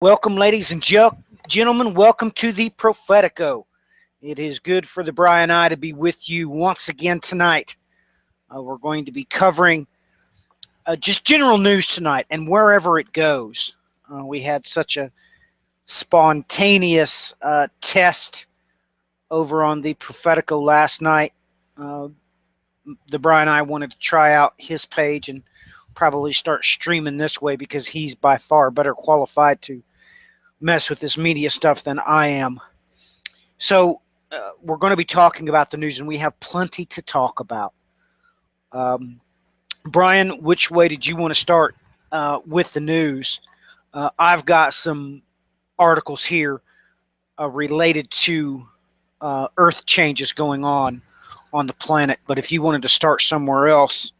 Welcome, ladies and gentlemen. Welcome to the Prophetico. It is good for the Bri and I to be with you once again tonight. We're going to be covering just general news tonight and wherever it goes. We had such a spontaneous test over on the Prophetico last night. Uh, the Bri and I wanted to try out his page and probably start streaming this way because he's by far better qualified to mess with this media stuff than I am. So we're going to be talking about the news, and we have plenty to talk about. Um, Brian, which way did you want to start with the news? I've got some articles here related to Earth changes going on the planet, but if you wanted to start somewhere else,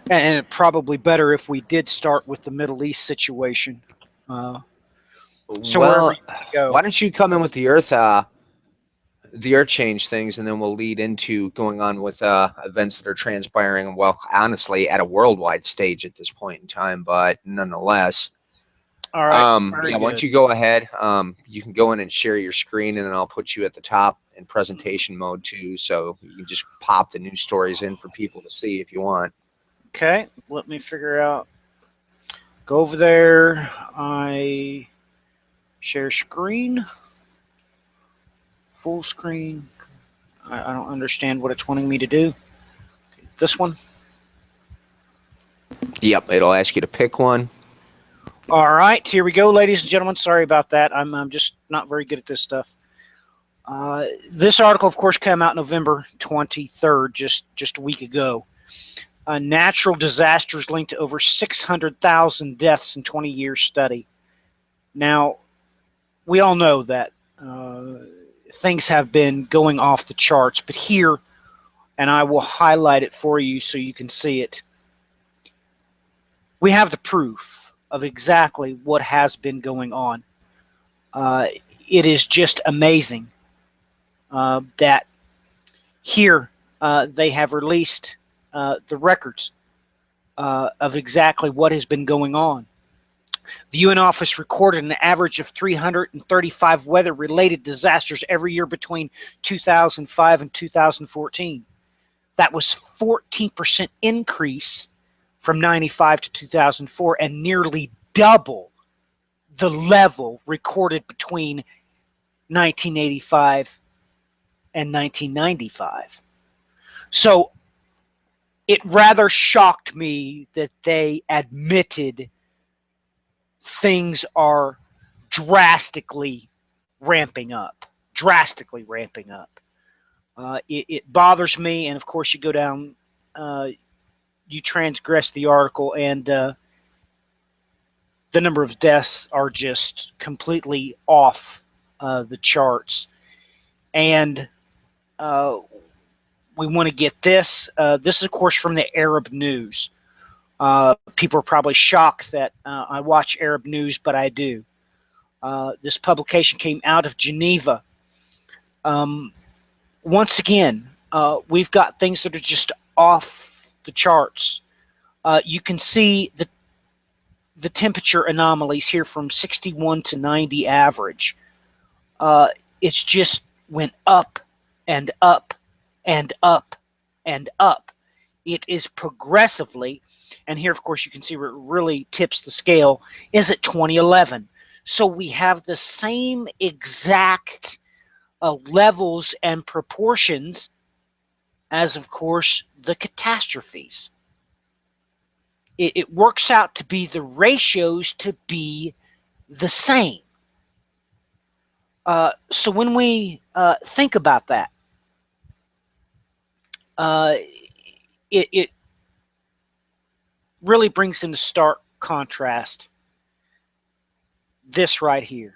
and it probably better if we did start with the Middle East situation. Uh, so wherever Well, you want to go. why don't you come in with the Earth change things, and then we'll lead into going on with events that are transpiring. Well, honestly, at a worldwide stage at this point in time, but nonetheless, All right, very yeah. Why don't good. you go ahead? You can go in and share your screen, and then I'll put you at the top in presentation mode too, so you can just pop the news stories in for people to see if you want. Okay, let me figure out. Go over there. I share screen, full screen. I don't understand what it's wanting me to do. This one. Yep, it'll ask you to pick one. All right, here we go, ladies and gentlemen. Sorry about that. I'm just not very good at this stuff. This article, of course, came out November 23rd, just a week ago. Natural disasters linked to over 600,000 deaths in 20 years study. Now, we all know that things have been going off the charts, but here, and I will highlight it for you so you can see it, we have the proof of exactly what has been going on. Uh, it is just amazing that here they have released the records of exactly what has been going on. The UN office recorded an average of 335 weather-related disasters every year between 2005 and 2014. That was 14% increase from 95 to 2004 and nearly double the level recorded between 1985 and 1995. So it rather shocked me that they admitted things are drastically ramping up. Drastically ramping up. It bothers me, and of course, you go down, you transgress the article, and the number of deaths are just completely off the charts. And uh, we want to get this. This is, of course, from the Arab News. People are probably shocked that I watch Arab news, but I do. This publication came out of Geneva. Um, Once again, we've got things that are just off the charts. You can see the temperature anomalies here from 61 to 90 average. Uh, it's just went up and up and up and up. It is progressively, and here, of course, you can see where it really tips the scale, is at 2011. So we have the same exact levels and proportions as, of course, the catastrophes. It works out to be the ratios to be the same. So when we think about that, uh, it really brings into stark contrast this right here.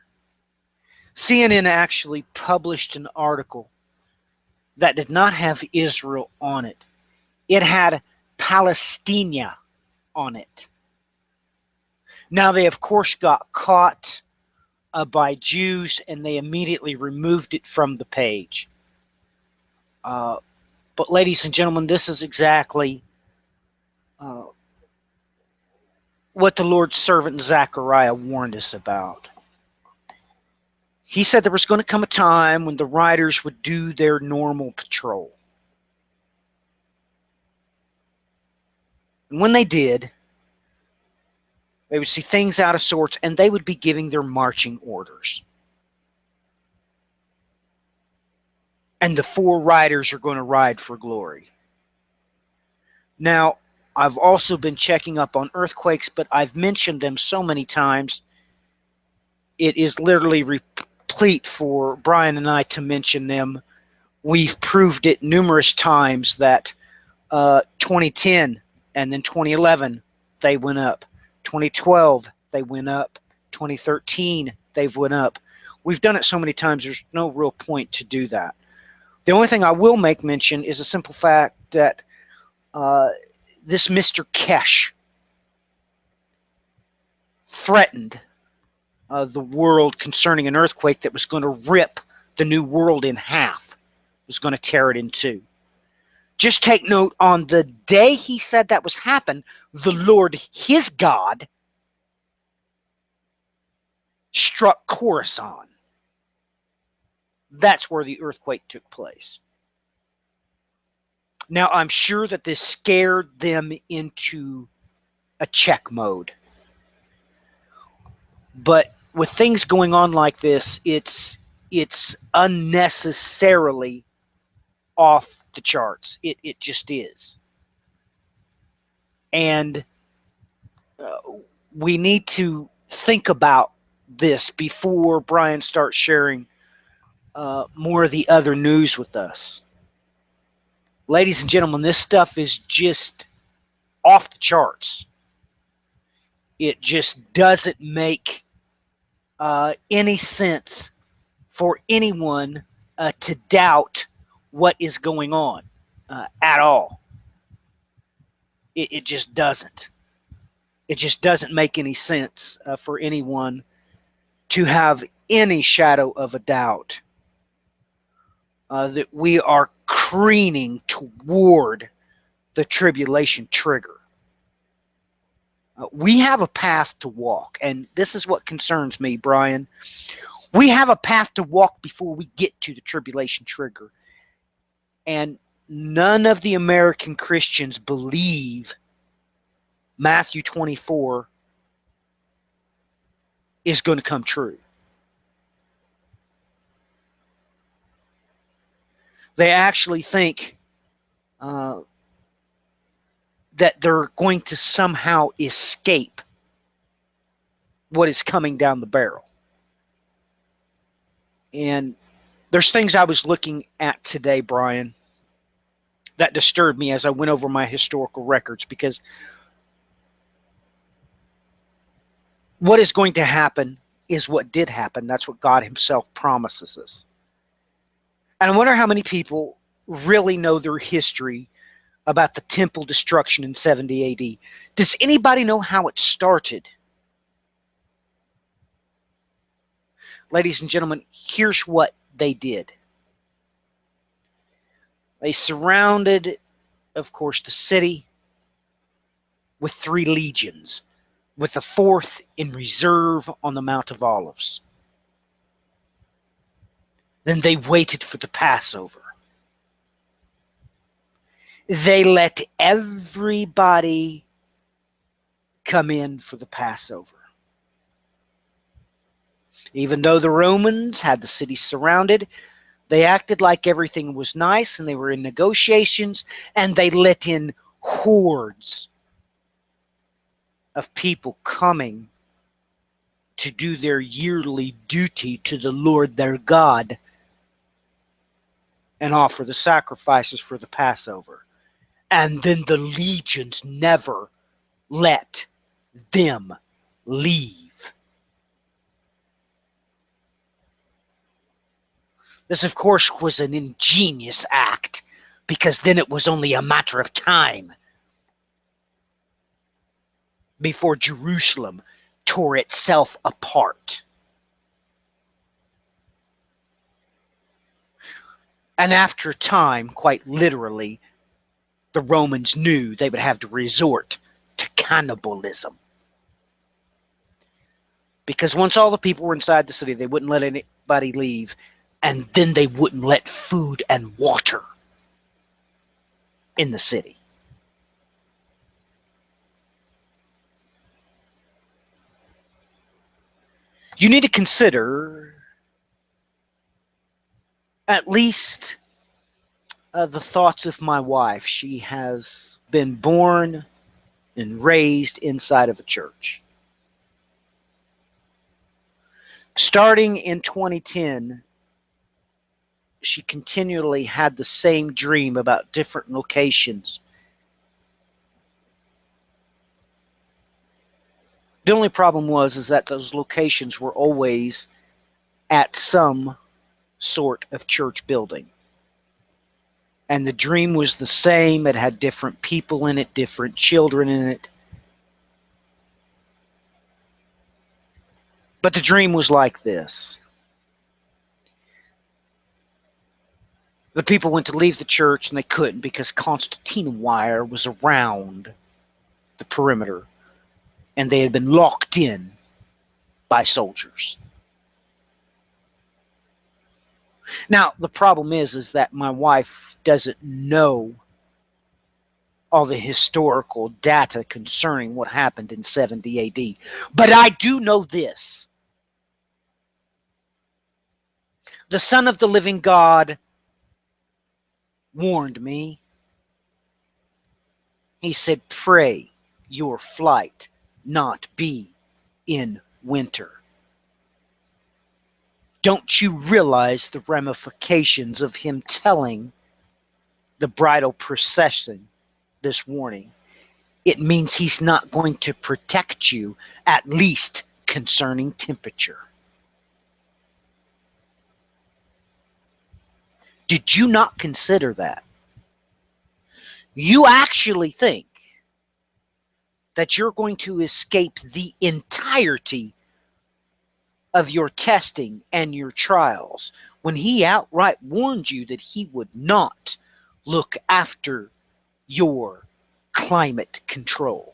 CNN actually published an article that did not have Israel on it. It had Palestina on it. Now, they, of course, got caught by Jews, and they immediately removed it from the page. But, ladies and gentlemen, this is exactly uh, what the Lord's servant Zechariah warned us about. he said there was going to come a time when the riders would do their normal patrol. And when they did, they would see things out of sorts, and they would be giving their marching orders. And the 4 riders are going to ride for glory. Now, I've also been checking up on earthquakes, but I've mentioned them so many times, it is literally replete for Brian and I to mention them. We've proved it numerous times that 2010 and then 2011, they went up. 2012, they went up. 2013, they've went up. We've done it so many times, there's no real point to do that. The only thing I will make mention is a simple fact that this Mr. Kesh threatened the world concerning an earthquake that was going to rip the new world in half, was going to tear it in two. Just take note, on the day he said that was happen, the Lord, his God, struck Khorasan. That's where the earthquake took place. Now, I'm sure that this scared them into a check mode. But with things going on like this, it's unnecessarily off the charts. It just is. And we need to think about this before Brian starts sharing more of the other news with us. Ladies and gentlemen, this stuff is just off the charts. It just doesn't make any sense for anyone to doubt what is going on at all. It just doesn't. It just doesn't make any sense for anyone to have any shadow of a doubt that we are careening toward the tribulation trigger. We have a path to walk, and this is what concerns me, Brian. We have a path to walk before we get to the tribulation trigger. And none of the American Christians believe Matthew 24 is going to come true. They actually think that they're going to somehow escape what is coming down the barrel. And there's things I was looking at today, Brian, that disturbed me as I went over my historical records, because what is going to happen is what did happen. That's what God himself promises us. And I wonder how many people really know their history about the temple destruction in 70 AD. Does anybody know how it started? Ladies and gentlemen, here's what they did. They surrounded, of course, the city with 3 legions, with a 4th in reserve on the Mount of Olives. Then they waited for the Passover. They let everybody come in for the Passover. Even though the Romans had the city surrounded, they acted like everything was nice, and they were in negotiations, and they let in hordes of people coming to do their yearly duty to the Lord their God and offer the sacrifices for the Passover. And then the legions never let them leave. This, of course, was an ingenious act, because then it was only a matter of time before Jerusalem tore itself apart. And after time, quite literally, the Romans knew they would have to resort to cannibalism. Because once all the people were inside the city, they wouldn't let anybody leave, and then they wouldn't let food and water in the city. You need to consider at least the thoughts of my wife. She has been born and raised inside of a church. Starting in 2010, she continually had the same dream about different locations. The only problem was that those locations were always at some sort of church building. And the dream was the same. It had different people in it, different children in it. But the dream was like this. The people went to leave the church and they couldn't because concertina wire was around the perimeter and they had been locked in by soldiers. Now, the problem is that my wife doesn't know all the historical data concerning what happened in 70 AD. But I do know this. The Son of the Living God warned me. He said, pray your flight not be in winter. Don't you realize the ramifications of him telling the bridal procession this warning? It means he's not going to protect you, at least concerning temperature. Did you not consider that? You actually think that you're going to escape the entirety of your testing and your trials when he outright warned you that he would not look after your climate control.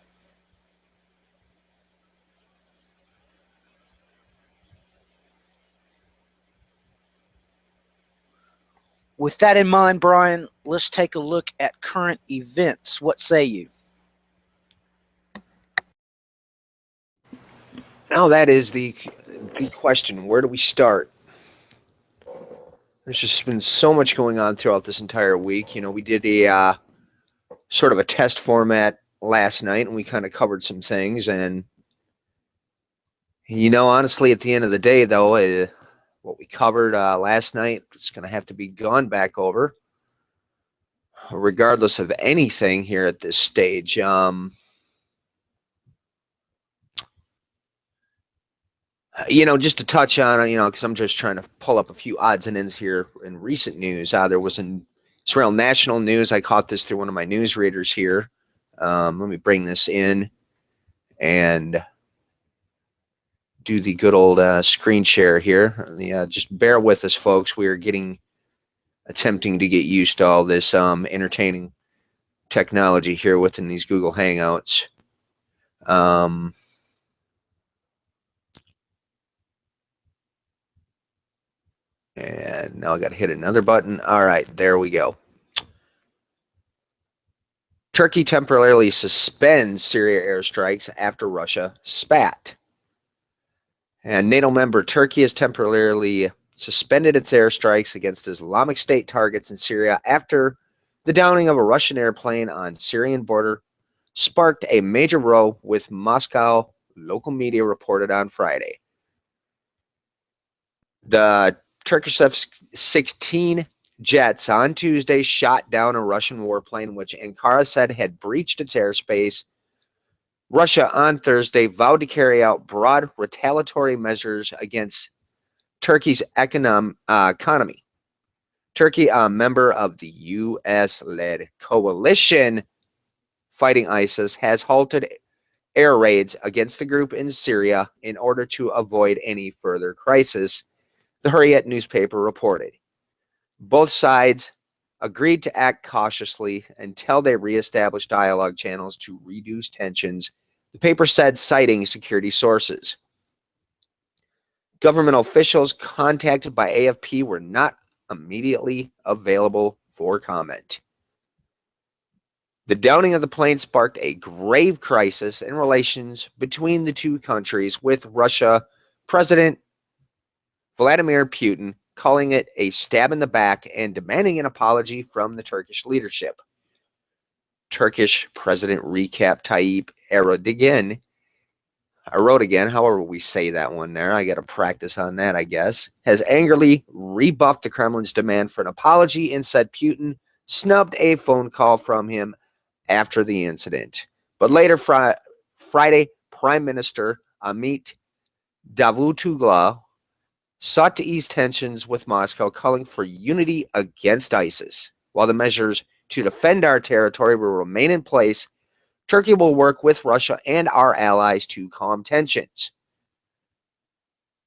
With that in mind, Brian, let's take a look at current events. What say you? Now that is the big question. Where do we start? There's just been so much going on throughout this entire week. You know, we did a sort of a test format last night, and we kind of covered some things. And, you know, honestly, at the end of the day, though, what we covered last night is going to have to be gone back over, regardless of anything here at this stage. You know, just to touch on, you know, because I'm just trying to pull up a few odds and ends here in recent news. There was an Israel National News. I caught this through one of my news readers here. Let me bring this in and do the good old screen share here. Yeah, just bear with us, folks. We are attempting to get used to all this entertaining technology here within these Google Hangouts. And now I got to hit another button. All right, there we go. Turkey temporarily suspends Syria airstrikes after Russia spat. And NATO member Turkey has temporarily suspended its airstrikes against Islamic State targets in Syria after the downing of a Russian airplane on Syrian border sparked a major row with Moscow, local media reported on Friday. The Turkish F-16 jets on Tuesday shot down a Russian warplane, which Ankara said had breached its airspace. Russia on Thursday vowed to carry out broad retaliatory measures against Turkey's economy. Turkey, a member of the U.S.-led coalition fighting ISIS, has halted air raids against the group in Syria in order to avoid any further crisis, the Hurriyet newspaper reported. Both sides agreed to act cautiously until they reestablished dialogue channels to reduce tensions, the paper said, citing security sources. Government officials contacted by AFP were not immediately available for comment. The downing of the plane sparked a grave crisis in relations between the two countries, with Russia President Vladimir Putin calling it a stab in the back and demanding an apology from the Turkish leadership. Turkish President Recep Tayyip Erdogan, however we say that one there, I got to practice on that, I guess, has angrily rebuffed the Kremlin's demand for an apology and said Putin snubbed a phone call from him after the incident. But later Friday, Prime Minister Amit Davutoglu sought to ease tensions with Moscow, calling for unity against ISIS. While the measures to defend our territory will remain in place, Turkey will work with Russia and our allies to calm tensions.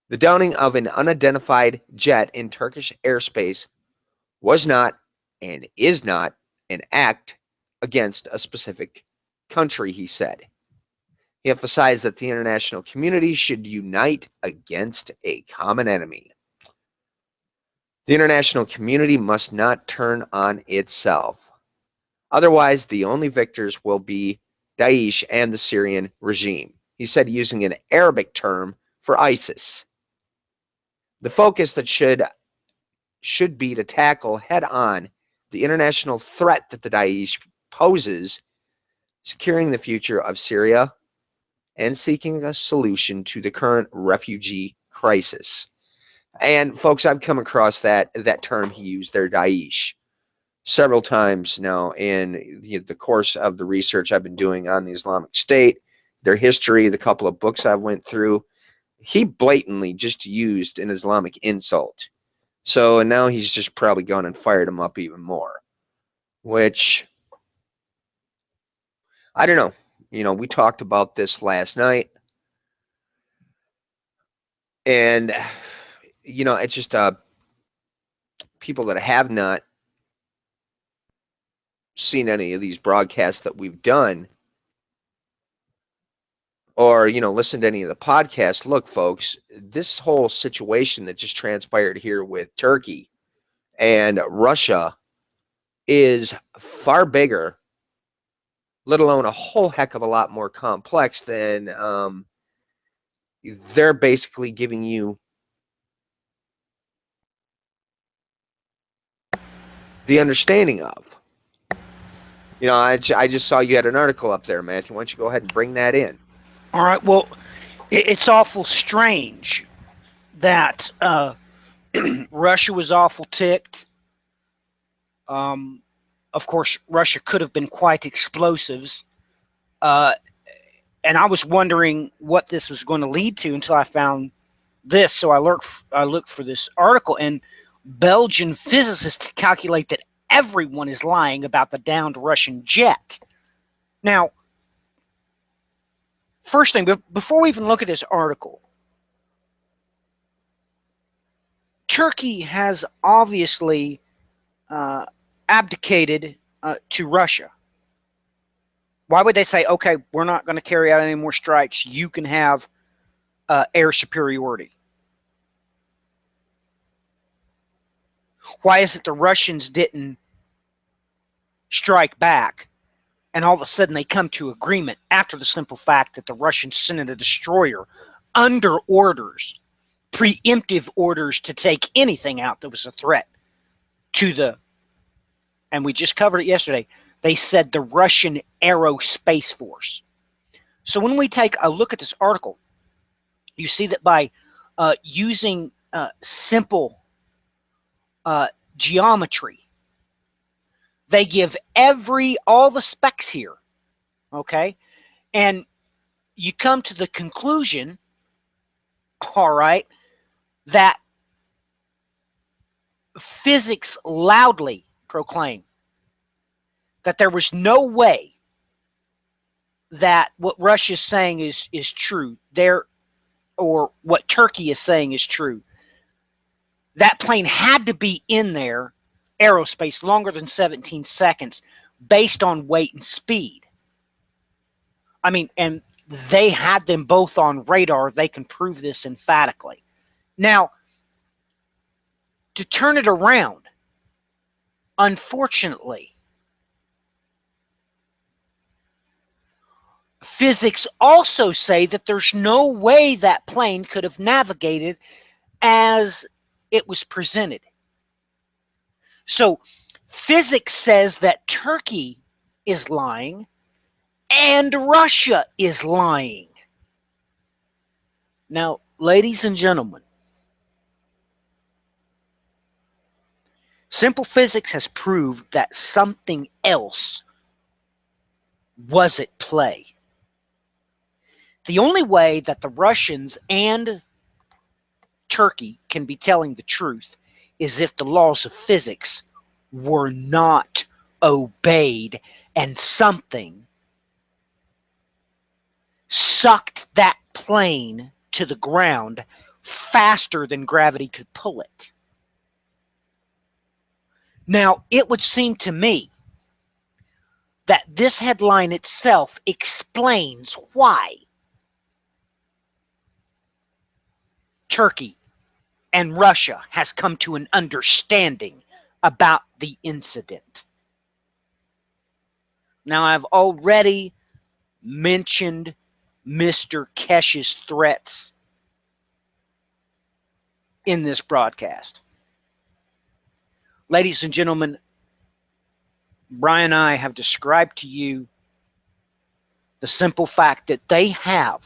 The downing of an unidentified jet in Turkish airspace was not and is not an act against a specific country, he said. He emphasized that the international community should unite against a common enemy. The international community must not turn on itself. Otherwise, the only victors will be Daesh and the Syrian regime, he said, using an Arabic term for ISIS. The focus that should be to tackle head-on the international threat that the Daesh poses, securing the future of Syria, and seeking a solution to the current refugee crisis. And folks, I've come across that term he used there, Daesh, several times now in the course of the research I've been doing on the Islamic State, their history, the couple of books I've went through. He blatantly just used an Islamic insult. So, and now he's just probably gone and fired him up even more, which, I don't know. You know, we talked about this last night, and, you know, it's just people that have not seen any of these broadcasts that we've done, or, you know, listen to any of the podcasts. Look, folks, this whole situation that just transpired here with Turkey and Russia is far bigger, let alone a whole heck of a lot more complex than they're basically giving you the understanding of. You know, I just saw you had an article up there, Matthew. Why don't you go ahead and bring that in? All right. Well, it's awful strange that Russia was awful ticked. Of course, Russia could have been quite explosives. And I was wondering what this was going to lead to until I found this. So I looked for this article, and Belgian physicists calculate that everyone is lying about the downed Russian jet. Now, first thing, before we even look at this article, Turkey has obviously abdicated to Russia. Why would they say, okay, we're not going to carry out any more strikes, you can have air superiority? Why is it the Russians didn't strike back, and all of a sudden they come to agreement after the simple fact that the Russians sent in a destroyer under orders, preemptive orders to take anything out that was a threat to the, and we just covered it yesterday, they said the Russian Aerospace Force. So when we take a look at this article, you see that by using simple geometry, they give all the specs here, okay? And you come to the conclusion, all right, that physics loudly proclaim that there was no way that what Russia is saying is true, or what Turkey is saying is true. That plane had to be in there, aerospace, longer than 17 seconds, based on weight and speed. I mean, and they had them both on radar. They can prove this emphatically. Now, to turn it around, unfortunately, physics also say that there's no way that plane could have navigated as it was presented. So physics says that Turkey is lying and Russia is lying. Now, ladies and gentlemen, simple physics has proved that something else was at play. The only way that the Russians and Turkey can be telling the truth is if the laws of physics were not obeyed and something sucked that plane to the ground faster than gravity could pull it. Now, it would seem to me that this headline itself explains why Turkey and Russia has come to an understanding about the incident. Now, I've already mentioned Mr. Kesh's threats in this broadcast. Ladies and gentlemen, Brian and I have described to you the simple fact that they have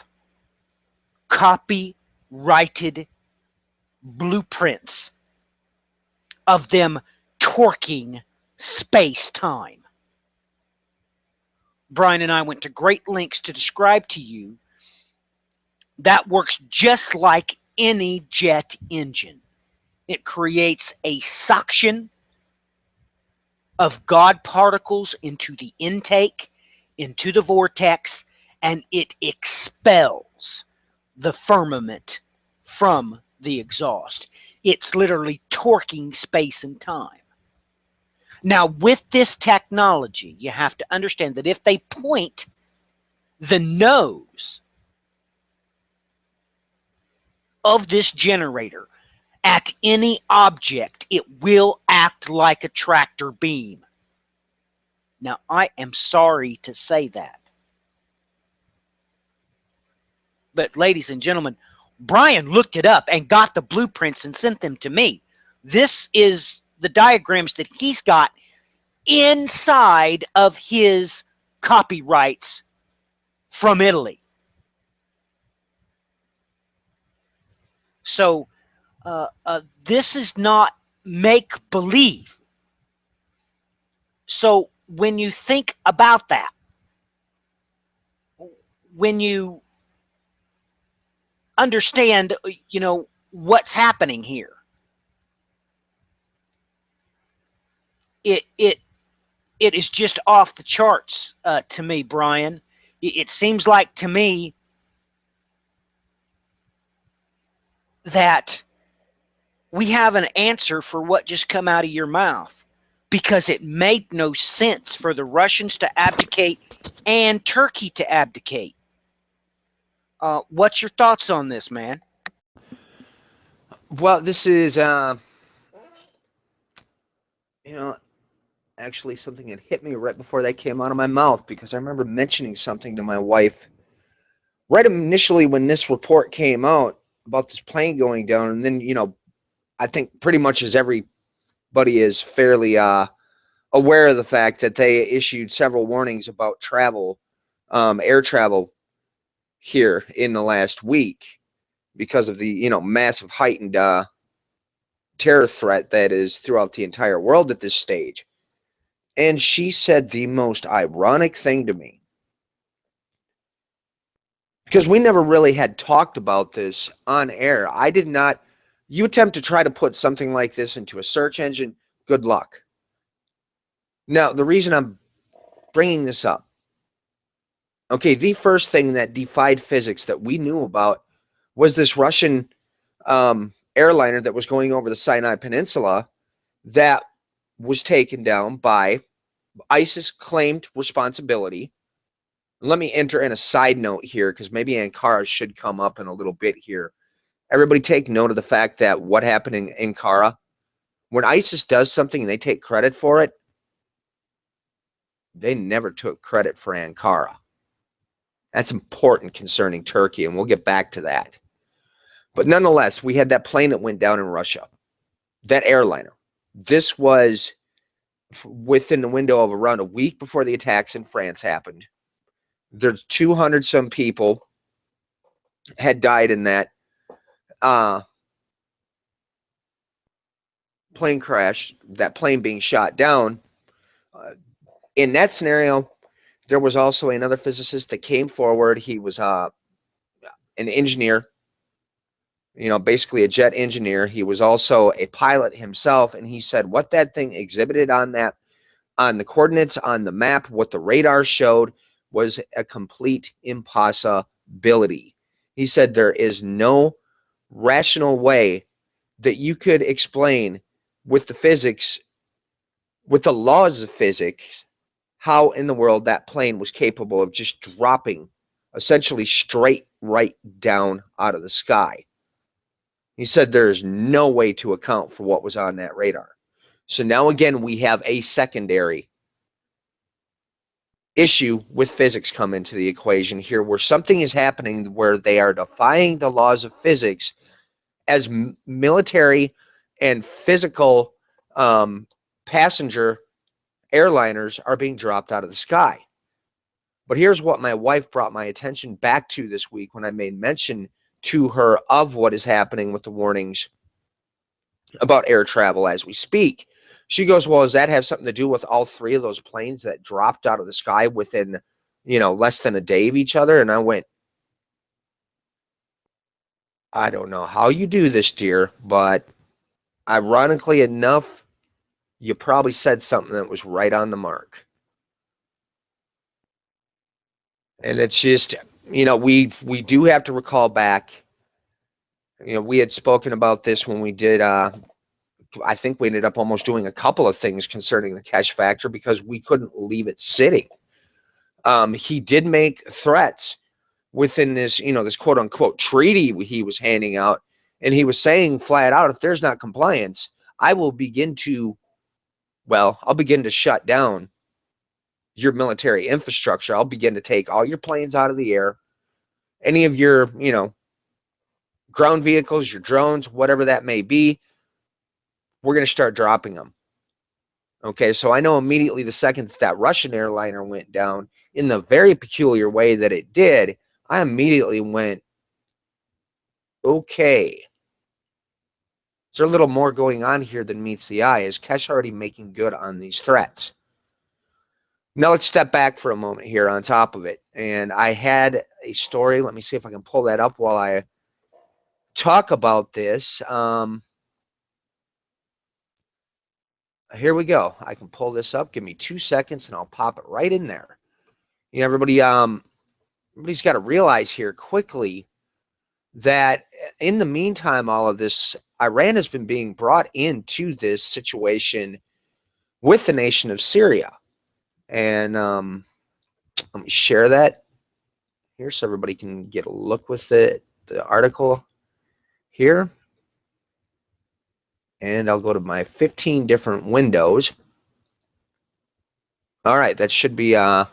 copyrighted blueprints of them torquing space-time. Brian and I went to great lengths to describe to you that works just like any jet engine. It creates a suction of God particles into the intake, into the vortex, and it expels the firmament from the exhaust. It's literally torquing space and time. Now, with this technology, you have to understand that if they point the nose of this generator at any object, it will act like a tractor beam. Now, I am sorry to say that. But ladies and gentlemen, Brian looked it up and got the blueprints and sent them to me. This is the diagrams that he's got inside of his copyrights from Italy. So this is not make-believe. So when you think about that, when you understand, what's happening here, it is just off the charts to me, Brian. It seems like to me that we have an answer for what just come out of your mouth, because it made no sense for the Russians to abdicate and Turkey to abdicate. What's your thoughts on this, man? Well, this is, actually something that hit me right before that came out of my mouth, because I remember mentioning something to my wife right initially when this report came out about this plane going down. And then, I think pretty much as everybody is fairly aware of the fact that they issued several warnings about travel, air travel here in the last week because of the, massive heightened terror threat that is throughout the entire world at this stage. And she said the most ironic thing to me, because we never really had talked about this on air. I did not. You attempt to try to put something like this into a search engine, good luck. Now, the reason I'm bringing this up, okay, the first thing that defied physics that we knew about was this Russian airliner that was going over the Sinai Peninsula that was taken down by ISIS, claimed responsibility. Let me enter in a side note here, because maybe Ankara should come up in a little bit here. Everybody take note of the fact that what happened in Ankara, when ISIS does something and they take credit for it, they never took credit for Ankara. That's important concerning Turkey, and we'll get back to that. But nonetheless, we had that plane that went down in Russia, that airliner. This was within the window of around a week before the attacks in France happened. There's 200 some people had died in that plane crash, that plane being shot down. In that scenario, there was also another physicist that came forward. He was an engineer, basically a jet engineer. He was also a pilot himself, and he said what that thing exhibited on the coordinates on the map, what the radar showed, was a complete impossibility. He said there is no rational way that you could explain with the physics, with the laws of physics, how in the world that plane was capable of just dropping essentially straight right down out of the sky. He said there's no way to account for what was on that radar. So now again, we have a secondary issue with physics come into the equation here, where something is happening where they are defying the laws of physics as military and physical passenger airliners are being dropped out of the sky. But here's what my wife brought my attention back to this week when I made mention to her of what is happening with the warnings about air travel as we speak. She goes, well, does that have something to do with all three of those planes that dropped out of the sky within, less than a day of each other? And I went, I don't know how you do this, dear, but ironically enough, you probably said something that was right on the mark. And it's just, we do have to recall back, we had spoken about this when we did, I think we ended up almost doing a couple of things concerning the Kesh factor because we couldn't leave it sitting. He did make threats within this, this quote unquote treaty he was handing out. And he was saying flat out, if there's not compliance, I'll begin to shut down your military infrastructure. I'll begin to take all your planes out of the air, any of your, ground vehicles, your drones, whatever that may be. We're going to start dropping them. Okay, so I know immediately the second that Russian airliner went down in the very peculiar way that it did, I immediately went, okay. Is there a little more going on here than meets the eye? Is Kesh already making good on these threats? Now let's step back for a moment here on top of it. And I had a story. Let me see if I can pull that up while I talk about this. Here we go. I can pull this up. Give me 2 seconds and I'll pop it right in there. Everybody's got to realize here quickly that in the meantime, all of this, Iran has been being brought into this situation with the nation of Syria. And let me share that here so everybody can get a look with the article here. And I'll go to my 15 different windows. All right, that should be up.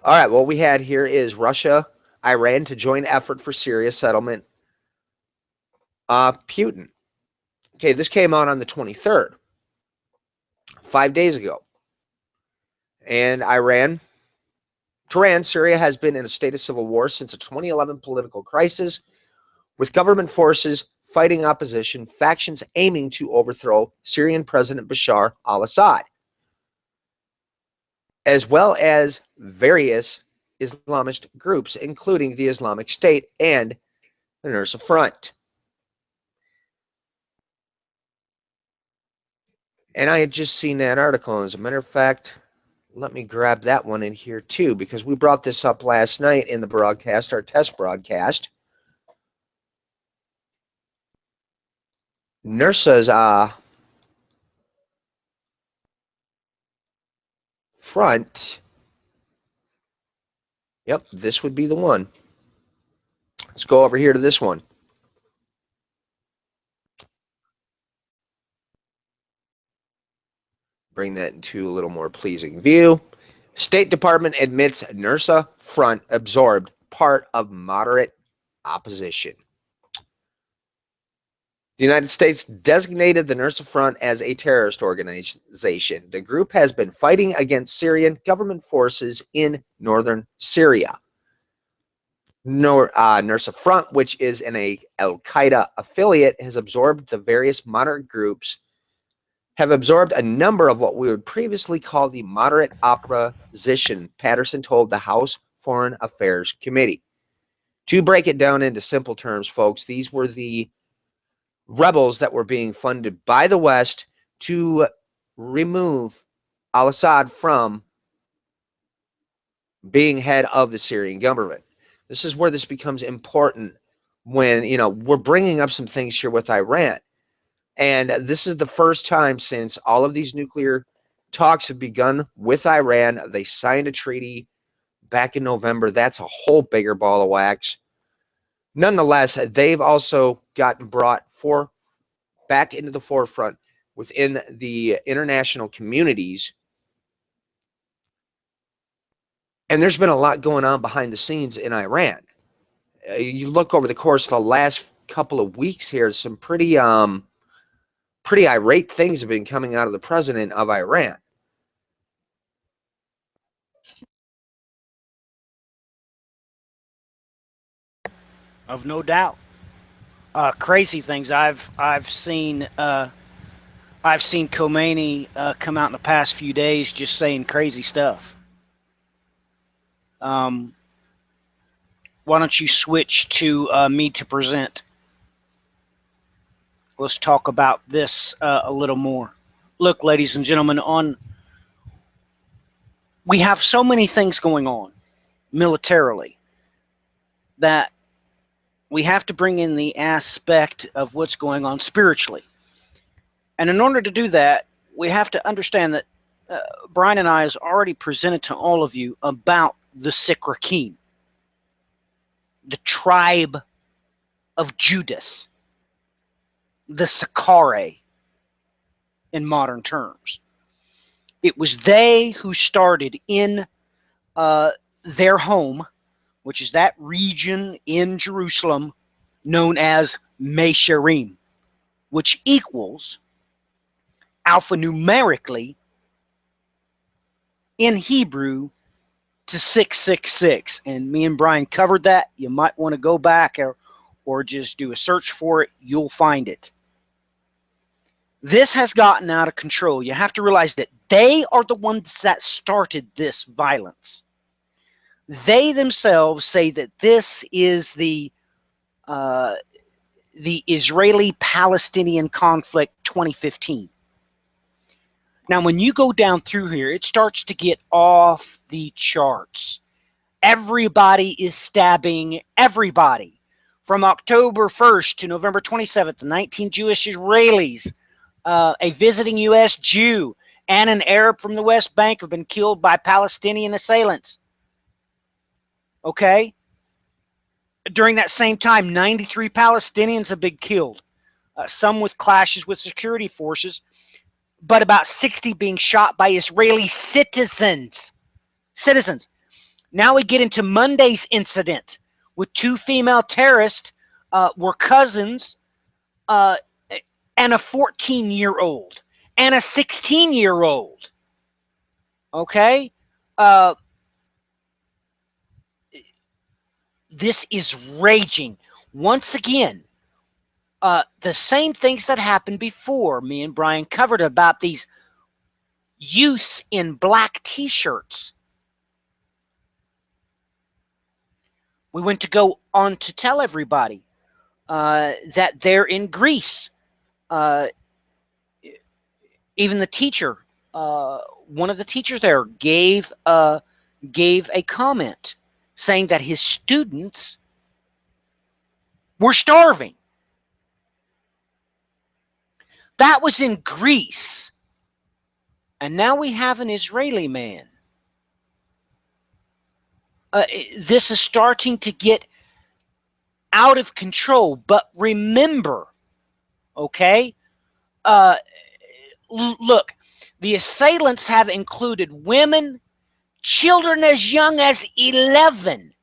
All right, what we had here is Russia, Iran to join effort for Syria settlement. Putin. Okay, this came out on the 23rd, 5 days ago. And Tehran, Syria has been in a state of civil war since a 2011 political crisis, with government forces fighting opposition, factions aiming to overthrow Syrian President Bashar al-Assad, as well as various Islamist groups, including the Islamic State and the Nusra Front. And I had just seen that article. As a matter of fact, let me grab that one in here too, because we brought this up last night in the broadcast, our test broadcast. Nusra's front. Yep, this would be the one. Let's go over here to this one. Bring that into a little more pleasing view. State Department admits NERSA front absorbed part of moderate opposition. The United States designated the NERSA Front as a terrorist organization. The group has been fighting against Syrian government forces in northern Syria. NERSA Front, which is an Al-Qaeda affiliate, has absorbed the various moderate groups, have absorbed a number of what we would previously call the moderate opposition, Patterson told the House Foreign Affairs Committee. To break it down into simple terms, folks, these were the rebels that were being funded by the West to remove al-Assad from being head of the Syrian government. This is where this becomes important when, we're bringing up some things here with Iran. And this is the first time since all of these nuclear talks have begun with Iran. They signed a treaty back in November. That's a whole bigger ball of wax. Nonetheless, they've also gotten brought back into the forefront within the international communities. And there's been a lot going on behind the scenes in Iran. You look over the course of the last couple of weeks here, some pretty irate things have been coming out of the president of Iran. Of no doubt. Crazy things. I've seen Khomeini come out in the past few days just saying crazy stuff. Why don't you switch to me to present? Let's talk about this a little more. Look, ladies and gentlemen, we have so many things going on militarily that we have to bring in the aspect of what's going on spiritually. And in order to do that, we have to understand that Brian and I has already presented to all of you about the Sikrakim, the tribe of Judas, the Sicarii in modern terms. It was they who started in their home, which is that region in Jerusalem known as Mesharim, which equals alphanumerically in Hebrew to 666. And me and Brian covered that. You might want to go back or just do a search for it. You'll find it. This has gotten out of control. You have to realize that they are the ones that started this violence. They themselves say that this is the Israeli-Palestinian conflict 2015. Now, when you go down through here, it starts to get off the charts. Everybody is stabbing everybody. From October 1st to November 27th, 19 Jewish Israelis, a visiting U.S. Jew, and an Arab from the West Bank have been killed by Palestinian assailants. Okay? During that same time, 93 Palestinians have been killed, some with clashes with security forces, but about 60 being shot by Israeli citizens. Now we get into Monday's incident with two female terrorists, were cousins, and a 14-year-old and a 16-year-old. Okay? This is raging. Once again, the same things that happened before. Me and Brian covered about these youths in black t-shirts. We went to go on to tell everybody that they're in Greece. Even the teacher, one of the teachers there gave a comment saying that his students were starving. That was in Greece. And now we have an Israeli man This is starting to get out of control. But remember, okay, uh, look, the assailants have included women, children as young as 11.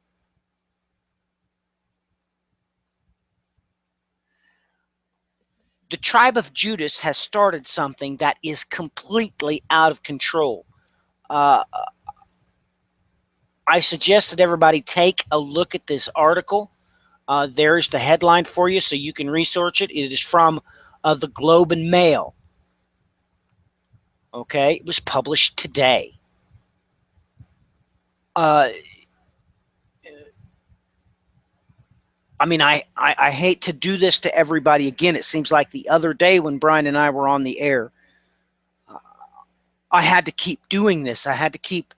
The tribe of Judas has started something that is completely out of control. Uh, I suggest that everybody take a look at this article. There's the headline for you so you can research it. It is from the Globe and Mail. Okay, it was published today. I mean, I hate to do this to everybody again. It seems like the other day when Brian and I were on the air, I had to keep doing this. I had to keep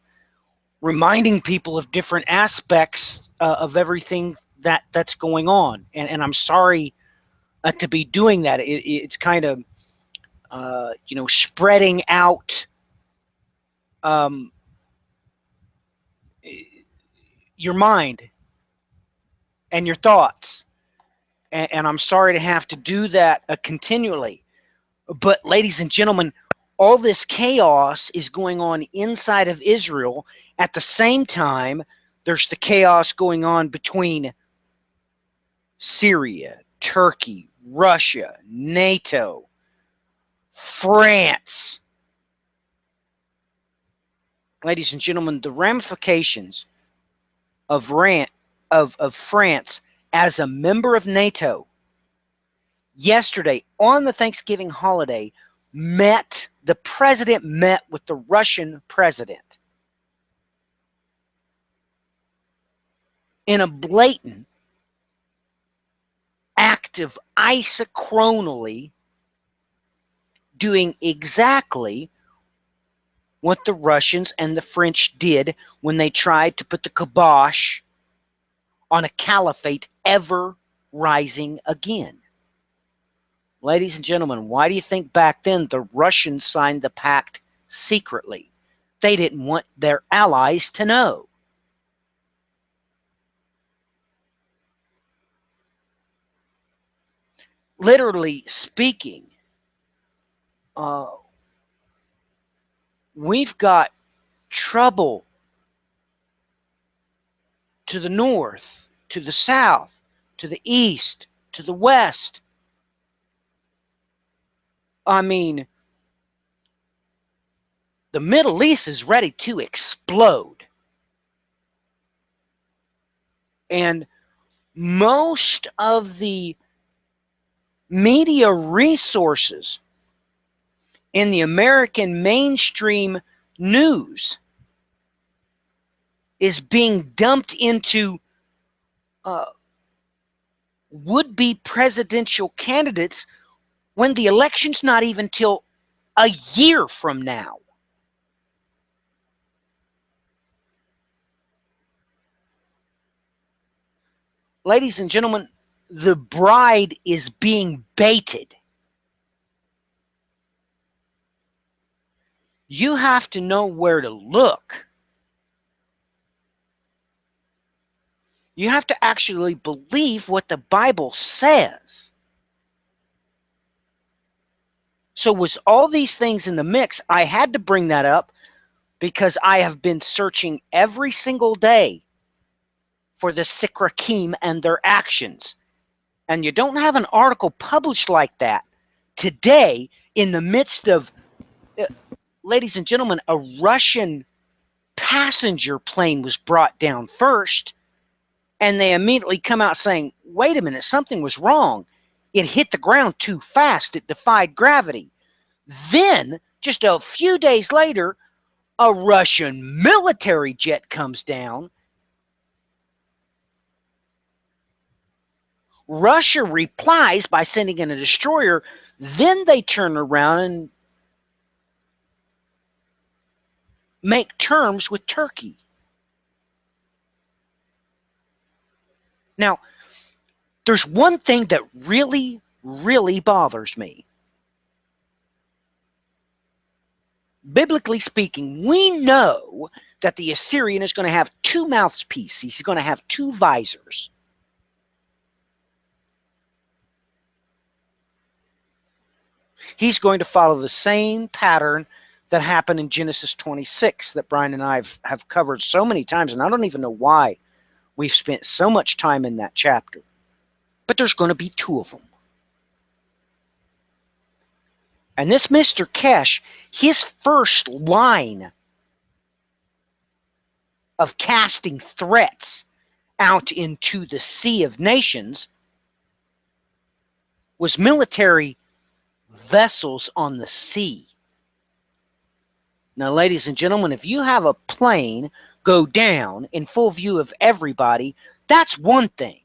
reminding people of different aspects of everything that's going on. And I'm sorry to be doing that. It's kind of, spreading out your mind and your thoughts. And I'm sorry to have to do that continually. But ladies and gentlemen, all this chaos is going on inside of Israel. At the same time, there's the chaos going on between Syria, Turkey, Russia, NATO, France. Ladies and gentlemen, the ramifications of France as a member of NATO yesterday on the Thanksgiving holiday the president met with the Russian president in a blatant act of isochronally doing exactly what the Russians and the French did when they tried to put the kibosh on a caliphate ever rising again. Ladies and gentlemen, why do you think back then the Russians signed the pact secretly? They didn't want their allies to know. Literally speaking, we've got trouble to the north, to the south, to the east, to the west. I mean, the Middle East is ready to explode. And most of the media resources in the American mainstream news is being dumped into would-be presidential candidates when the election's not even till a year from now. Ladies and gentlemen, the bride is being baited. You have to know where to look. You have to actually believe what the Bible says. So with all these things in the mix, I had to bring that up because I have been searching every single day for the Sikrakim and their actions. And you don't have an article published like that today in the midst of, ladies and gentlemen, a Russian passenger plane was brought down first, and they immediately come out saying, wait a minute, something was wrong. It hit the ground too fast. It defied gravity. Then, just a few days later, a Russian military jet comes down. Russia replies by sending in a destroyer. Then they turn around and make terms with Turkey. Now, there's one thing that really, really bothers me. Biblically speaking, we know that the Assyrian is going to have two mouthpieces. He's going to have two visors. He's going to follow the same pattern that happened in Genesis 26 that Brian and I have covered so many times, and I don't even know why we've spent so much time in that chapter. But there's going to be two of them. And this Mr. Kesh, his first line of casting threats out into the sea of nations was military vessels on the sea. Now, ladies and gentlemen, if you have a plane go down in full view of everybody, that's one thing.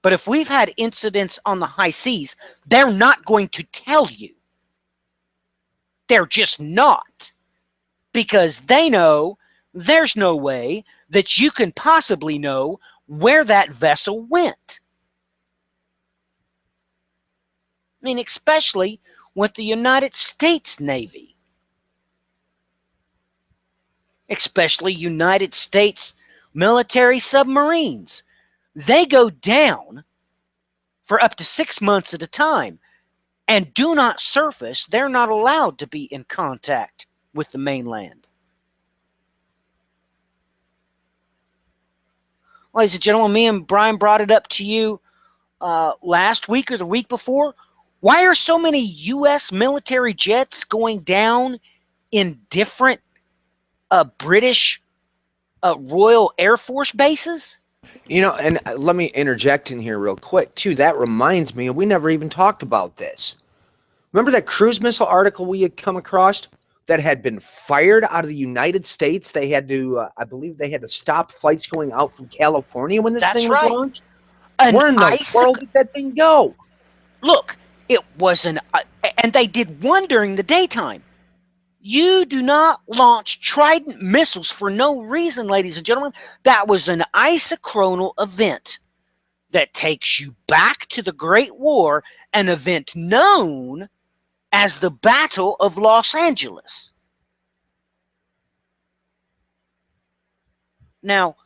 But if we've had incidents on the high seas, they're not going to tell you. They're just not. Because they know there's no way that you can possibly know where that vessel went. I mean, especially with the United States Navy. Especially United States military submarines. They go down for up to 6 months at a time and do not surface. They're not allowed to be in contact with the mainland. Ladies and gentlemen, me and Brian brought it up to you last week or the week before. Why are so many U.S. military jets going down in different British Royal Air Force bases? You know, and let me interject in here real quick, too. That reminds me, we never even talked about this. Remember that cruise missile article we had come across that had been fired out of the United States? They had to, I believe they had to stop flights going out from California when this That's thing was right. launched? Where in the world did that thing go? Look, it was and they did one during the daytime. You do not launch Trident missiles for no reason, ladies and gentlemen. That was an isochronal event that takes you back to the Great War, an event known as the Battle of Los Angeles. Now,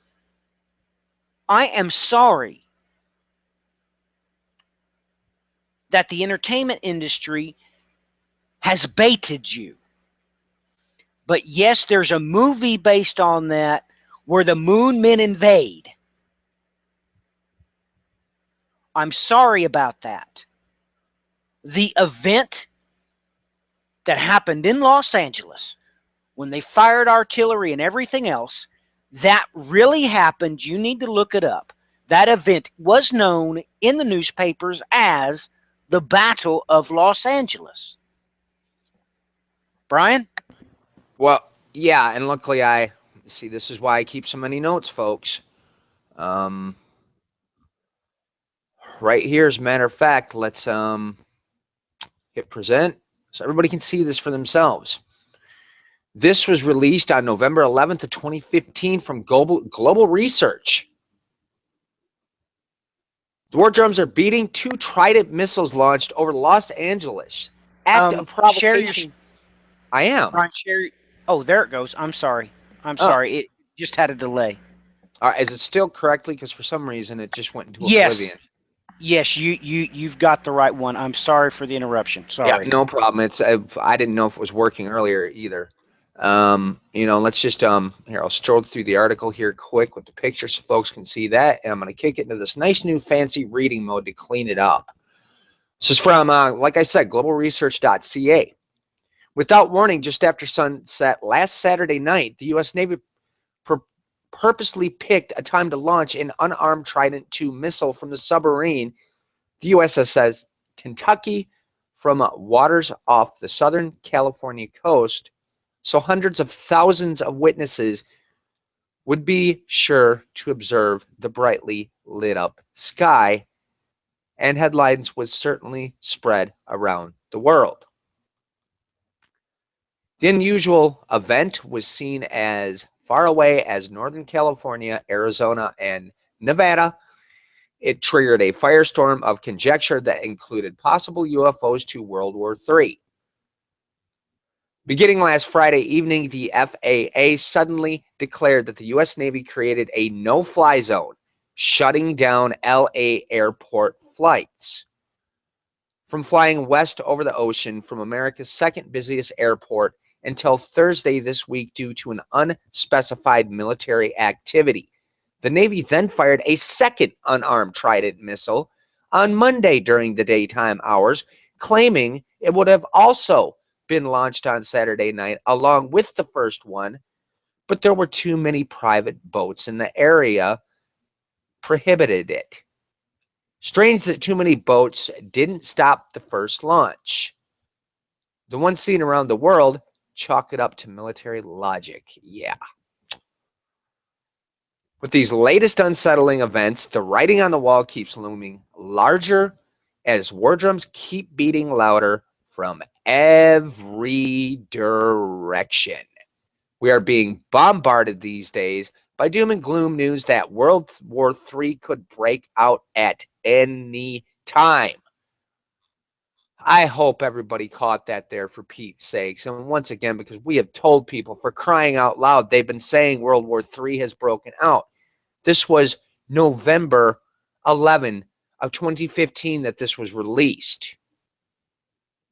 I am sorry that the entertainment industry has baited you. But yes, there's a movie based on that where the Moon Men invade. I'm sorry about that. The event that happened in Los Angeles, when they fired artillery and everything else, that really happened. You need to look it up. That event was known in the newspapers as the Battle of Los Angeles. Brian? Well, yeah, and luckily see, this is why I keep so many notes, folks. Right here, as a matter of fact, let's hit present so everybody can see this for themselves. This was released on November 11th of 2015 from Global Research. The war drums are beating. 2 Trident missiles launched over Los Angeles. Act of provocation. I am. Brian, share. Oh, there it goes. I'm sorry. I'm sorry. It just had a delay. All right, is it still correctly? Because for some reason it just went into oblivion. Yes, you've got the right one. I'm sorry for the interruption. Sorry. Yeah, no problem. It's I didn't know if it was working earlier either. You know, let's just here, I'll stroll through the article here quick with the picture so folks can see that, and I'm going to kick it into this nice new fancy reading mode to clean it up. This is from, like I said, globalresearch.ca. Without warning, just after sunset last Saturday night, the U.S. Navy purposely picked a time to launch an unarmed Trident II missile from the submarine, the USS Kentucky, from waters off the Southern California coast, so hundreds of thousands of witnesses would be sure to observe the brightly lit up sky, and headlines would certainly spread around the world. The unusual event was seen as far away as Northern California, Arizona, and Nevada. It triggered a firestorm of conjecture that included possible UFOs to World War III. Beginning last Friday evening, the FAA suddenly declared that the U.S. Navy created a no-fly zone, shutting down LA airport flights from flying west over the ocean from America's second busiest airport until Thursday this week due to an unspecified military activity. The Navy then fired a second unarmed Trident missile on Monday during the daytime hours, claiming it would have also been launched on Saturday night along with the first one, but there were too many private boats in the area prohibited it. Strange that too many boats didn't stop the first launch. The one seen around the world, chalk it up to military logic. Yeah. With these latest unsettling events, the writing on the wall keeps looming larger as war drums keep beating louder from every direction. We are being bombarded these days by doom and gloom news that World War III could break out at any time. I hope everybody caught that there for Pete's sakes. And once again, because we have told people for crying out loud, they've been saying World War III has broken out. This was November 11 of 2015 that this was released.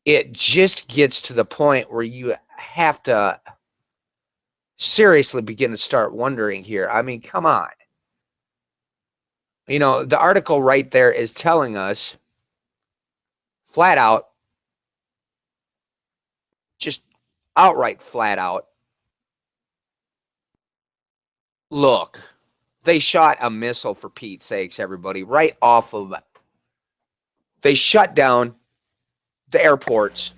It just gets to the point where you have to seriously begin to start wondering here. I mean, come on. You know, the article right there is telling us flat out, just outright flat out, look, they shot a missile, for Pete's sakes, everybody, right off of it. They shut down the airports.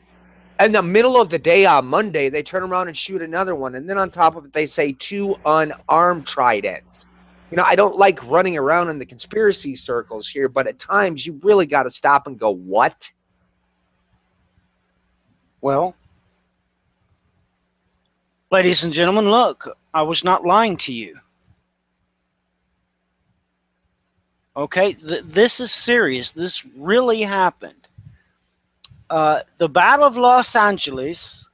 In the middle of the day on Monday, they turn around and shoot another one. And then on top of it, they say 2 unarmed Tridents. You know, I don't like running around in the conspiracy circles here, but at times you really got to stop and go, what? Well, ladies and gentlemen, look, I was not lying to you. Okay, this is serious. This really happened. The Battle of Los Angeles,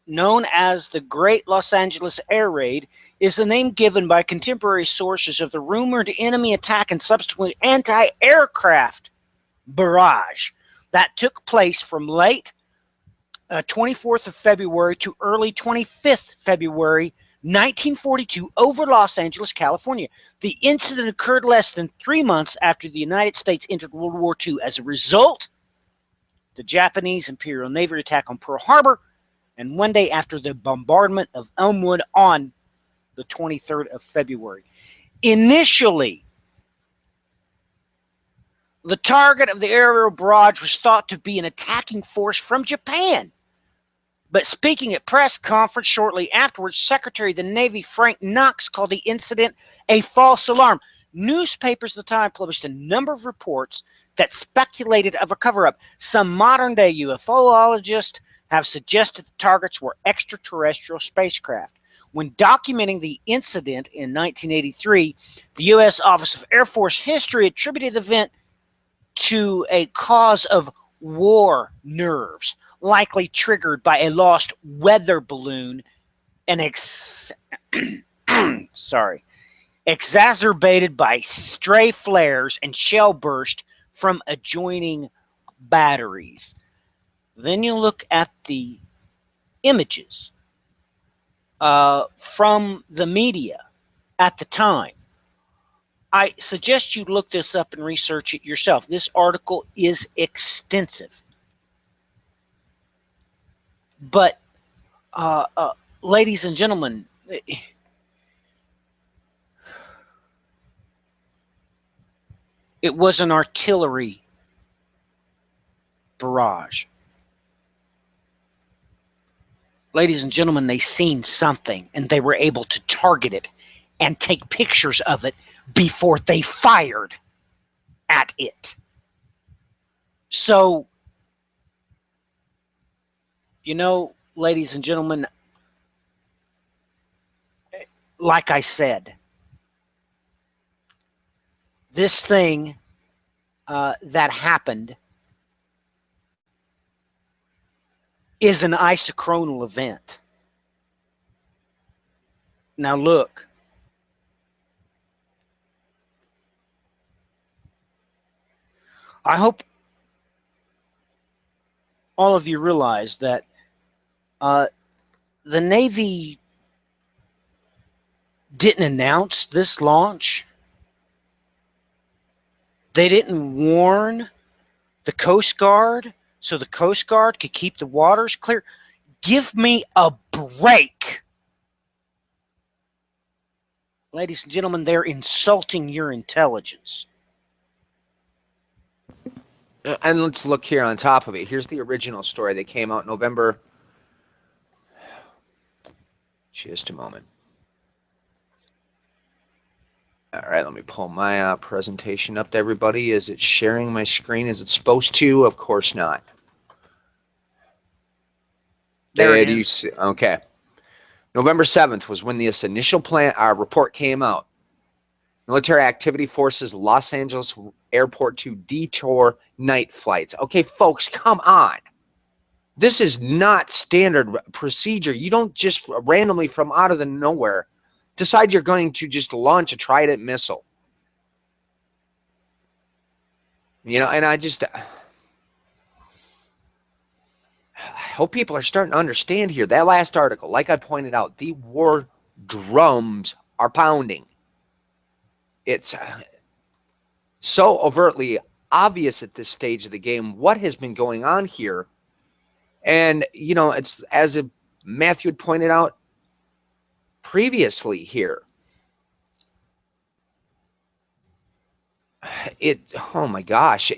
known as the Great Los Angeles Air Raid, is the name given by contemporary sources of the rumored enemy attack and subsequent anti-aircraft barrage that took place from late 24th of February to early 25th February 1942 over Los Angeles, California. The incident occurred less than 3 months after the United States entered World War II. As a result, the Japanese Imperial Navy attack on Pearl Harbor, and one day after the bombardment of Elmwood on the 23rd of February. Initially, the target of the aerial barrage was thought to be an attacking force from Japan. But speaking at press conference shortly afterwards, Secretary of the Navy Frank Knox called the incident a false alarm. Newspapers at the time published a number of reports that speculated of a cover-up. Some modern-day UFOologists have suggested the targets were extraterrestrial spacecraft. When documenting the incident in 1983, the U.S. Office of Air Force History attributed the event to a cause of war nerves, likely triggered by a lost weather balloon and exacerbated by stray flares and shell burst from adjoining batteries. Then you look at the images from the media at the time. I suggest you look this up and research it yourself. This article is extensive. But, ladies and gentlemen, it was an artillery barrage. Ladies and gentlemen, they seen something and they were able to target it and take pictures of it before they fired at it. So, you know, ladies and gentlemen, like I said, this thing that happened is an isochronal event. Now look, I hope all of you realize that the Navy didn't announce this launch. They didn't warn the Coast Guard so the Coast Guard could keep the waters clear. Give me a break. Ladies and gentlemen, they're insulting your intelligence. And let's look here on top of it. Here's the original story that came out November. Just a moment. All right, let me pull my presentation up to everybody. Is it sharing my screen as it's supposed to? Of course not. There it Did you is. see? Okay. November 7th was when this initial report came out. Military activity forces Los Angeles airport to detour night flights. Okay, folks, come on. This is not standard procedure. You don't just randomly from out of the nowhere decide you're going to just launch a Trident missile. You know, and I hope people are starting to understand here. That last article, like I pointed out, the war drums are pounding. It's so overtly obvious at this stage of the game what has been going on here. And, you know, it's as Matthew had pointed out previously here. Oh my gosh,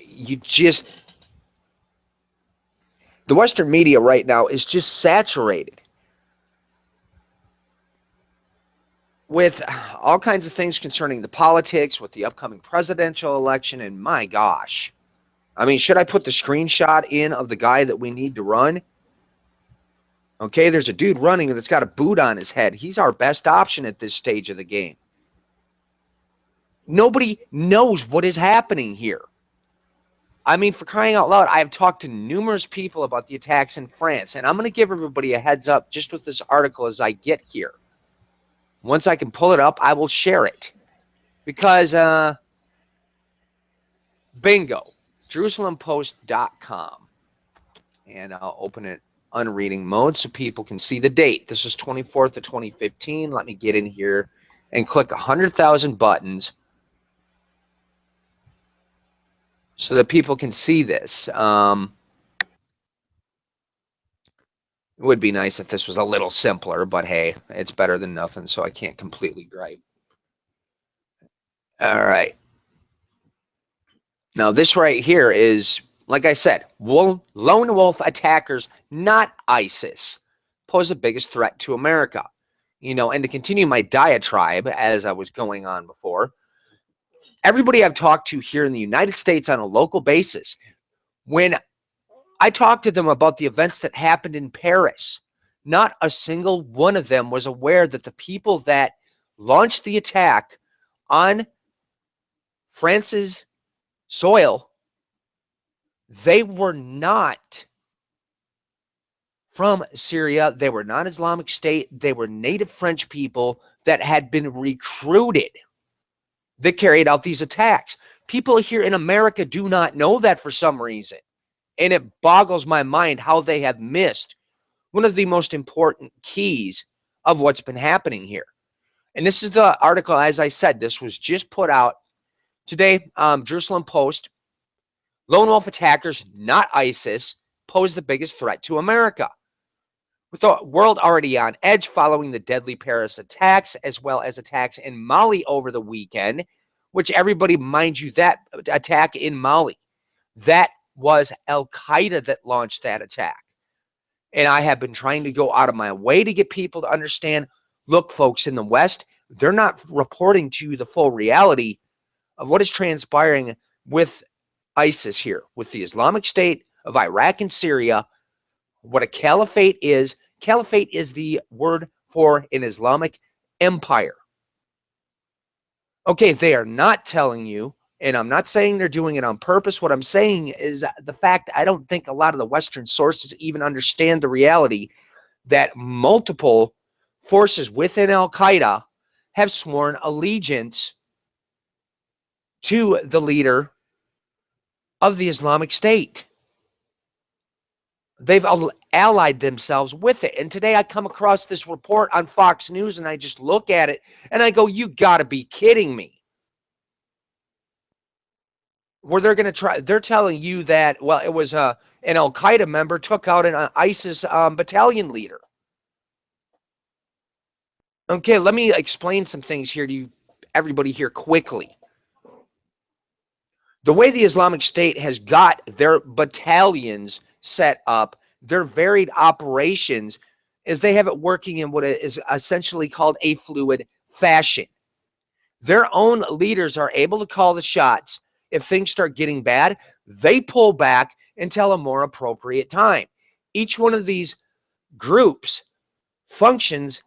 the Western media right now is just saturated with all kinds of things concerning the politics, with the upcoming presidential election, and my gosh. I mean, should I put the screenshot in of the guy that we need to run? Okay, there's a dude running that's got a boot on his head. He's our best option at this stage of the game. Nobody knows what is happening here. I mean, for crying out loud, I have talked to numerous people about the attacks in France, and I'm going to give everybody a heads up just with this article as I get here. Once I can pull it up, I will share it. Because, bingo, JerusalemPost.com. And I'll open it unreading mode so people can see the date. This is 24th of 2015. Let me get in here and click 100,000 buttons so that people can see this. It would be nice if this was a little simpler, but hey, it's better than nothing, so I can't completely gripe. All right. Now, this right here is, like I said, lone wolf attackers, not ISIS, pose the biggest threat to America. You know, and to continue my diatribe as I was going on before, everybody I've talked to here in the United States on a local basis, when I talked to them about the events that happened in Paris, not a single one of them was aware that the people that launched the attack on France's soil, they were not from Syria. They were not Islamic State. They were native French people that had been recruited that carried out these attacks. People here in America do not know that for some reason. And it boggles my mind how they have missed one of the most important keys of what's been happening here. And this is the article, as I said, this was just put out today. Jerusalem Post, lone wolf attackers, not ISIS, pose the biggest threat to America. With the world already on edge following the deadly Paris attacks, as well as attacks in Mali over the weekend, which everybody, mind you, that attack in Mali, that was Al-Qaeda that launched that attack. And I have been trying to go out of my way to get people to understand, look, folks, in the West, they're not reporting to you the full reality of what is transpiring with ISIS here, with the Islamic State of Iraq and Syria. What a caliphate is the word for an Islamic empire. Okay, they are not telling you And I'm not saying they're doing it on purpose. What I'm saying is the fact I don't think a lot of the Western sources even understand the reality that multiple forces within Al-Qaeda have sworn allegiance to the leader of the Islamic State. They've allied themselves with it. And today I come across this report on Fox News and I just look at it and I go, you got to be kidding me. Where they're going to try, they're telling you that, well, it was an Al-Qaeda member took out an ISIS battalion leader. Okay, let me explain some things here to you, everybody here quickly. The way the Islamic State has got their battalions set up, their varied operations, is they have it working in what is essentially called a fluid fashion. Their own leaders are able to call the shots. If things start getting bad, they pull back until a more appropriate time. Each one of these groups functions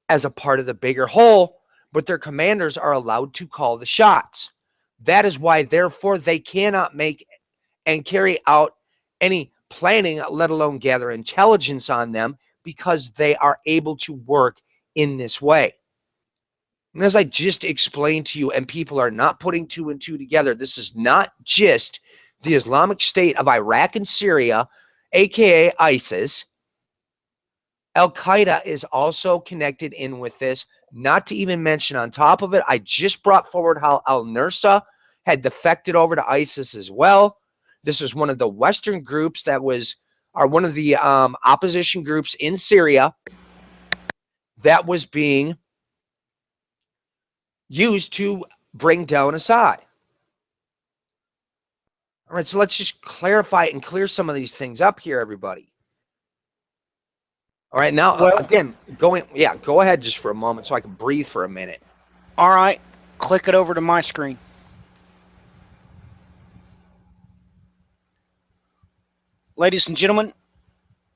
as a part of the bigger whole, but their commanders are allowed to call the shots. That is why, therefore, they cannot make and carry out any planning, let alone gather intelligence on them, because they are able to work in this way. And as I just explained to you, and people are not putting two and two together, this is not just the Islamic State of Iraq and Syria, aka ISIS. Al-Qaeda is also connected in with this. Not to even mention, on top of it, I just brought forward how al-Nusra had defected over to ISIS as well. This is one of the Western groups that are one of the opposition groups in Syria that was being used to bring down Assad. All right, so let's just clarify and clear some of these things up here, everybody. All right, now, Well, again, go ahead just for a moment so I can breathe for a minute. all right, click it over to my screen. Ladies and gentlemen,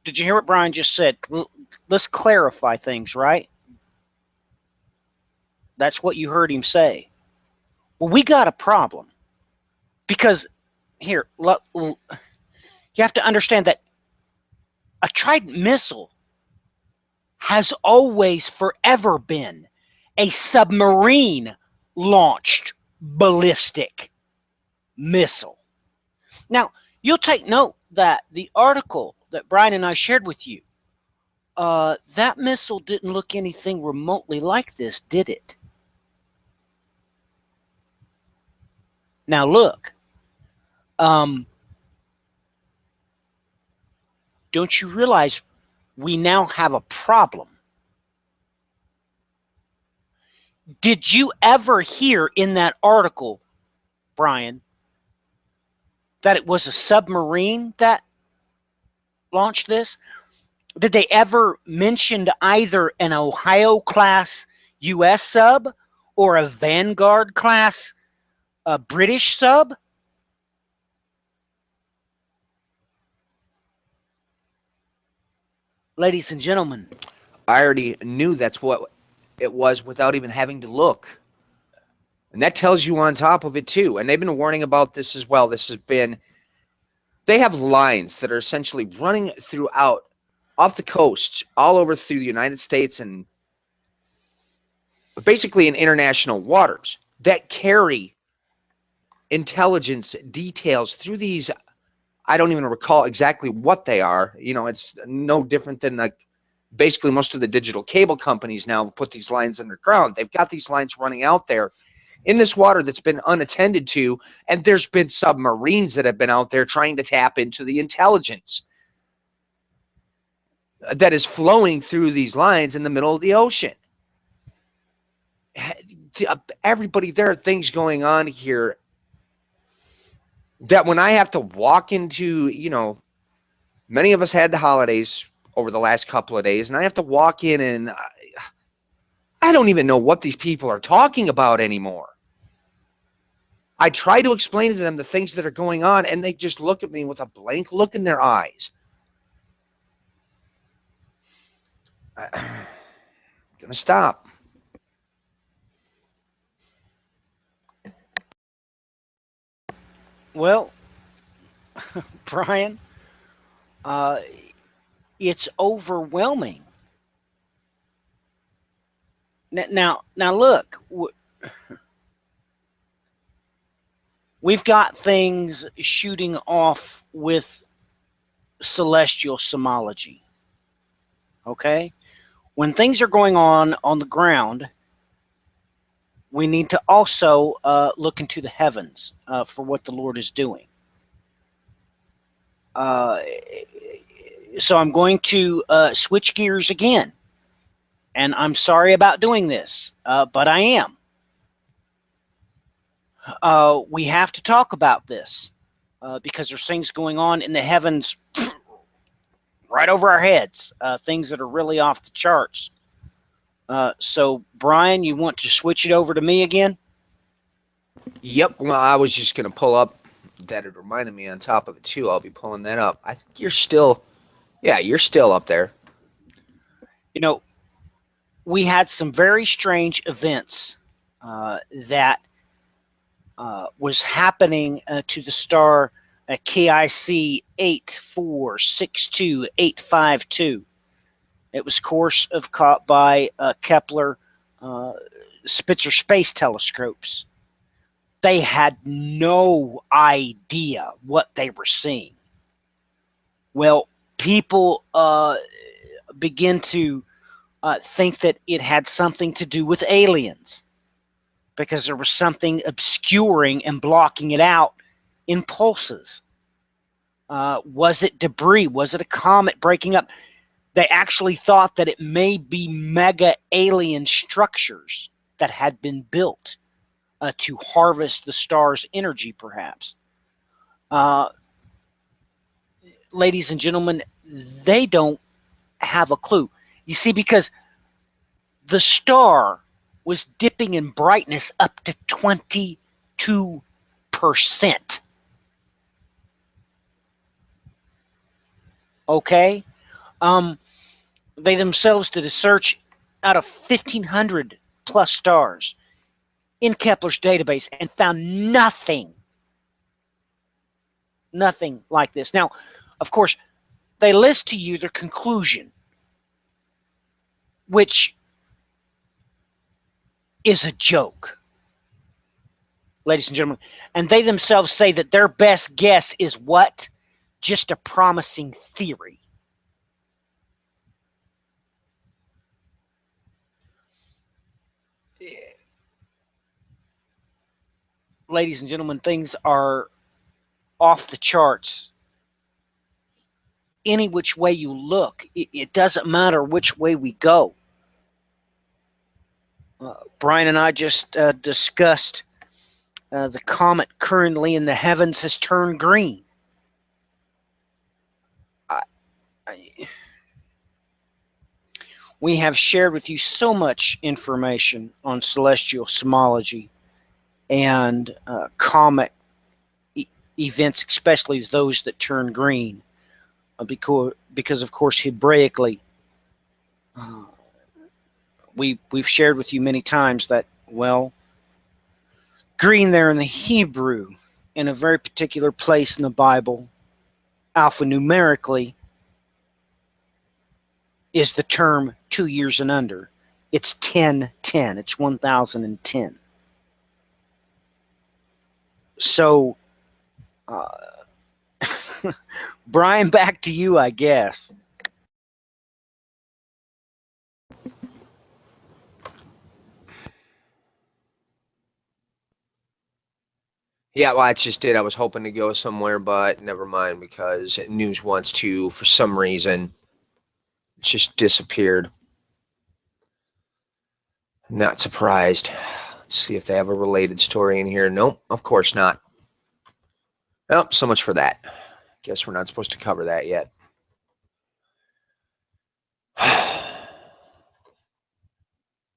did you hear what Brian just said? Let's clarify things, right? That's what you heard him say. Well, we got a problem. Because here, you have to understand that a Trident missile has always forever been a submarine launched ballistic missile. Now, you'll take note that the article that Brian and I shared with you, that missile didn't look anything remotely like this, did it? Now look, don't you realize we now have a problem? Did you ever hear in that article, Brian, that it was a submarine that launched this? Did they ever mention either an Ohio class U.S. sub or a Vanguard class British sub? Ladies and gentlemen, I already knew that's what it was without even having to look. And that tells you on top of it too. And they've been warning about this as well. They have lines that are essentially running throughout, off the coast, all over through the United States and basically in international waters that carry intelligence details through these. I don't even recall exactly what they are. It's no different than like basically most of the digital cable companies now put these lines underground. They've got these lines running out there in this water that's been unattended to, and there's been submarines that have been out there trying to tap into the intelligence that is flowing through these lines in the middle of the ocean. Everybody, there are things going on here that when I have to walk into, many of us had the holidays over the last couple of days, and I have to walk in and I don't even know what these people are talking about anymore. I try to explain to them the things that are going on, and they just look at me with a blank look in their eyes. I'm gonna stop. Well, Brian, uh, it's overwhelming. Now, look, we've got things shooting off with celestial somology. Okay, when things are going on the ground, we need to also look into the heavens for what the Lord is doing. So I'm going to switch gears again, and I'm sorry about doing this, but I am. We have to talk about this because there's things going on in the heavens right over our heads, things that are really off the charts. So, Brian, you want to switch it over to me again? Yep. Well, I was just gonna pull up that. It reminded me on top of it too. I'll be pulling that up. I think you're still, yeah, you're still up there. You know, we had some very strange events that was happening to the star KIC 8462852. It was, of course, caught by Kepler Spitzer space telescopes. They had no idea what they were seeing. Well, people begin to think that it had something to do with aliens because there was something obscuring and blocking it out in pulses. Was it debris? Was it a comet breaking up? They actually thought that it may be mega alien structures that had been built to harvest the star's energy, perhaps. Ladies and gentlemen, they don't have a clue. You see, because the star was dipping in brightness up to 22%. Okay? They themselves did a search out of 1,500 plus stars in Kepler's database and found nothing like this. Now, of course, they list to you their conclusion, which is a joke, ladies and gentlemen. And they themselves say that their best guess is what? Just a promising theory. Ladies and gentlemen, things are off the charts. Any which way you look, it doesn't matter which way we go. Brian and I just discussed the comet currently in the heavens has turned green. We have shared with you so much information on celestial somology and comet events, especially those that turn green, because of course, Hebraically, we've shared with you many times that, well, green there in the Hebrew, in a very particular place in the Bible, alphanumerically, is the term 2 years and under. It's 1010. It's 1010. So, Brian, back to you, I guess. Yeah, well, I just did. I was hoping to go somewhere, but never mind because news wants to, for some reason, just disappeared. Not surprised. Let's see if they have a related story in here. Nope, of course not. Oh, so much for that. Guess we're not supposed to cover that yet.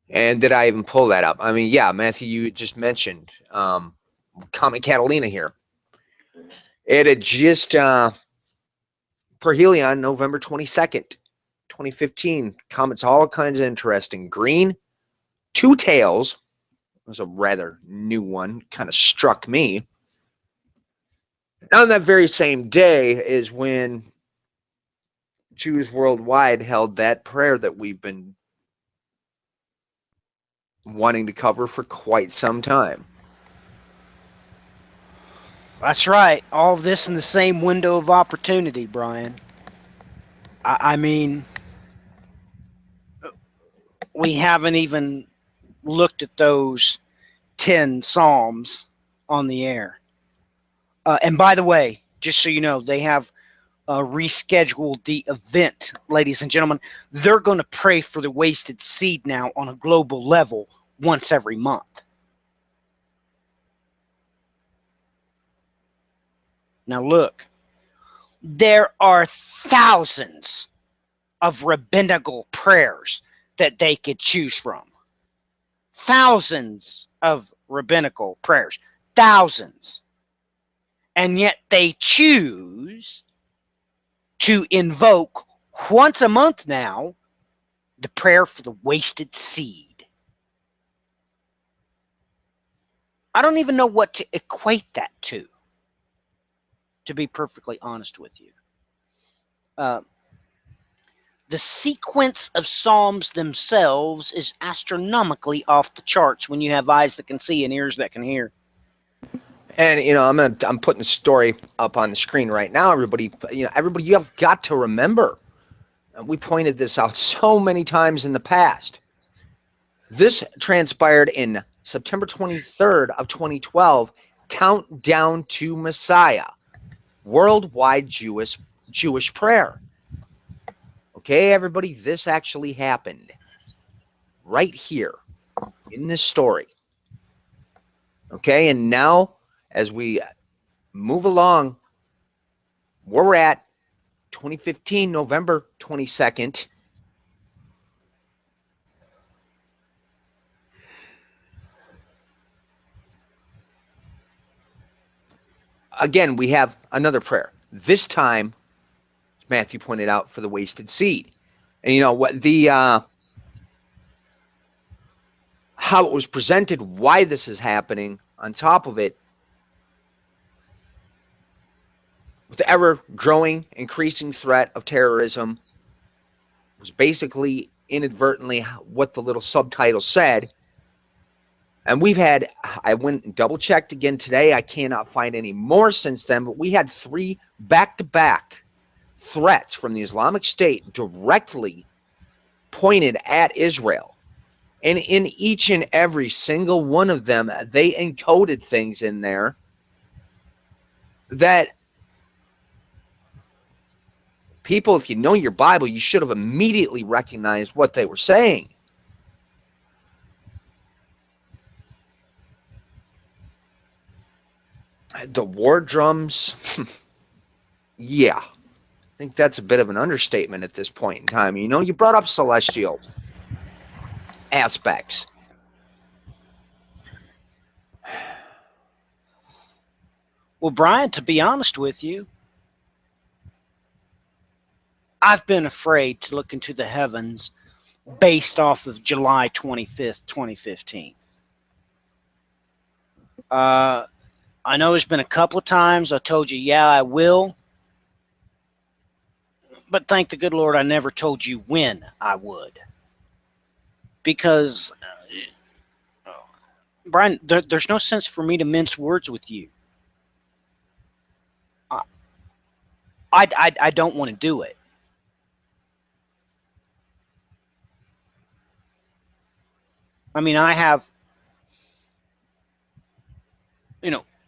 And did I even pull that up? I mean, yeah, Matthew, you just mentioned Comet Catalina here. It had just, perihelion, November 22nd, 2015. Comet's all kinds of interesting. Green, two tails. It was a rather new one. Kind of struck me. On that very same day is when Jews worldwide held that prayer that we've been wanting to cover for quite some time. That's right. All of this in the same window of opportunity, Brian. I mean, we haven't even looked at those 10 Psalms on the air. And by the way, just so you know, they have rescheduled the event, ladies and gentlemen. They're going to pray for the wasted seed now on a global level once every month. Now, look, there are thousands of rabbinical prayers that they could choose from. Thousands of rabbinical prayers. Thousands. And yet they choose to invoke once a month now the prayer for the wasted seed. I don't even know what to equate that to be perfectly honest with you. The sequence of Psalms themselves is astronomically off the charts when you have eyes that can see and ears that can hear. And I'm putting the story up on the screen right now. Everybody, you have got to remember. We pointed this out so many times in the past. This transpired in September 23rd of 2012. Countdown to Messiah, worldwide Jewish prayer. Okay, everybody, this actually happened right here in this story. Okay, and now as we move along, we're at 2015, November 22nd. Again, we have another prayer. This time, Matthew pointed out, for the wasted seed. And what how it was presented, why this is happening, on top of it, with the ever-growing, increasing threat of terrorism, was basically inadvertently what the little subtitle said. And I went and double-checked again today. I cannot find any more since then, but we had 3 back-to-back threats from the Islamic State directly pointed at Israel. And in each and every single one of them, they encoded things in there that people, if you know your Bible, you should have immediately recognized what they were saying. The war drums, yeah, I think that's a bit of an understatement at this point in time. You brought up celestial aspects. Well, Brian, to be honest with you, I've been afraid to look into the heavens based off of July 25th, 2015. I know there's been a couple of times I told you, yeah, I will. But thank the good Lord I never told you when I would. Because, Brian, there's no sense for me to mince words with you. I don't want to do it. I mean, I have,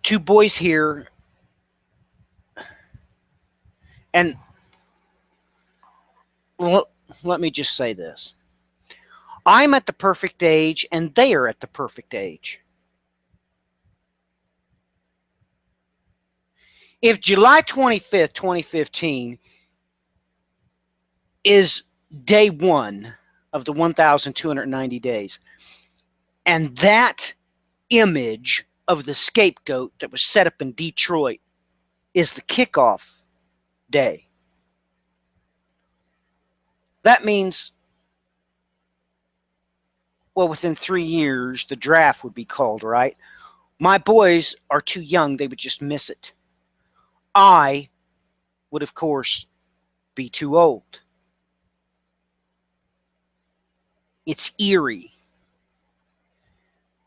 2 boys here. And let me just say this. I'm at the perfect age, and they are at the perfect age. If July 25th, 2015 is day 1 of the 1,290 days, and that image of the scapegoat that was set up in Detroit is the kickoff day, that means, well, within 3 years, the draft would be called, right? My boys are too young. They would just miss it. I would, of course, be too old. It's eerie.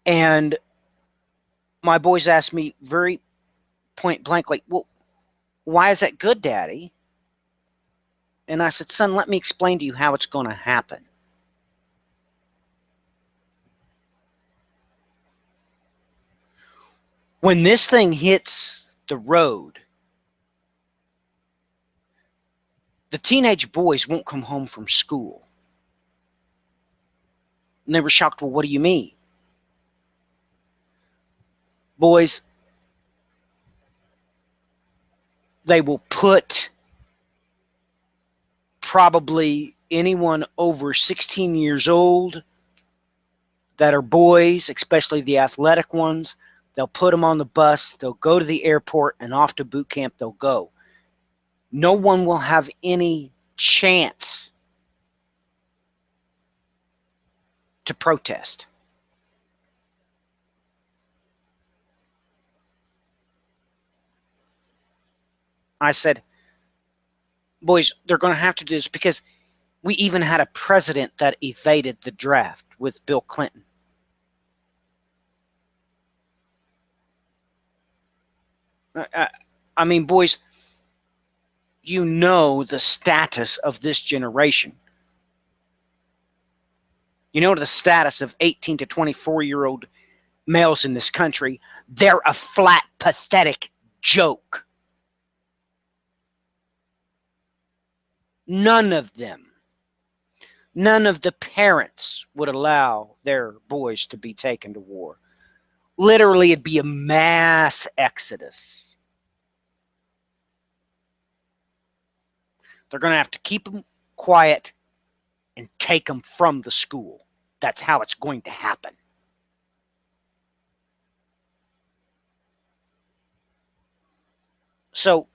And my boys asked me very point blankly, well, why is that good, Daddy? And I said, son, let me explain to you how it's going to happen. When this thing hits the road, the teenage boys won't come home from school. And they were shocked, well, what do you mean? Boys, they will put probably anyone over 16 years old that are boys, especially the athletic ones, they'll put them on the bus, they'll go to the airport, and off to boot camp they'll go. No one will have any chance to protest. I said, boys, they're going to have to do this because we even had a president that evaded the draft with Bill Clinton. I mean, boys, you know the status of this generation. You know the status of 18 to 24-year-old males in this country. They're a flat, pathetic joke. None of them, none of the parents would allow their boys to be taken to war. Literally, it'd be a mass exodus. They're going to have to keep them quiet and take them from the school. That's how it's going to happen. So,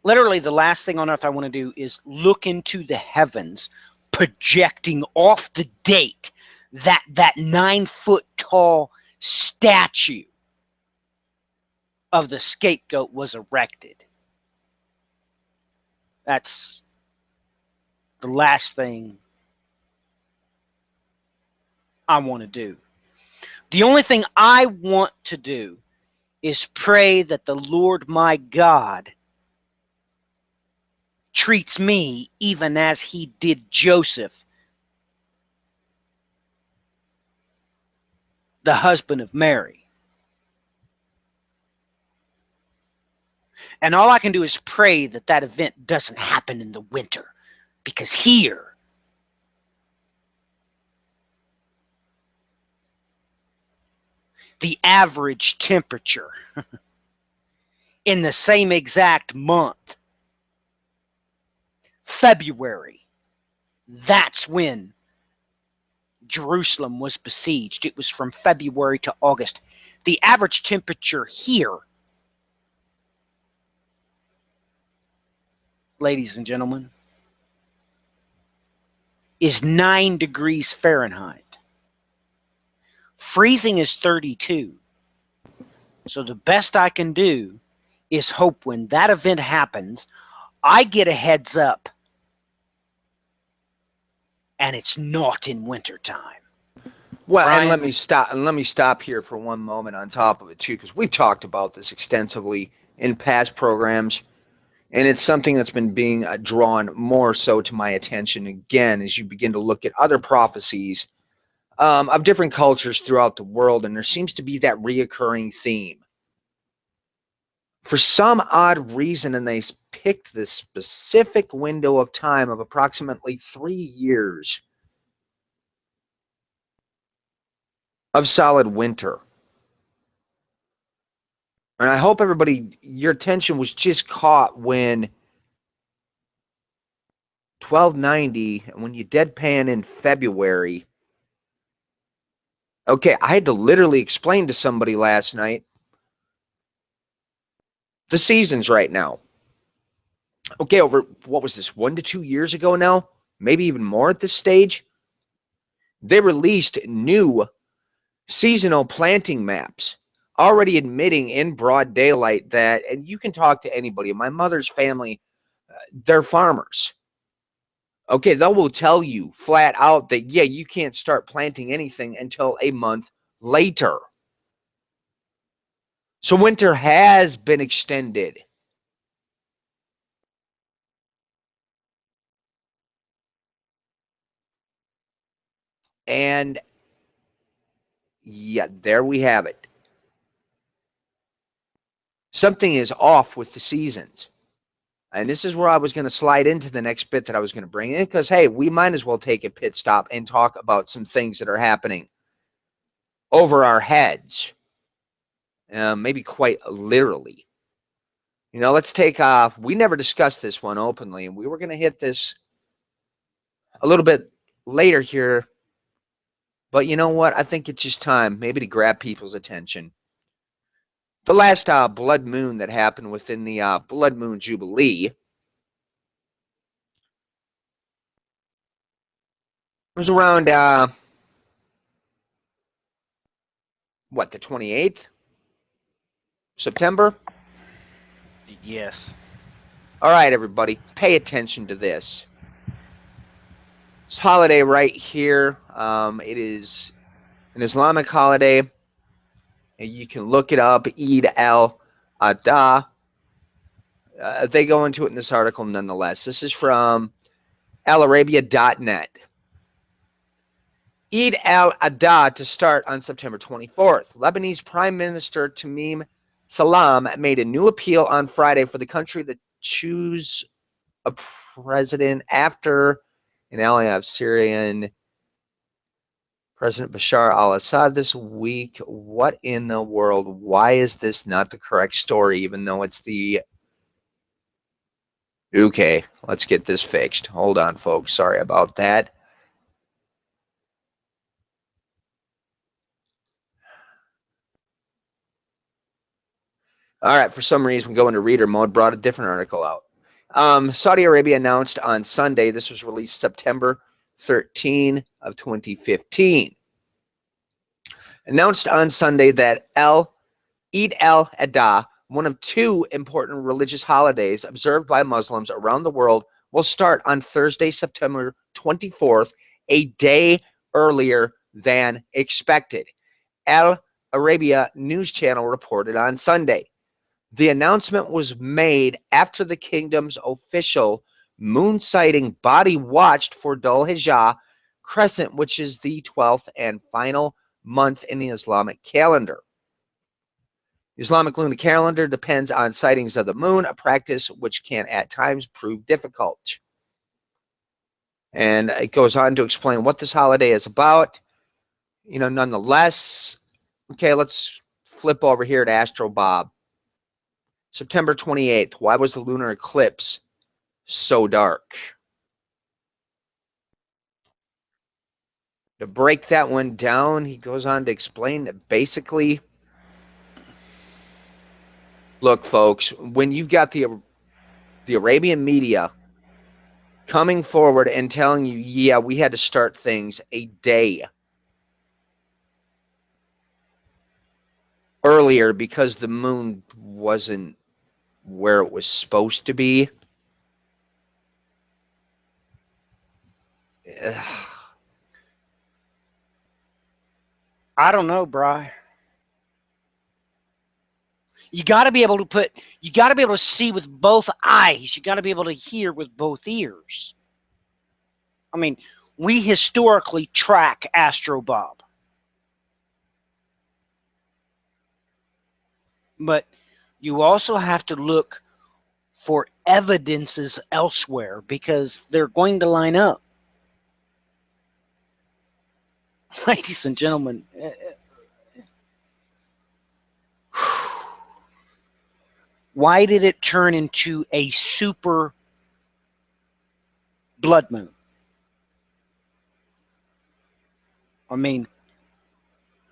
literally, the last thing on earth I want to do is look into the heavens, projecting off the date that 9-foot tall statue of the scapegoat was erected. That's the last thing I want to do. The only thing I want to do is pray that the Lord my God treats me even as he did Joseph, the husband of Mary. And all I can do is pray that that event doesn't happen in the winter, because here, the average temperature in the same exact month, February, that's when Jerusalem was besieged. It was from February to August. The average temperature here, ladies and gentlemen, is 9 degrees Fahrenheit. Freezing is 32. So the best I can do is hope when that event happens, I get a heads up and it's not in wintertime. Well, Brian? and let me stop here for one moment on top of it too, because we've talked about this extensively in past programs, and it's something that's been being drawn more so to my attention again as you begin to look at other prophecies of different cultures throughout the world, and there seems to be that reoccurring theme. For some odd reason, and they picked this specific window of time of approximately 3 years of solid winter. And I hope everybody, your attention was just caught when 1290, and when you deadpan in February. Okay, I had to literally explain to somebody last night the seasons right now. Okay, over, what was this, 1 to 2 years ago now? Maybe even more at this stage? They released new seasonal planting maps already admitting in broad daylight that, and you can talk to anybody, my mother's family, they're farmers. Okay, they will tell you flat out that, yeah, you can't start planting anything until a month later. So winter has been extended. And yeah, there we have it. Something is off with the seasons. And this is where I was going to slide into the next bit that I was going to bring in, because, hey, we might as well take a pit stop and talk about some things that are happening over our heads, maybe quite literally. You know, let's take off. We never discussed this one openly, and we were going to hit this a little bit later here. But you know what? I think it's just time maybe to grab people's attention. The last blood moon that happened within the blood moon jubilee was around what, the 28th September? Yes. All right, everybody, pay attention to this. This holiday right here, it is an Islamic holiday. You can look it up, Eid al-Adha. They go into it in this article nonetheless. This is from alarabia.net. Eid al-Adha to start on September 24th. Lebanese Prime Minister Tamim Salam made a new appeal on Friday for the country to choose a president after an ally of Syrian President Bashar al-Assad this week. What in the world? Why is this not the correct story, even though it's the... Okay, let's get this fixed. Hold on, folks. Sorry about that. All right, for some reason, we go into reader mode, brought a different article out. Saudi Arabia announced on Sunday, this was released September 13 of 2015, announced on Sunday that Eid al-Adha, one of two important religious holidays observed by Muslims around the world, will start on Thursday, September 24th, a day earlier than expected. Al Arabiya News Channel reported on Sunday. The announcement was made after the kingdom's official moon sighting body watched for Dhul Hijjah crescent, which is the 12th and final month in the Islamic calendar. The Islamic lunar calendar depends on sightings of the moon, a practice which can at times prove difficult. And it goes on to explain what this holiday is about. You know, nonetheless, okay, let's flip over here to Astro Bob. September 28th, why was the lunar eclipse so dark? To break that one down, he goes on to explain that basically, look, folks, when you've got the Arabian media coming forward and telling you, yeah, we had to start things a day earlier because the moon wasn't where it was supposed to be. I don't know, Bri. You got to be able to see with both eyes. You got to be able to hear with both ears. I mean, we historically track Astro Bob. But you also have to look for evidences elsewhere because they're going to line up. Ladies and gentlemen, why did it turn into a super blood moon? I mean,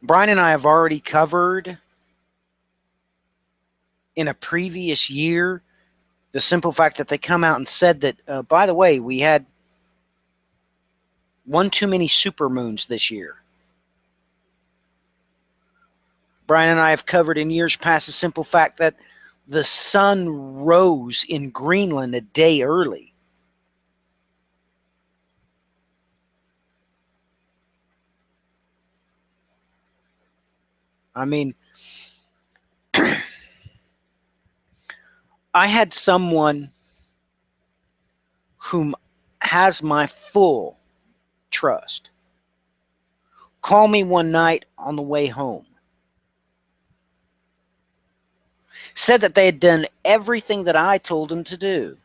Brian and I have already covered in a previous year the simple fact that they come out and said that, by the way, we had one too many super moons this year. Brian and I have covered in years past the simple fact that the sun rose in Greenland a day early. I mean, I had someone whom has my full trust call me one night on the way home. Said that they had done everything that I told them to do.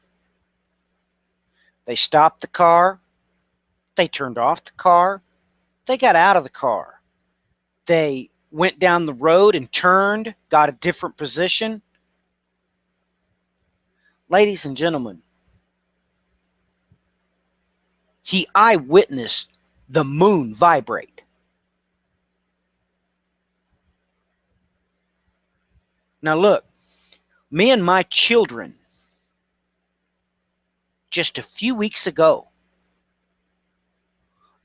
They stopped the car. They turned off the car. They got out of the car. They went down the road and turned, got a different position. Ladies and gentlemen, he eyewitnessed the moon vibrate. Now look, me and my children, just a few weeks ago,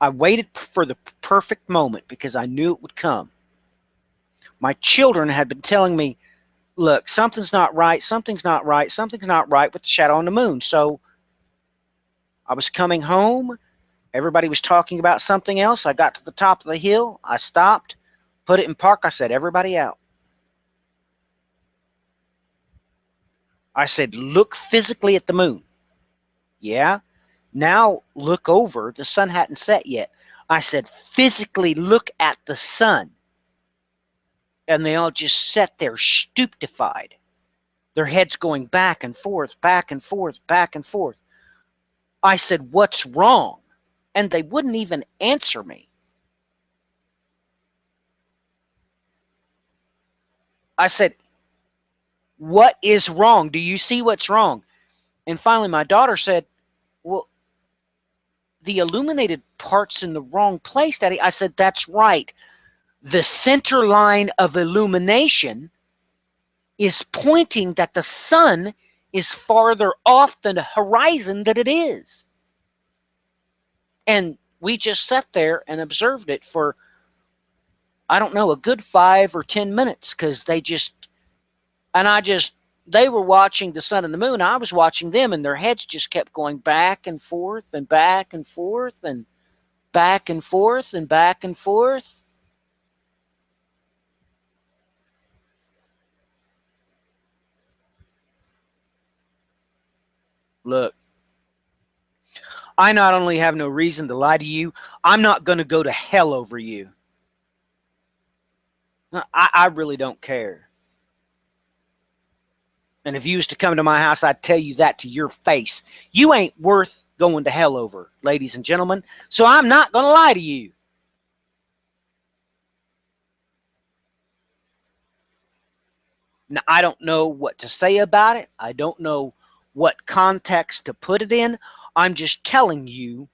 I waited for the perfect moment because I knew it would come. My children had been telling me, look, something's not right, something's not right, something's not right with the shadow on the moon. So I was coming home. Everybody was talking about something else. I got to the top of the hill. I stopped, put it in park. I said, everybody out. I said, look physically at the moon. Yeah. Now look over. The sun hadn't set yet. I said, physically look at the sun. And they all just sat there stupefied. Their heads going back and forth, back and forth, back and forth. I said, what's wrong? And they wouldn't even answer me. I said, what is wrong? Do you see what's wrong? And finally, my daughter said, well, the illuminated part's in the wrong place, Daddy. I said, that's right. The center line of illumination is pointing that the sun is farther off the horizon than it is. And we just sat there and observed it for, I don't know, a good 5 or 10 minutes, because they were watching the sun and the moon. I was watching them, and their heads just kept going back and forth and back and forth and back and forth and back and forth. Look, I not only have no reason to lie to you, I'm not going to go to hell over you. I really don't care. And if you was to come to my house, I'd tell you that to your face. You ain't worth going to hell over, ladies and gentlemen. So I'm not going to lie to you. Now, I don't know what to say about it. I don't know what context to put it in. I'm just telling you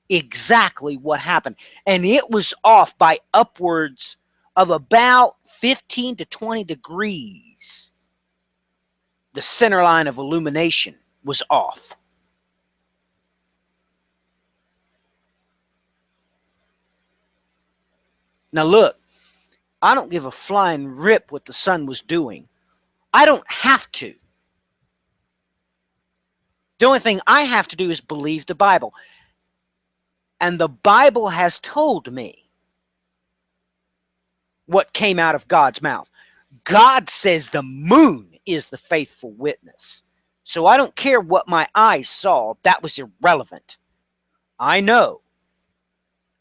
exactly what happened. And it was off by upwards of about 15 to 20 degrees. The center line of illumination was off. Now look, I don't give a flying rip what the sun was doing. I don't have to. The only thing I have to do is believe the Bible. And the Bible has told me what came out of God's mouth. God says the moon is the faithful witness. So I don't care what my eyes saw. That was irrelevant. I know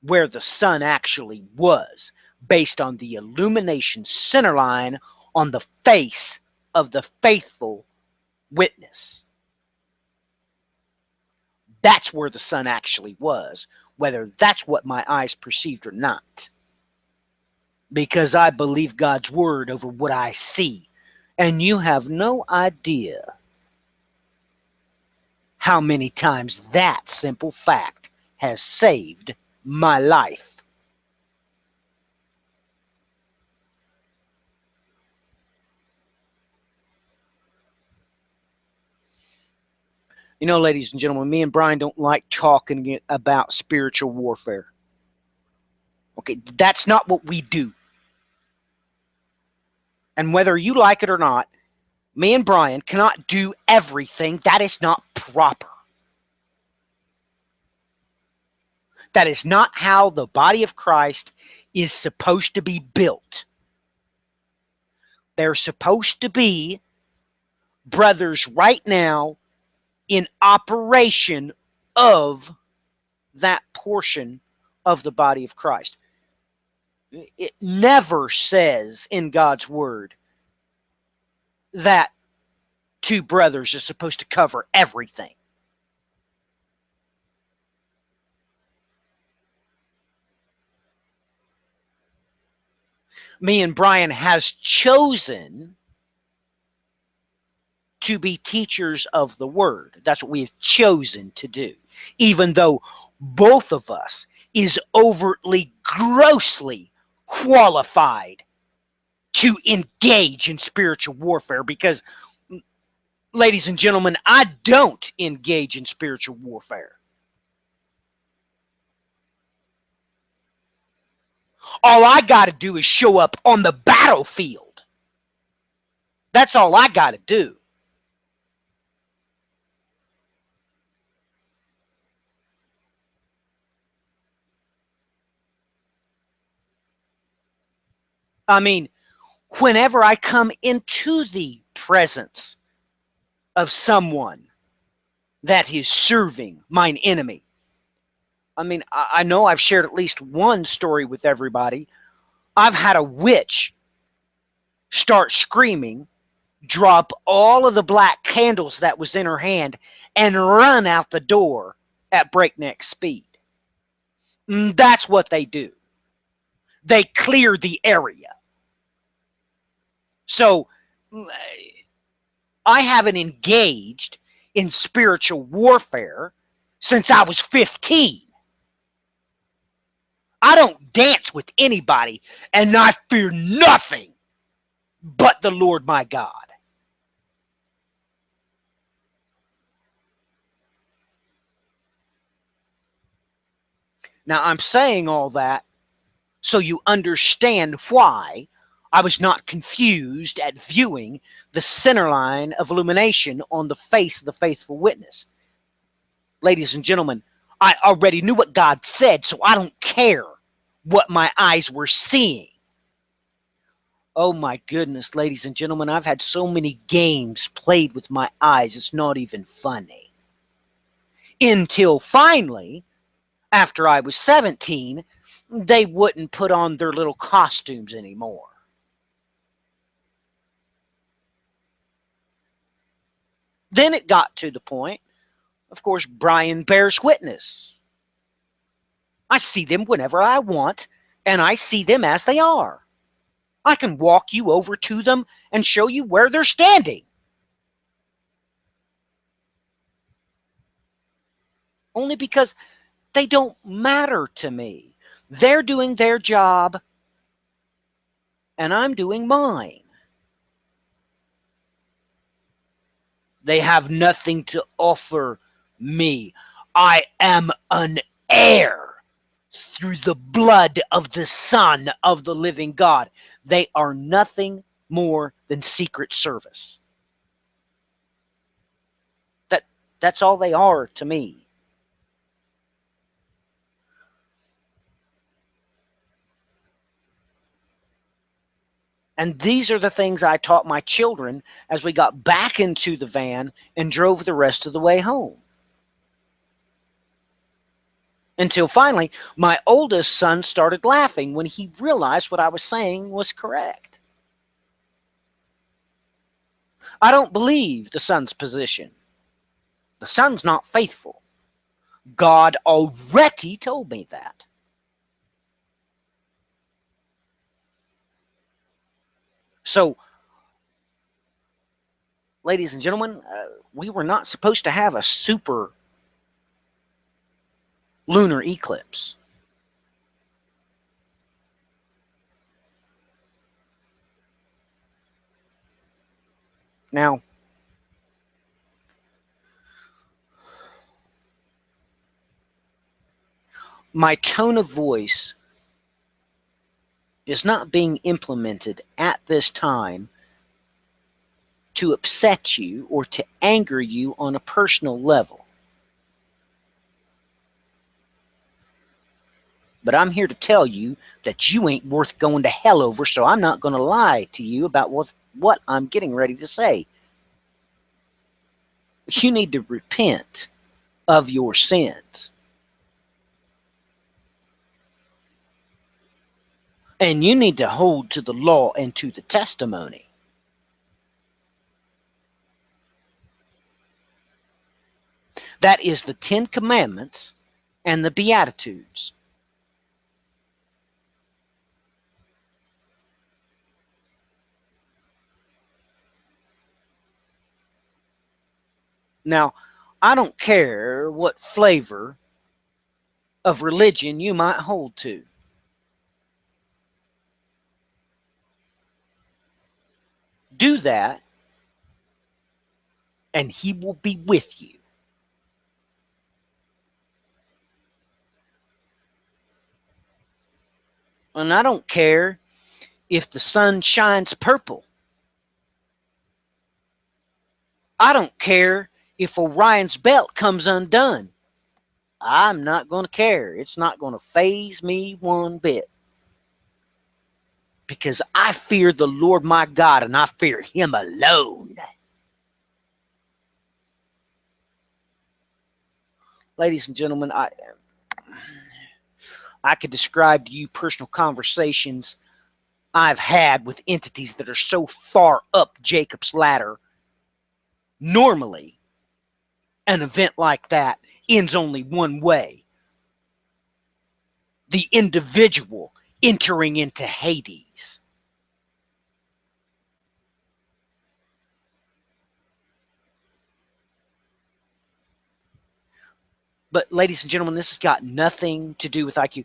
where the sun actually was based on the illumination center line on the face of the faithful witness. That's where the sun actually was, whether that's what my eyes perceived or not. Because I believe God's word over what I see. And you have no idea how many times that simple fact has saved my life. You know, ladies and gentlemen, me and Brian don't like talking about spiritual warfare. Okay, that's not what we do. And whether you like it or not, me and Brian cannot do everything. That is not proper. That is not how the body of Christ is supposed to be built. They're supposed to be brothers right now in operation of that portion of the body of Christ. It never says in God's word that two brothers are supposed to cover everything. Me and Brian has chosen to be teachers of the word. That's what we have chosen to do. Even though both of us is overtly, grossly qualified to engage in spiritual warfare, because, ladies and gentlemen, I don't engage in spiritual warfare. All I got to do is show up on the battlefield. That's all I got to do. I mean, whenever I come into the presence of someone that is serving mine enemy, I mean, I know I've shared at least one story with everybody. I've had a witch start screaming, drop all of the black candles that was in her hand, and run out the door at breakneck speed. That's what they do. They clear the area. So I haven't engaged in spiritual warfare since I was 15. I don't dance with anybody, and I fear nothing but the Lord my God. Now, I'm saying all that so you understand why I was not confused at viewing the center line of illumination on the face of the faithful witness. Ladies and gentlemen, I already knew what God said, so I don't care what my eyes were seeing. Oh my goodness, ladies and gentlemen, I've had so many games played with my eyes, it's not even funny. Until finally, after I was 17, they wouldn't put on their little costumes anymore. Then it got to the point, of course, Brian bears witness. I see them whenever I want, and I see them as they are. I can walk you over to them and show you where they're standing. Only because they don't matter to me. They're doing their job, and I'm doing mine. They have nothing to offer me. I am an heir through the blood of the Son of the living God. They are nothing more than secret service. That's all they are to me. And these are the things I taught my children as we got back into the van and drove the rest of the way home. Until finally, my oldest son started laughing when he realized what I was saying was correct. I don't believe the son's position. The son's not faithful. God already told me that. So, ladies and gentlemen, we were not supposed to have a super lunar eclipse. Now, my tone of voice is not being implemented at this time to upset you or to anger you on a personal level. But I'm here to tell you that you ain't worth going to hell over, so I'm not going to lie to you about what I'm getting ready to say. You need to repent of your sins. And you need to hold to the law and to the testimony. That is the 10 Commandments and the Beatitudes. Now, I don't care what flavor of religion you might hold to. Do that, and he will be with you. And I don't care if the sun shines purple. I don't care if Orion's belt comes undone. I'm not going to care. It's not going to faze me one bit. Because I fear the Lord my God, and I fear him alone. Ladies and gentlemen, I could describe to you personal conversations I've had with entities that are so far up Jacob's ladder. Normally, an event like that ends only one way: the individual entering into Hades. But ladies and gentlemen, this has got nothing to do with IQ.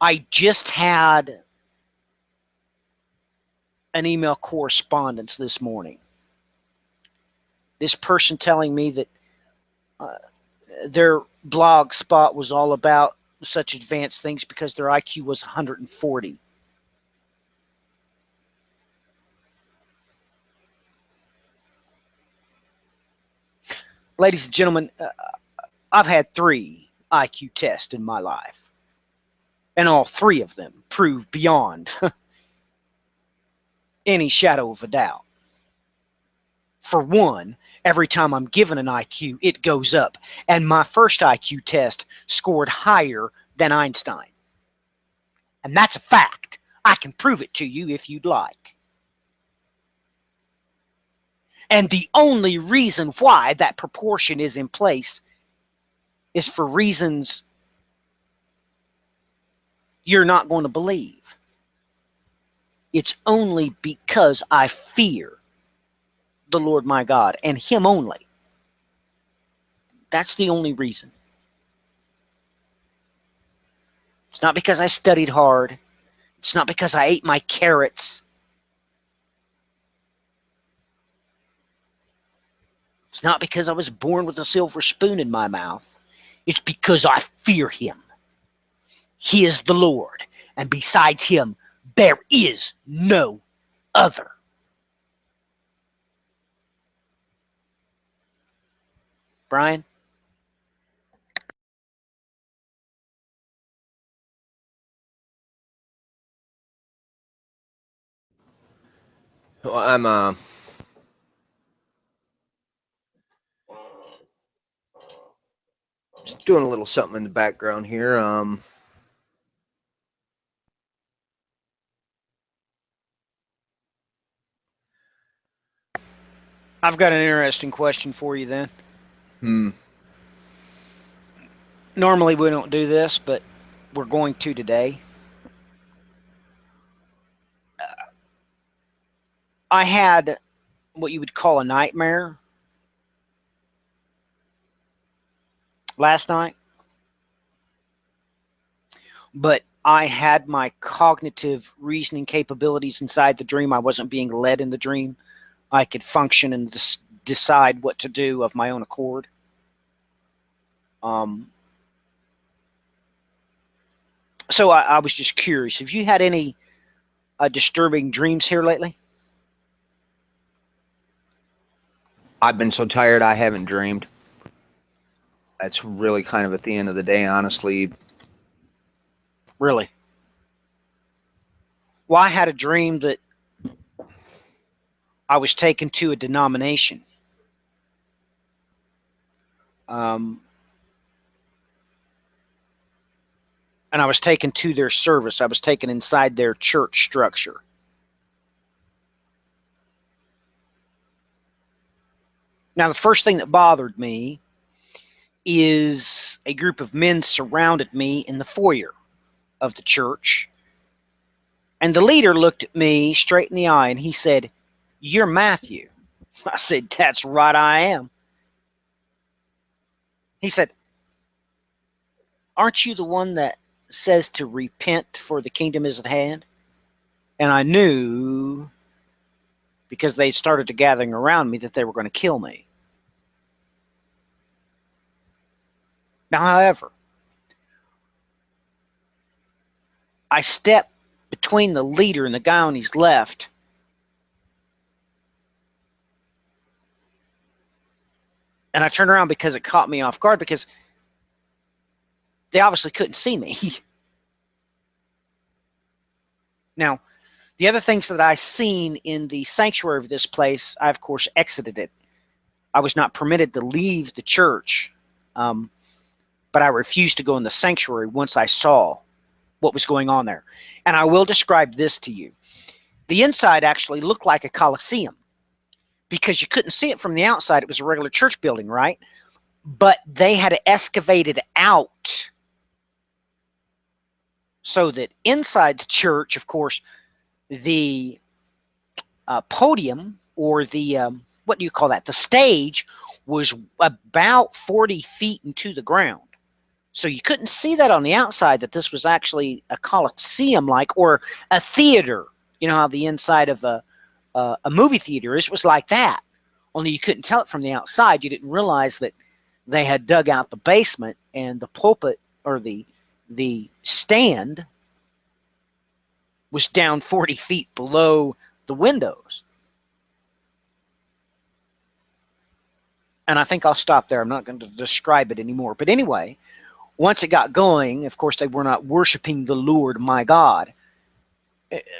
I just had an email correspondence this morning. This person telling me that their blog spot was all about such advanced things because their IQ was 140. Ladies and gentlemen, I've had 3 IQ tests in my life, and all 3 of them prove beyond any shadow of a doubt. For one, every time I'm given an IQ, it goes up, and my first IQ test scored higher than Einstein. And that's a fact. I can prove it to you if you'd like. And the only reason why that proportion is in place is for reasons you're not going to believe. It's only because I fear the Lord my God and him only. That's the only reason. It's not because I studied hard. It's not because I ate my carrots. It's not because I was born with a silver spoon in my mouth. It's because I fear him. He is the Lord, and besides him, there is no other. Brian? Well, I'm just doing a little something in the background here. I've got an interesting question for you then. Normally we don't do this, but we're going to today. I had what you would call a nightmare last night, but I had my cognitive reasoning capabilities inside the dream. I wasn't being led in the dream. I could function and decide what to do of my own accord. So I was just curious. Have you had any disturbing dreams here lately? I've been so tired I haven't dreamed. That's really kind of at the end of the day, honestly. Really? Well, I had a dream that I was taken to a denomination. Um, and I was taken to their service. I was taken inside their church structure. Now, the first thing that bothered me is a group of men surrounded me in the foyer of the church. And the leader looked at me straight in the eye and he said, "You're Matthew." I said, "That's right, I am." He said, "Aren't you the one that says to repent for the kingdom is at hand?" And I knew, because they started to gathering around me, that they were going to kill me. Now, however, I stepped between the leader and the guy on his left, and I turned around because it caught me off guard, because they obviously couldn't see me. Now, the other things that I seen in the sanctuary of this place, I of course exited it. I was not permitted to leave the church, but I refused to go in the sanctuary once I saw what was going on there. And I will describe this to you. The inside actually looked like a coliseum because you couldn't see it from the outside. It was a regular church building, right? But they had excavated out so that inside the church, of course, the podium, or the what do you call that? The stage was about 40 feet into the ground. So you couldn't see that on the outside, that this was actually a coliseum, like, or a theater. You know how the inside of a movie theater is? It was like that. Only you couldn't tell it from the outside. You didn't realize that they had dug out the basement, and the pulpit, or the stand, was down 40 feet below the windows. And I think I'll stop there. I'm not going to describe it anymore. But anyway, once it got going, of course, they were not worshiping the Lord, my God.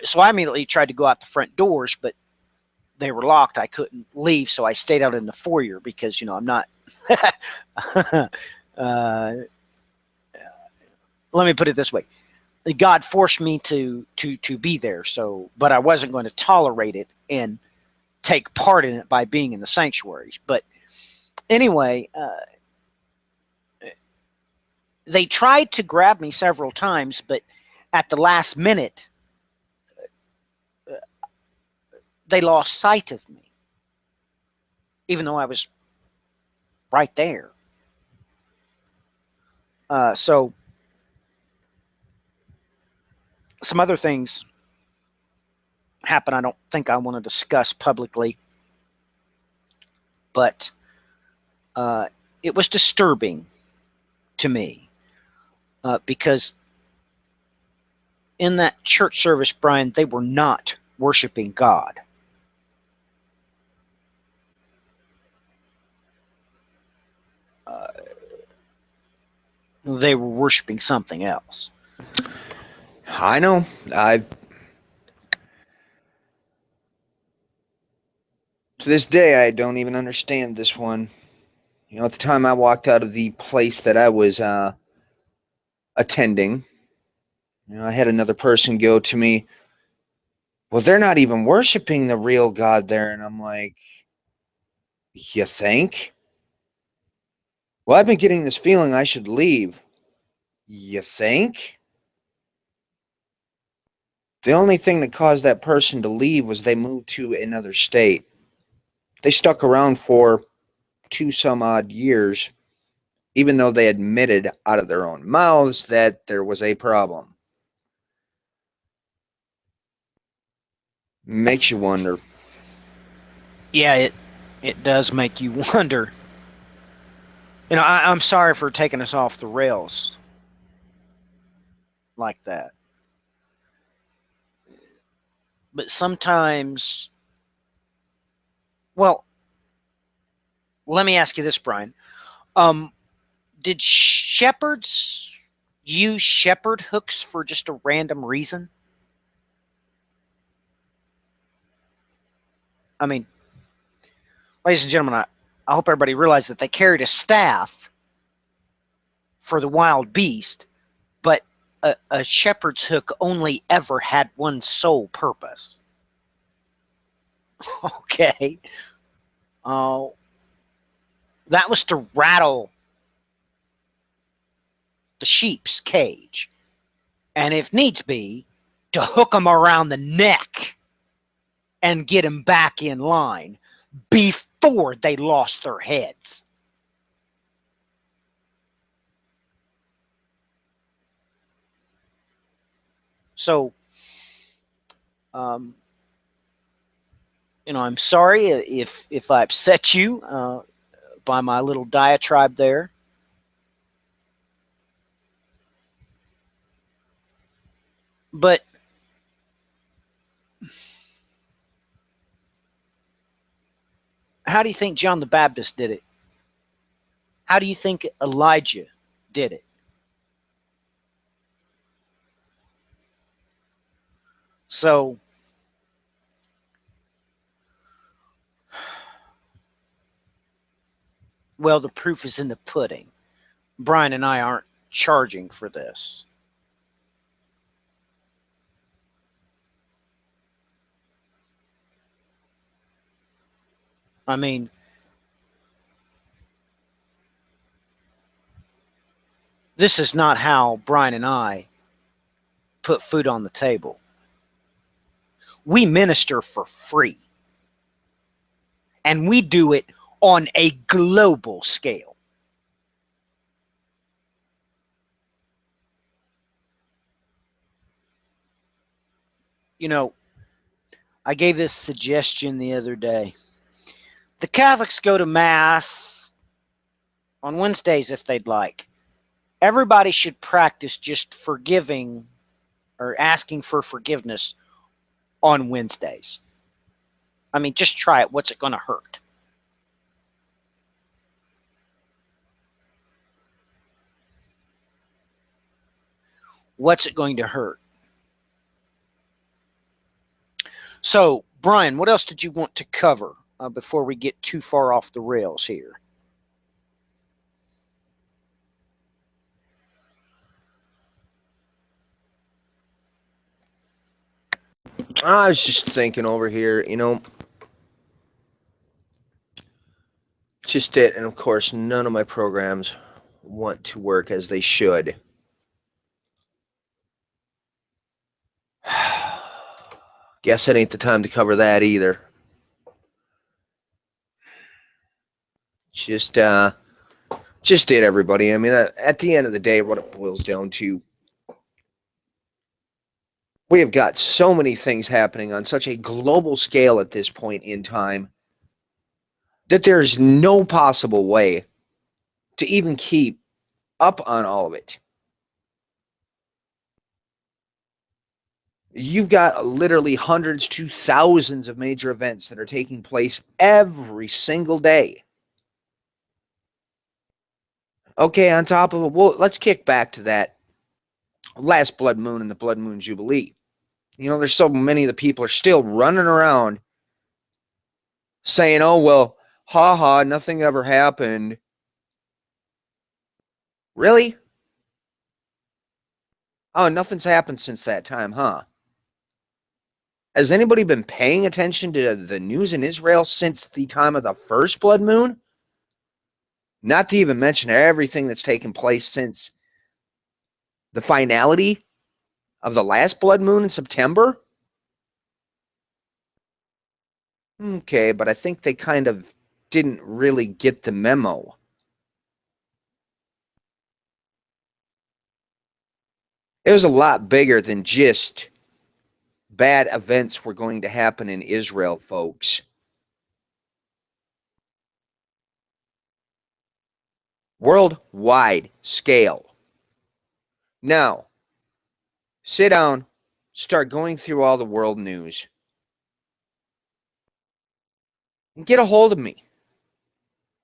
So I immediately tried to go out the front doors, but they were locked. I couldn't leave, so I stayed out in the foyer because, I'm not. Let me put it this way: God forced me to be there. So, but I wasn't going to tolerate it and take part in it by being in the sanctuaries. But anyway, they tried to grab me several times, but at the last minute, they lost sight of me, even though I was right there. So some other things happen I don't think I want to discuss publicly, but it was disturbing to me because in that church service, Brian, they were not worshiping God. They were worshiping something else. I know. To this day, I don't even understand this one. At the time I walked out of the place that I was attending, I had another person go to me, "Well, they're not even worshiping the real God there." And I'm like, "You think?" "Well, I've been getting this feeling I should leave." "You think?" The only thing that caused that person to leave was they moved to another state. They stuck around for 2 some odd years, even though they admitted out of their own mouths that there was a problem. Makes you wonder. Yeah, it does make you wonder. I'm sorry for taking us off the rails like that. but sometimes, well, let me ask you this, Brian. Did shepherds use shepherd hooks for just a random reason? I mean, ladies and gentlemen, I hope everybody realized that they carried a staff for the wild beast, but a shepherd's hook only ever had one sole purpose. Okay. Uh, that was to rattle the sheep's cage, and if needs be, to hook them around the neck and get them back in line before they lost their heads. So, um, I'm sorry if I upset you by my little diatribe there. But how do you think John the Baptist did it? How do you think Elijah did it? So, well, the proof is in the pudding. Brian and I aren't charging for this. I mean, this is not how Brian and I put food on the table. We minister for free. And we do it on a global scale. I gave this suggestion the other day. The Catholics go to Mass on Wednesdays if they'd like. Everybody should practice just forgiving or asking for forgiveness on Wednesdays. I mean, just try it. What's it going to hurt? What's it going to hurt? So, Brian, what else did you want to cover before we get too far off the rails here? I was just thinking over here, just it, and of course, none of my programs want to work as they should. Guess it ain't the time to cover that either. Just it, everybody. I mean, at the end of the day, what it boils down to, we have got so many things happening on such a global scale at this point in time that there's no possible way to even keep up on all of it. You've got literally hundreds to thousands of major events that are taking place every single day. Okay, on top of it, well, let's kick back to that last blood moon and the blood moon jubilee. There's so many of the people are still running around saying, oh, well, haha, nothing ever happened. Really? Oh, nothing's happened since that time, huh? Has anybody been paying attention to the news in Israel since the time of the first blood moon? Not to even mention everything that's taken place since the finality of the last blood moon in September? Okay, but I think they kind of didn't really get the memo. It was a lot bigger than just bad events were going to happen in Israel, folks. Worldwide scale. Now, sit down, start going through all the world news. Get a hold of me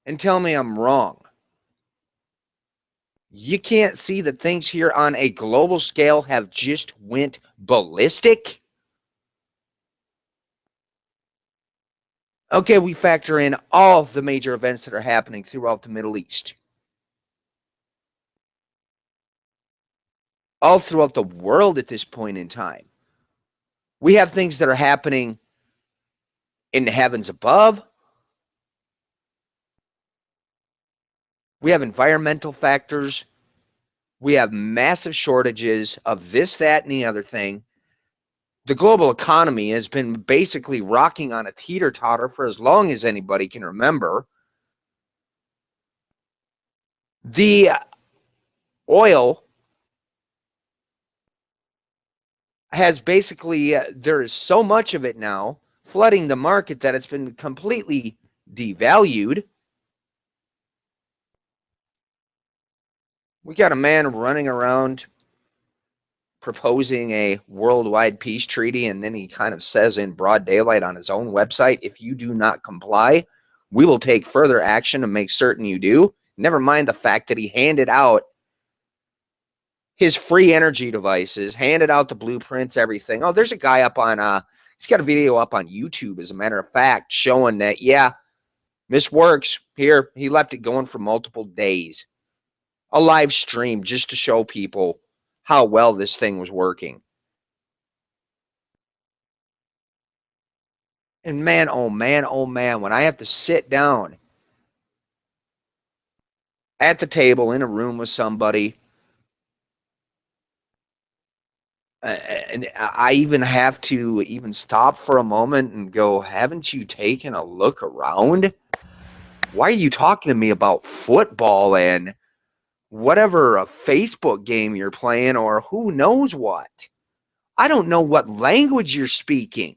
and tell me I'm wrong. You can't see that things here on a global scale have just went ballistic? Okay, we factor in all the major events that are happening throughout the Middle East. All throughout the world at this point in time. We have things that are happening in the heavens above. We have environmental factors. We have massive shortages of this, that, and the other thing. The global economy has been basically rocking on a teeter-totter for as long as anybody can remember. The oil has basically, there is so much of it now flooding the market that it's been completely devalued. We got a man running around proposing a worldwide peace treaty, and then he kind of says in broad daylight on his own website, if you do not comply, we will take further action to make certain you do. Never mind the fact that he handed out his free energy devices, handed out the blueprints, everything. Oh, there's a guy up on, he's got a video up on YouTube, as a matter of fact, showing that, yeah, this works. Here, he left it going for multiple days. A live stream just to show people how well this thing was working. And man, oh man, oh man, when I have to sit down at the table in a room with somebody, and I even have to even stop for a moment and go, haven't you taken a look around? Why are you talking to me about football and whatever a Facebook game you're playing or who knows what? I don't know what language you're speaking.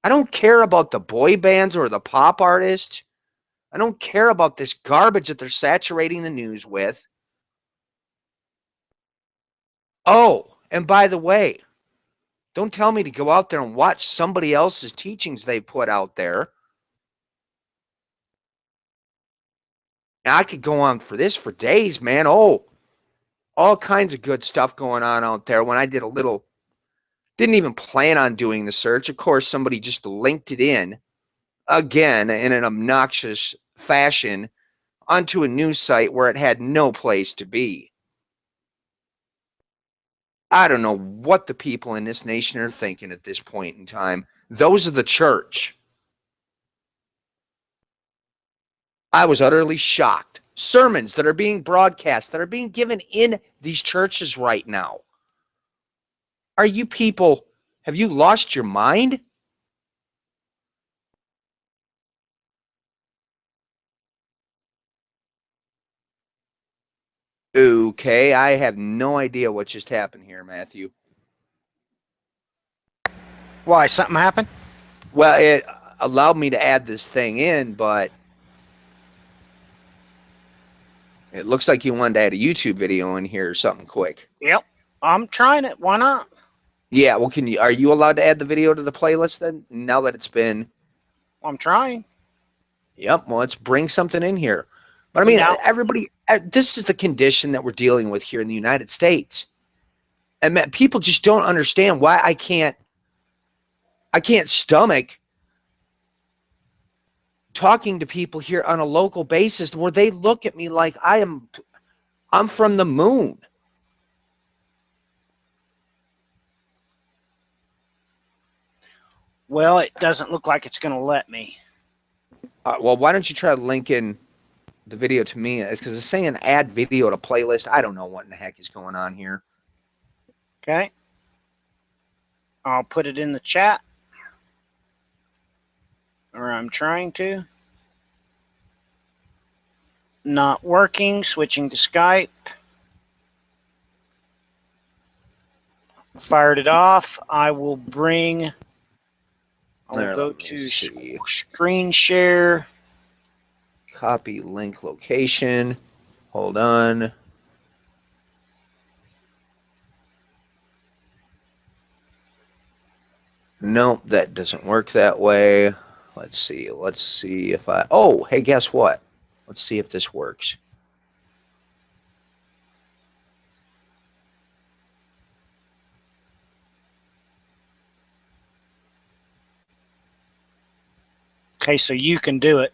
I don't care about the boy bands or the pop artists. I don't care about this garbage that they're saturating the news with. Oh, and by the way, don't tell me to go out there and watch somebody else's teachings they put out there. Now, I could go on for this for days, man. Oh, all kinds of good stuff going on out there. When I did a little, didn't even plan on doing the search. Of course, somebody just linked it in, again, in an obnoxious fashion, onto a news site where it had no place to be. I don't know what the people in this nation are thinking at this point in time. Those are the church. I was utterly shocked. Sermons that are being broadcast, that are being given in these churches right now. Are you people, have you lost your mind? Okay, I have no idea what just happened here, Matthew. Why? Something happened? Well, it allowed me to add this thing in, but it looks like you wanted to add a YouTube video in here or something quick. Yep. I'm trying it. Why not? Yeah, well, are you allowed to add the video to the playlist then? Now that it's been... I'm trying. Yep, well, let's bring something in here. But I mean, Now, everybody, this is the condition that we're dealing with here in the United States. And man, people just don't understand why I can't stomach talking to people here on a local basis where they look at me like I'm from the moon. well, it doesn't look like it's going to let me. Well, why don't you try linking the video to me? It's because it's saying add video to playlist. I don't know what in the heck is going on here. Okay. I'll put it in the chat. Or I'm trying to. Not working. Switching to Skype. Fired it off. I will bring... I'll go to screen share. Copy link location. Hold on. Nope, that doesn't work that way. Let's see. Let's see if I. Oh, hey, guess what? Let's see if this works. Okay, so you can do it.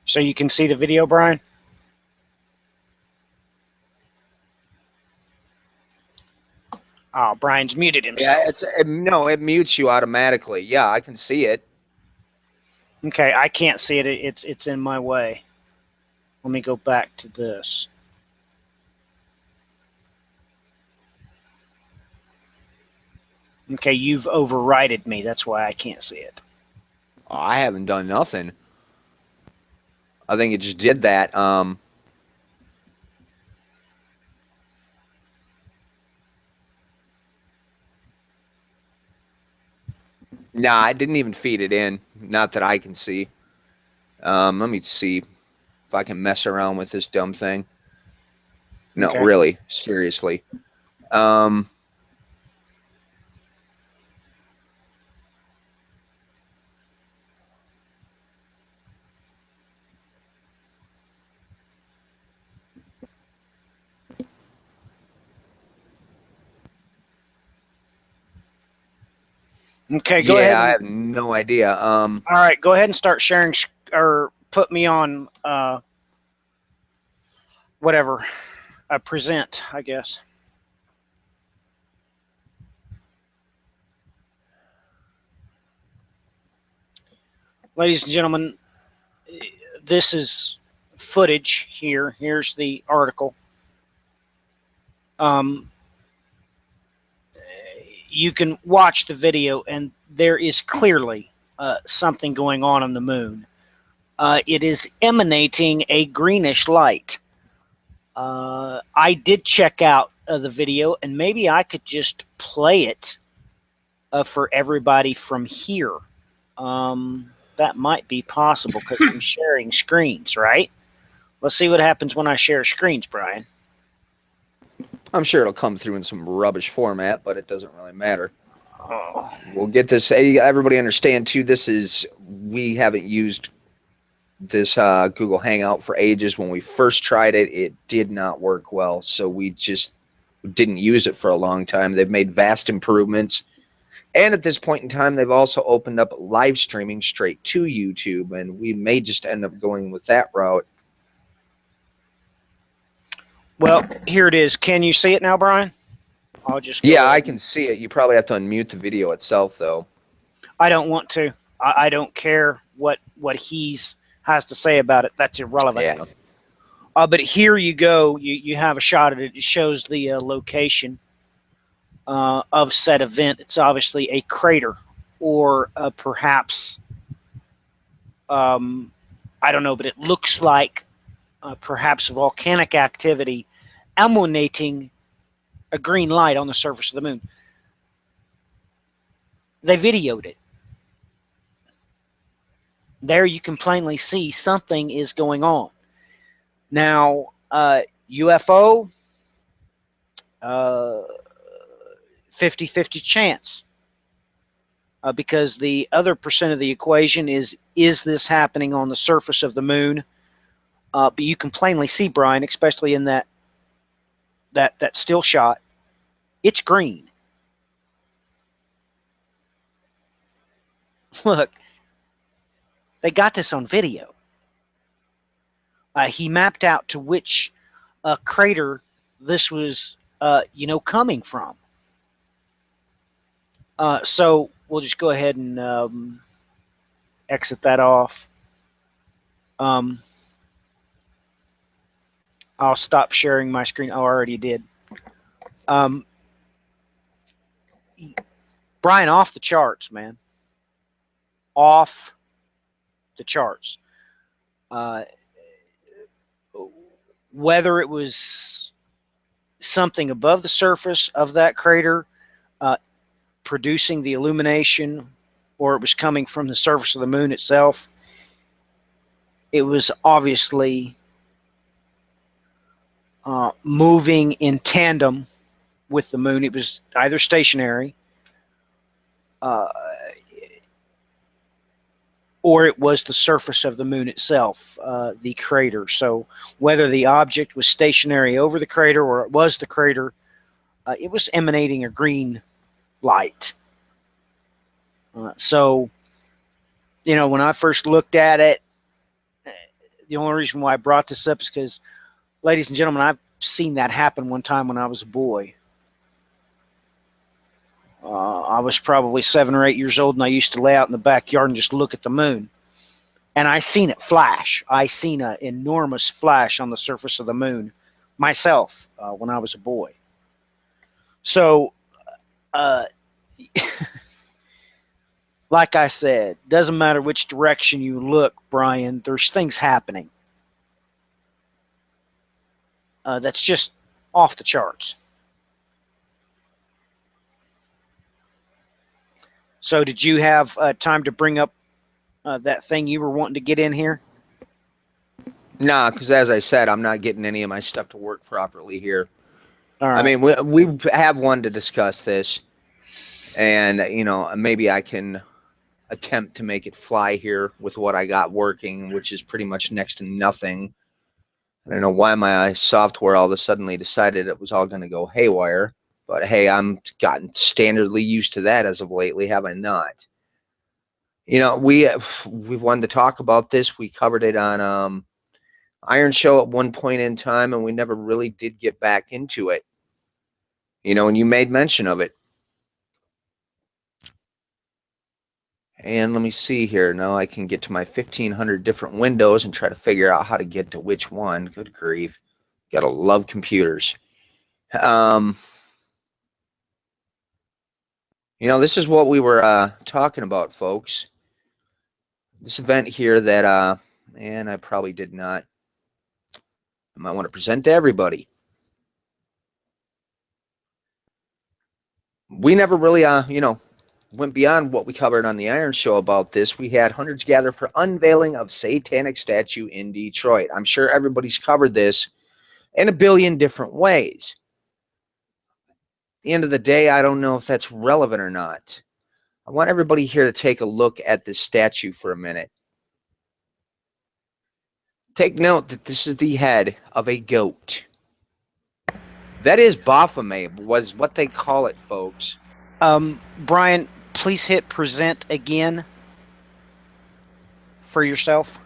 So you can see the video, Brian? Oh, Brian's muted himself. Yeah, no, it mutes you automatically. Yeah, I can see it. Okay, I can't see it. It's in my way. Let me go back to this. Okay, you've overrided me. That's why I can't see it. Oh, I haven't done nothing. I think it just did that. Nah, I didn't even feed it in. Not that I can see. Let me see if I can mess around with this dumb thing. No, Okay. really, seriously. Um, Okay, go ahead yeah, I and have no idea. all right, go ahead and start sharing or put me on whatever present, I guess. Ladies and gentlemen, this is footage here. Here's the article. Um, you can watch the video, and there is clearly something going on the moon. It is emanating a greenish light. I did check out the video, and maybe I could just play it for everybody from here. That might be possible because I'm sharing screens, right? Let's see what happens when I share screens, Brian. I'm sure it'll come through in some rubbish format, but it doesn't really matter. Oh. We'll get this. Everybody understand too. We haven't used this Google Hangout for ages. When we first tried it, it did not work well, so we just didn't use it for a long time. They've made vast improvements, and at this point in time, they've also opened up live streaming straight to YouTube, and we may just end up going with that route. Well, here it is. Can you see it now, Brian? I'll just go Yeah, I ahead. can see it. You probably have to unmute the video itself, though. I don't want to. I don't care what he's has to say about it. That's irrelevant. Yeah. But here you go. You have a shot at it. It shows the location of said event. It's obviously a crater, or perhaps I don't know, but it looks like perhaps volcanic activity emanating a green light on the surface of the moon. They videoed it. There you can plainly see something is going on. Now, UFO, 50-50 chance. Because the other percent of the equation is this happening on the surface of the moon? But you can plainly see, Brian, especially in that still shot, it's green. Look, they got this on video. He mapped out to which crater this was, coming from. So we'll just go ahead and exit that off. I'll stop sharing my screen. Oh, I already did. Brian, off the charts, man. Off the charts. Whether it was something above the surface of that crater, producing the illumination, or it was coming from the surface of the moon itself. It was obviously moving in tandem with the moon. It was either stationary uh, or it was the surface of the moon itself, the crater. So whether the object was stationary over the crater or it was the crater, it was emanating a green light. So, when I first looked at it, the only reason why I brought this up is because, ladies and gentlemen, I've seen that happen one time when I was a boy. I was probably 7 or 8 years old, and I used to lay out in the backyard and just look at the moon. And I seen it flash. I seen an enormous flash on the surface of the moon myself when I was a boy. So, like I said, doesn't matter which direction you look, Brian, there's things happening. That's just off the charts. So did you have time to bring up that thing you were wanting to get in here? Nah, because as I said, I'm not getting any of my stuff to work properly here. All right. I mean, we have one to discuss this, and maybe I can attempt to make it fly here with what I got working, which is pretty much next to nothing. I don't know why my software all of a sudden decided it was all going to go haywire, but hey, I'm gotten standardly used to that as of lately, have I not? We've wanted to talk about this. We covered it on Iron Show at one point in time, and we never really did get back into it. And you made mention of it. And let me see here. Now I can get to my 1,500 different windows and try to figure out how to get to which one. Good grief. Gotta love computers. This is what we were talking about, folks. This event here that, and I probably did not. I might want to present to everybody. We never really, went beyond what we covered on the Iron Show about this. We had hundreds gather for unveiling of satanic statue in Detroit. I'm sure everybody's covered this in a billion different ways. At the end of the day, I don't know if that's relevant or not. I want everybody here to take a look at this statue for a minute. Take note that this is the head of a goat. That is Baphomet, was what they call it, folks. Brian, please hit present again for yourself.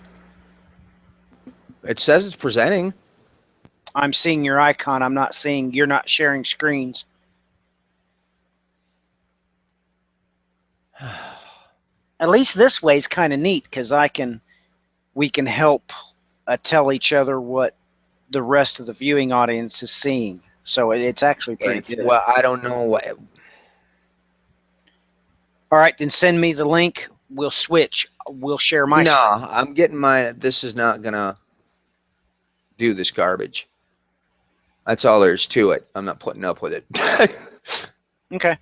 It says it's presenting. I'm seeing your icon. I'm not seeing, you're not sharing screens. At least this way is kind of neat because we can help tell each other what the rest of the viewing audience is seeing. So it's actually pretty good. Well, I don't know what. All right, then send me the link. We'll switch. We'll share my. No, I'm getting my. This is not gonna do this garbage. That's all there is to it. I'm not putting up with it. Okay.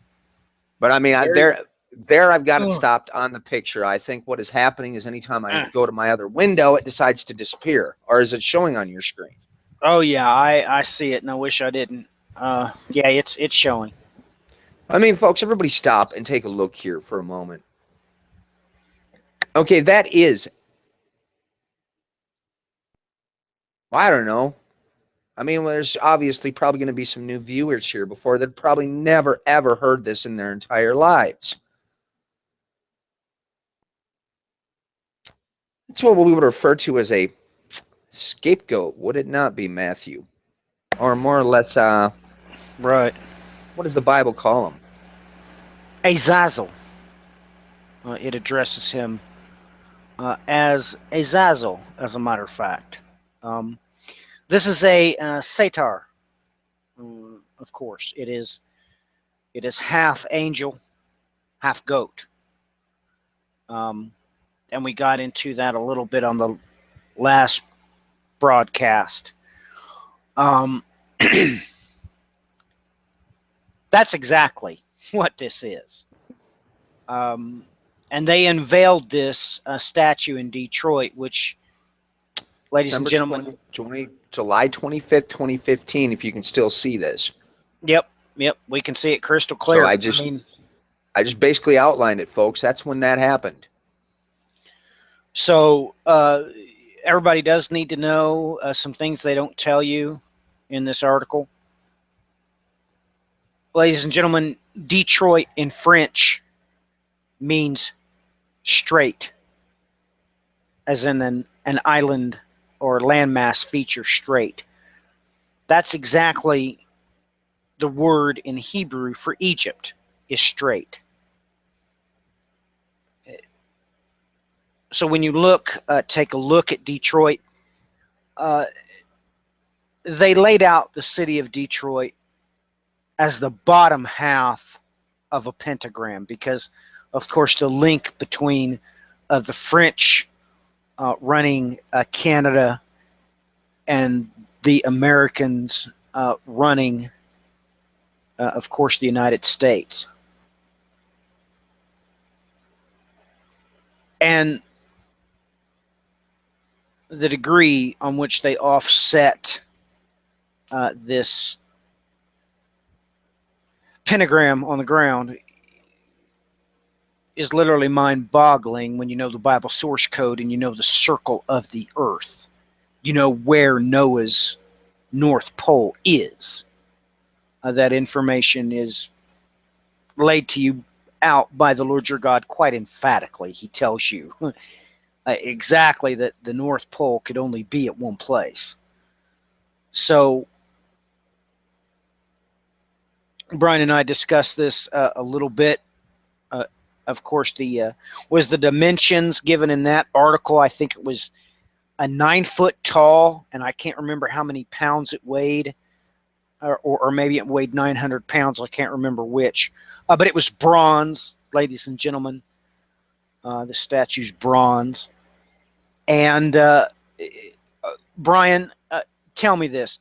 But I mean, there I've got it stopped on the picture. I think what is happening is anytime I go to my other window, it decides to disappear. Or is it showing on your screen? Oh yeah, I see it, and I wish I didn't. Yeah, it's showing. I mean, folks, everybody stop and take a look here for a moment. Okay, that is. I don't know. I mean, there's obviously probably going to be some new viewers here before that probably never, ever heard this in their entire lives. It's what we would refer to as a scapegoat, would it not be, Matthew? Or more or less, right. What does the Bible call him? Azazel. It addresses him as Azazel, as a matter of fact. This is a satyr. Of course, it is half angel, half goat. And we got into that a little bit on the last broadcast. That's exactly what this is. And they unveiled this statue in Detroit, which, ladies and December gentlemen, July 25th, 2015, if you can still see this. yep, we can see it crystal So clear. I mean, just basically outlined it, folks. That's when that happened. so everybody does need to know some things they don't tell you in this article. Ladies and gentlemen, Detroit in French means strait, as in an island or landmass feature strait. That's exactly the word in Hebrew for Egypt, is strait. So when you take a look at Detroit, they laid out the city of Detroit as the bottom half of a pentagram because, of course, the link between the French running Canada and the Americans running, of course, the United States. And the degree on which they offset this pentagram on the ground is literally mind-boggling when you know the Bible source code and you know the circle of the earth. You know where Noah's North Pole is. That information is laid to you out by the Lord your God quite emphatically. He tells you exactly that the North Pole could only be at one place. So Brian and I discussed this a little bit. Of course, was the dimensions given in that article. I think it was a 9 foot tall, and I can't remember how many pounds it weighed, or maybe it weighed 900 pounds. I can't remember which, but it was bronze, ladies and gentlemen. The statue's bronze. And Brian, tell me this.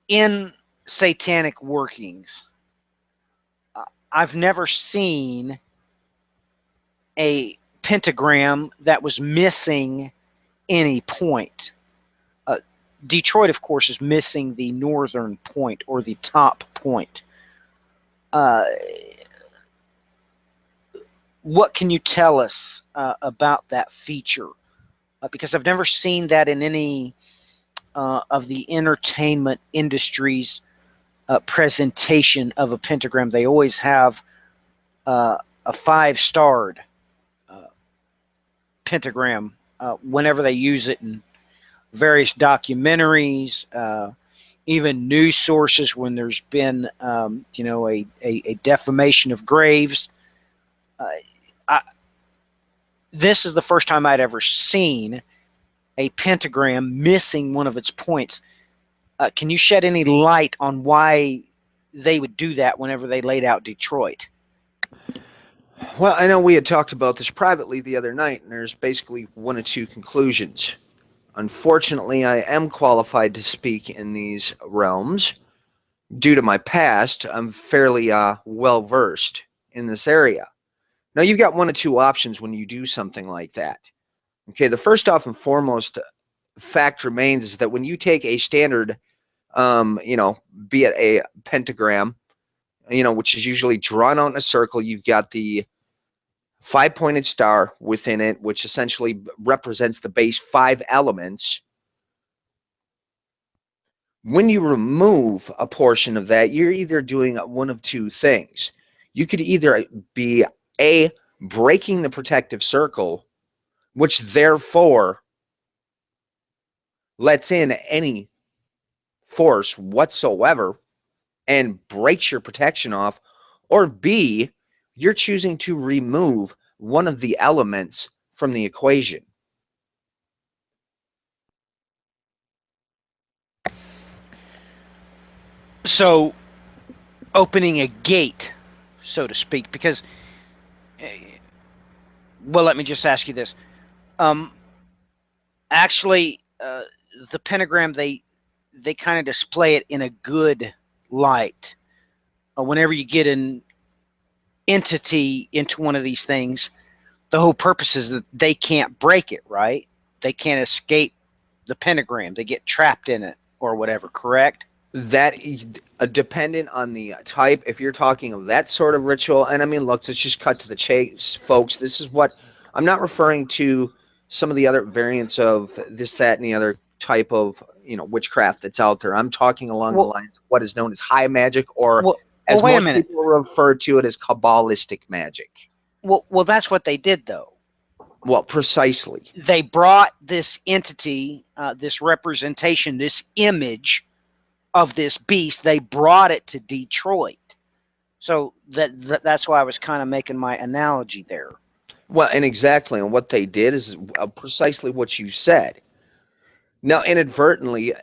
In satanic workings, I've never seen a pentagram that was missing any point. Detroit, of course, is missing the northern point or the top point. What can you tell us about that feature? Because I've never seen that in any of the entertainment industry's presentation of a pentagram. They always have a 5-starred pentagram whenever they use it in various documentaries, even news sources when there's been, a defamation of graves. This is the first time I'd ever seen a pentagram missing one of its points. Can you shed any light on why they would do that whenever they laid out Detroit? Well, I know we had talked about this privately the other night, and there's basically one of two conclusions. Unfortunately, I am qualified to speak in these realms. Due to my past, I'm fairly well-versed in this area. Now, you've got one of two options when you do something like that. Okay, the first off and foremost fact remains is that when you take a standard, be it a pentagram, which is usually drawn out in a circle, you've got the 5-pointed star within it, which essentially represents the base 5 elements. When you remove a portion of that, you're either doing one of two things. You could either be A, breaking the protective circle, which therefore lets in any force whatsoever and breaks your protection off, or B, you're choosing to remove one of the elements from the equation. So, opening a gate, so to speak, because, well, let me just ask you this. Actually, the pentagram, they kind of display it in a good light, whenever you get an entity into one of these things, the whole purpose is that they can't break it, right? They can't escape the pentagram. They get trapped in it or whatever, correct? That dependent on the type. If you're talking of that sort of ritual, and I mean, look, let's just cut to the chase, folks. This is what I'm not referring to some of the other variants of this, that, and the other type of witchcraft that's out there. I'm talking along the Well, lines of what is known as high magic, or well, as wait a most minute. people refer to it as Kabbalistic magic. Well, that's what they did, though. Well, precisely. They brought this entity, this representation, this image of this beast. They brought it to Detroit. So that's why I was kind of making my analogy there. Well, and exactly, and what they did is precisely what you said. Now, inadvertently,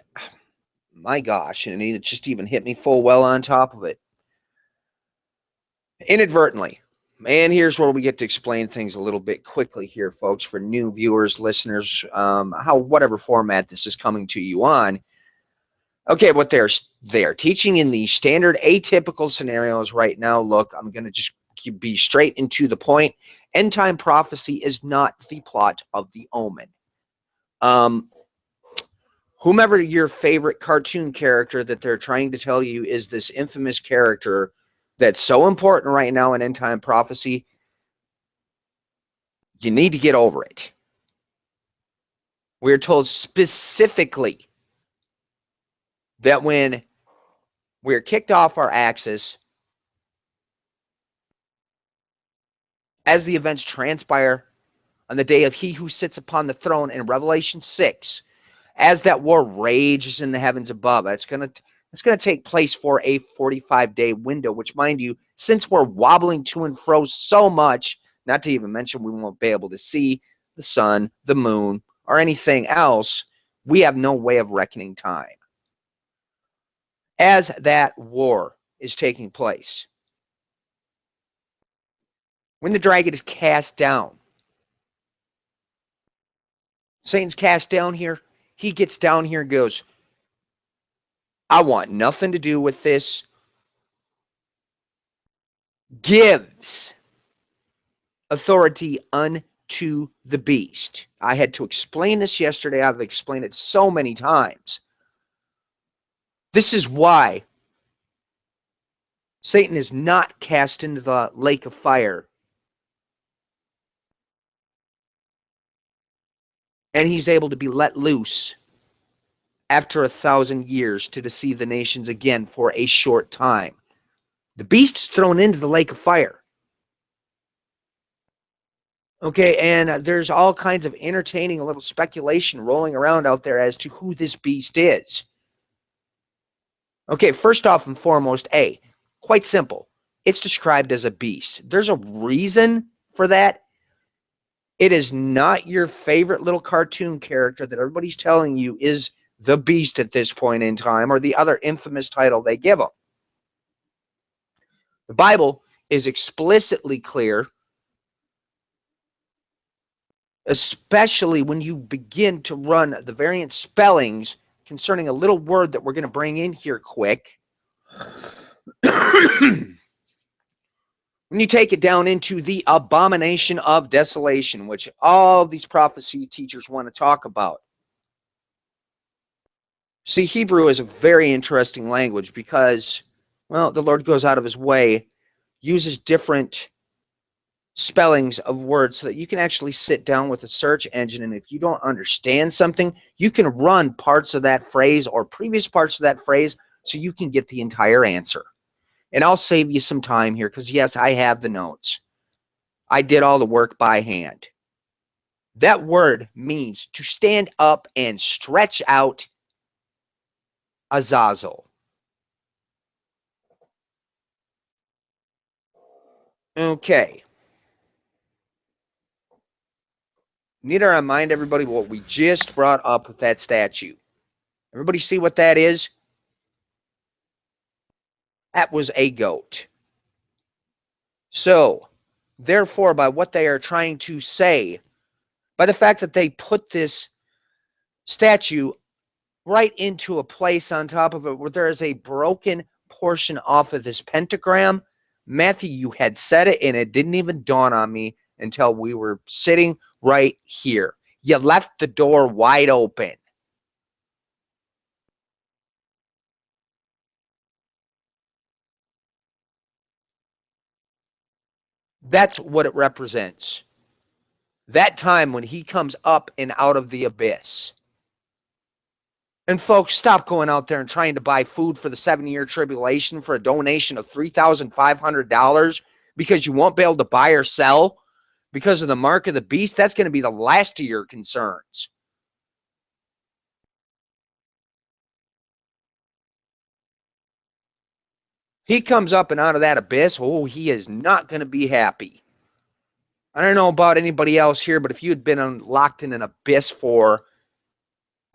my gosh, and it just even hit me full well on top of it. Inadvertently. And here's where we get to explain things a little bit quickly here, folks, for new viewers, listeners, whatever format this is coming to you on. Okay, what they're teaching in the standard atypical scenarios right now. Look, I'm going to just be straight and to the point. End time prophecy is not the plot of The Omen. Whomever your favorite cartoon character that they're trying to tell you is this infamous character that's so important right now in end time prophecy, you need to get over it. We're told specifically that when we're kicked off our axis, as the events transpire on the day of he who sits upon the throne in Revelation 6, as that war rages in the heavens above, it's going to take place for a 45-day window, which, mind you, since we're wobbling to and fro so much, not to even mention we won't be able to see the sun, the moon, or anything else, we have no way of reckoning time. As that war is taking place, when the dragon is cast down, Satan's cast down here, he gets down here and goes, I want nothing to do with this. Gives authority unto the beast. I had to explain this yesterday. I've explained it so many times. This is why Satan is not cast into the lake of fire. And he's able to be let loose after 1,000 years to deceive the nations again for a short time. The beast is thrown into the lake of fire. Okay, and there's all kinds of entertaining little speculation rolling around out there as to who this beast is. Okay, first off and foremost, quite simple. It's described as a beast. There's a reason for that. It is not your favorite little cartoon character that everybody's telling you is the beast at this point in time, or the other infamous title they give them. The Bible is explicitly clear, especially when you begin to run the variant spellings concerning a little word that we're going to bring in here quick. When you take it down into the abomination of desolation, which all these prophecy teachers want to talk about. See, Hebrew is a very interesting language because, well, the Lord goes out of his way, uses different spellings of words so that you can actually sit down with a search engine, and if you don't understand something, you can run parts of that phrase or previous parts of that phrase so you can get the entire answer. And I'll save you some time here because, yes, I have the notes. I did all the work by hand. That word means to stand up and stretch out. Azazel. Okay. Need to remind everybody what we just brought up with that statue. Everybody see what that is? That was a goat. So, therefore, by what they are trying to say, by the fact that they put this statue right into a place on top of it where there is a broken portion off of this pentagram. Matthew, you had said it, and it didn't even dawn on me until we were sitting right here. You left the door wide open. That's what it represents. That time when he comes up and out of the abyss. And folks, stop going out there and trying to buy food for the 7-year tribulation for a donation of $3,500 because you won't be able to buy or sell because of the mark of the beast. That's going to be the last of your concerns. He comes up and out of that abyss. Oh, he is not going to be happy. I don't know about anybody else here, but if you had been locked in an abyss for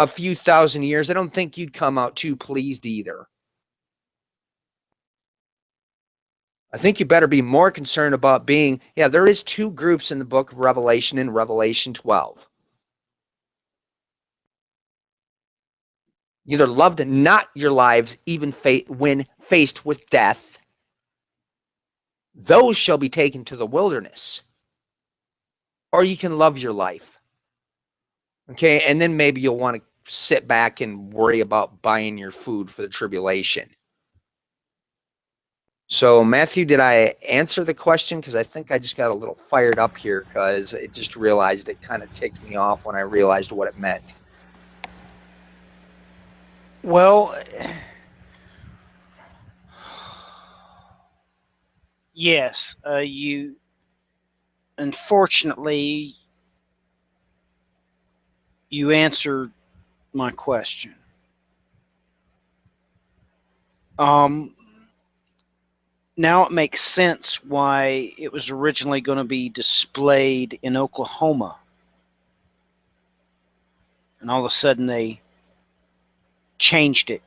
a few thousand years, I don't think you'd come out too pleased either. I think you better be more concerned about being, there is 2 groups in the book of Revelation in Revelation 12. Either loved not your lives even when faced with death. Those shall be taken to the wilderness. Or you can love your life. Okay, and then maybe you'll want to sit back and worry about buying your food for the tribulation. So, Matthew, did I answer the question? Because I think I just got a little fired up here because I just realized it kind of ticked me off when I realized what it meant. Well, yes, you, unfortunately, you answered my question. Now it makes sense why it was originally going to be displayed in Oklahoma. And all of a sudden they changed it.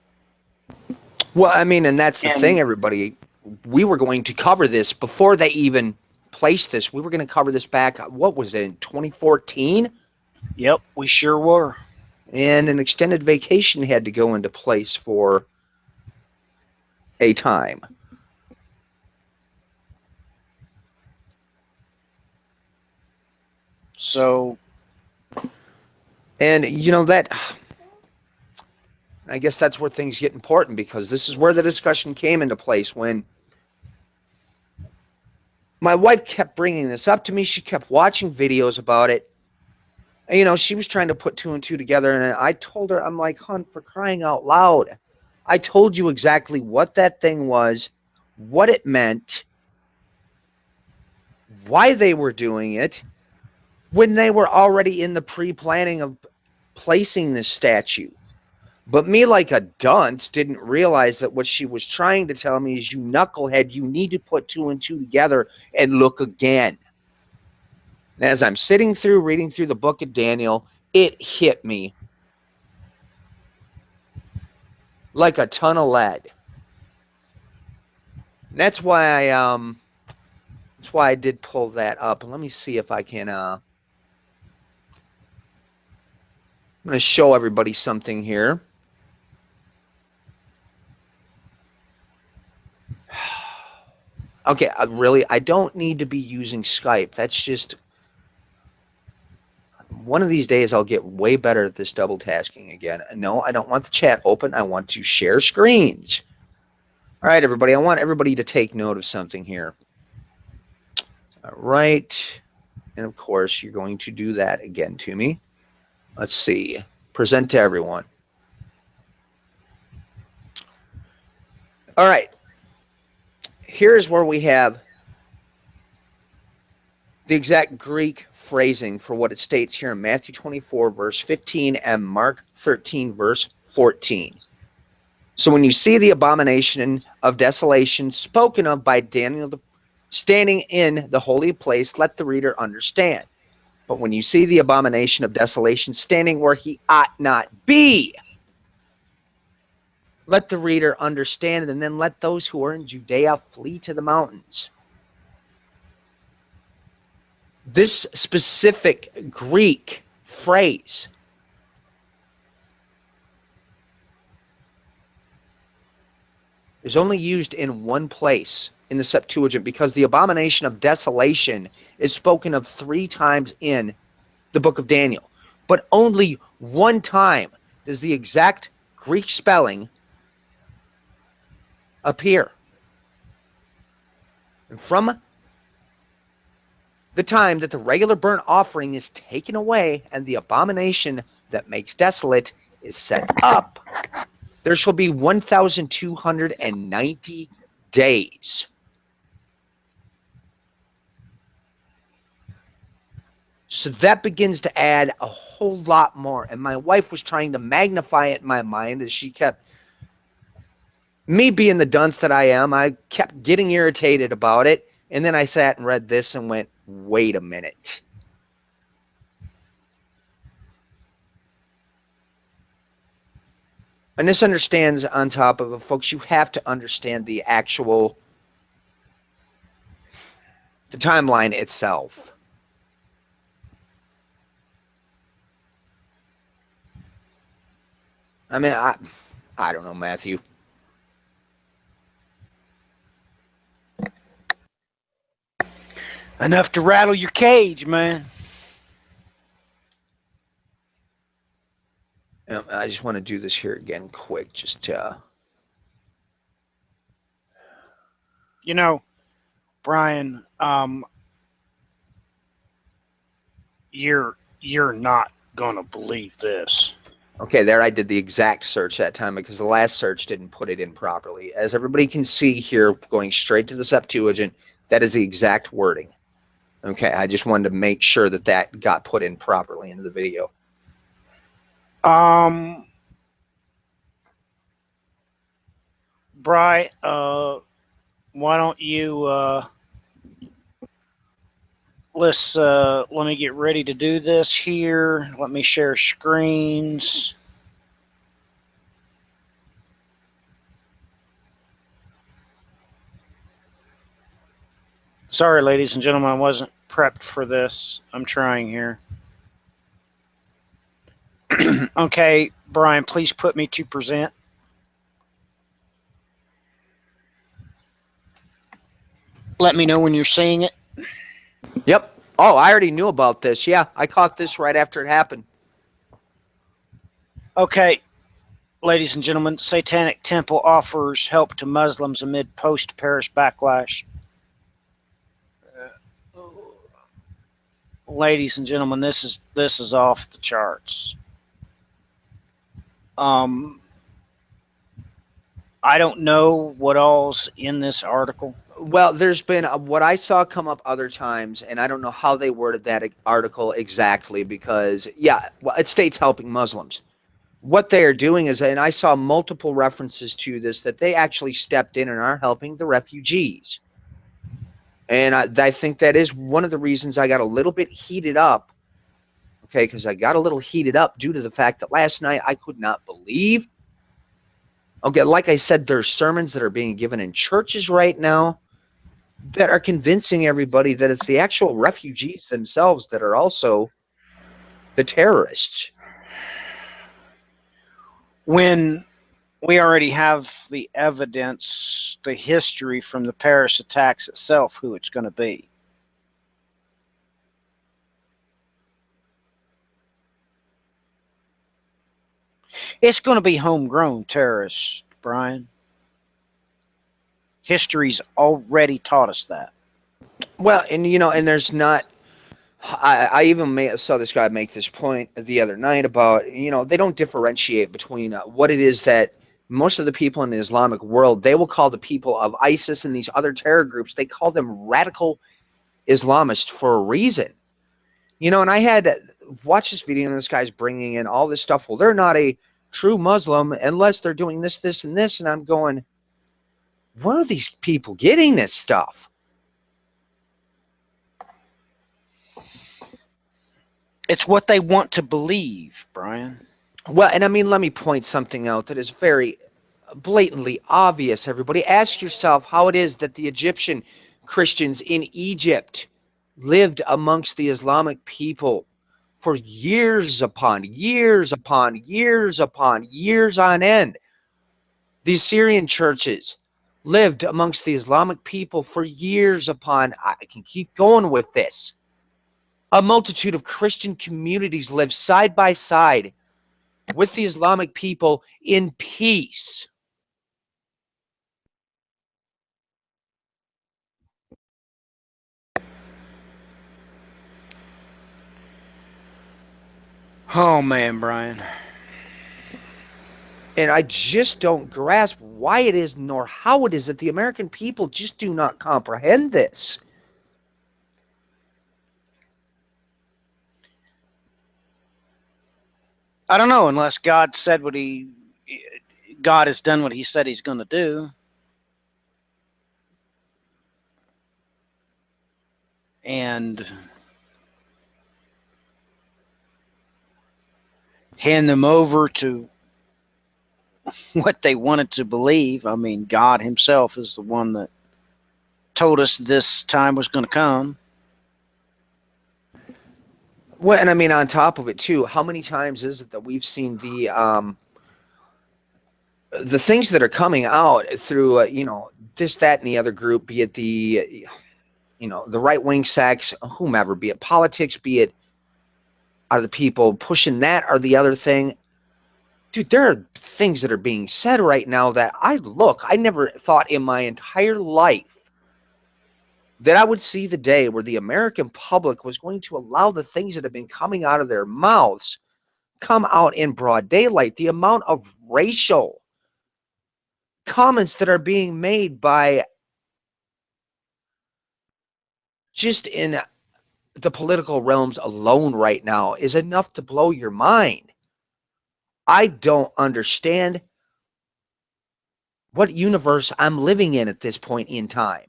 Well, I mean, and that's the thing, everybody. We were going to cover this before they even placed this. We were going to cover this back, what was it, in 2014? Yep, we sure were. And an extended vacation had to go into place for a time. So, and that, I guess that's where things get important, because this is where the discussion came into place when my wife kept bringing this up to me. She kept watching videos about it. She was trying to put 2 and 2 together, and I told her, I'm like, hon, for crying out loud, I told you exactly what that thing was, what it meant, why they were doing it, when they were already in the pre-planning of placing this statue. But me, like a dunce, didn't realize that what she was trying to tell me is, you knucklehead, you need to put 2 and 2 together and look again. And as I'm sitting through, reading through the book of Daniel, it hit me like a ton of lead. And that's why I did pull that up. And let me see if I can. I'm going to show everybody something here. Okay, I don't need to be using Skype. That's just, one of these days I'll get way better at this double tasking again. No, I don't want the chat open. I want to share screens. All right, everybody. I want everybody to take note of something here. All right. And of course, you're going to do that again to me. Let's see. Present to everyone. All right. Here's where we have the exact Greek phrasing for what it states here in Matthew 24, verse 15, and Mark 13, verse 14. So when you see the abomination of desolation spoken of by Daniel standing in the holy place, let the reader understand. But when you see the abomination of desolation standing where he ought not be, let the reader understand, and then let those who are in Judea flee to the mountains. This specific Greek phrase is only used in one place in the Septuagint, because the abomination of desolation is spoken of 3 times in the book of Daniel. But only one time does the exact Greek spelling appear. And from the time that the regular burnt offering is taken away and the abomination that makes desolate is set up, there shall be 1,290 days. So that begins to add a whole lot more. And my wife was trying to magnify it in my mind as she kept, me being the dunce that I am, I kept getting irritated about it. And then I sat and read this and went, wait a minute. And this understands, on top of it, folks, you have to understand the timeline itself. I mean, I don't know, Matthew. Enough to rattle your cage, man. I just want to do this here again quick, just You know, Brian, you're not gonna believe this. okay, there I did the exact search that time because the last search didn't put it in properly. As everybody can see here, going straight to the Septuagint, that is the exact wording. Okay, I just wanted to make sure that that got put in properly into the video. Bri, why don't you let me get ready to do this here. Let me share screens. Sorry, ladies and gentlemen, I wasn't prepped for this. I'm trying here. Okay, Brian, please put me to present. Let me know when you're seeing it. Yep. Oh, I already knew about this. Yeah, I caught this right after it happened. Okay, ladies and gentlemen, Satanic Temple offers help to Muslims amid post-Paris backlash. Ladies and gentlemen, this is off the charts. I don't know what all's in this article. Well, there's been what I saw come up other times, and I don't know how they worded that article exactly because, yeah, well, it states helping Muslims. What they are doing is, and I saw multiple references to this, that they actually stepped in and are helping the refugees. And I think that is one of the reasons I got a little bit heated up. Okay, because I got a little heated up due to the fact that last night I could not believe. Okay, like I said, there's sermons that are being given in churches right now that are convincing everybody that it's the actual refugees themselves that are also the terrorists. When we already have the evidence, the history from the Paris attacks itself, who it's going to be. It's going to be homegrown terrorists, Brian. History's already taught us that. Well, and you know, and there's not. I even saw this guy make this point the other night about, you know, they don't differentiate between what it is that most of the people in the Islamic world, they will call the people of ISIS and these other terror groups, they call them radical Islamists for a reason. You know, and I had to watch this video and this guy's bringing in all this stuff. Well, they're not a true Muslim unless they're doing this, this, and this. And I'm going, where are these people getting this stuff? It's what they want to believe, Brian. Well, and I mean, let me point something out that is very blatantly obvious, everybody. Ask yourself how it is that the Egyptian Christians in Egypt lived amongst the Islamic people for years upon years upon years upon years on end. The Assyrian churches lived amongst the Islamic people for years upon, I can keep going with this. A multitude of Christian communities live side by side with the Islamic people in peace. Oh man, Brian. And I just don't grasp why it is nor how it is that the American people just do not comprehend this. I don't know, unless God said God has done what he said he's going to do. And hand them over to what they wanted to believe. I mean, God himself is the one that told us this time was going to come. Well, and I mean, on top of it too, how many times is it that we've seen the things that are coming out through this, that, and the other group, be it the right wing sects, whomever, be it politics, be it are the people pushing that or the other thing. Dude, there are things that are being said right now that I never thought in my entire life that I would see the day where the American public was going to allow the things that have been coming out of their mouths come out in broad daylight. The amount of racial comments that are being made by just in the political realms alone right now is enough to blow your mind. I don't understand what universe I'm living in at this point in time.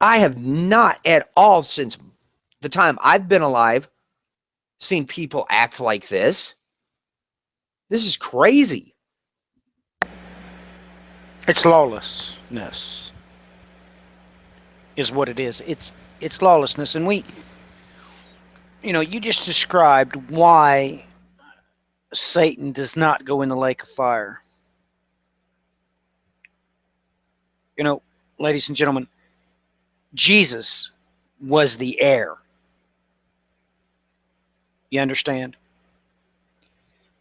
I have not at all, since the time I've been alive, seen people act like this. This is crazy. It's lawlessness is what it is. It's lawlessness, and you just described why Satan does not go in the lake of fire. You know, ladies and gentlemen, Jesus was the heir. You understand?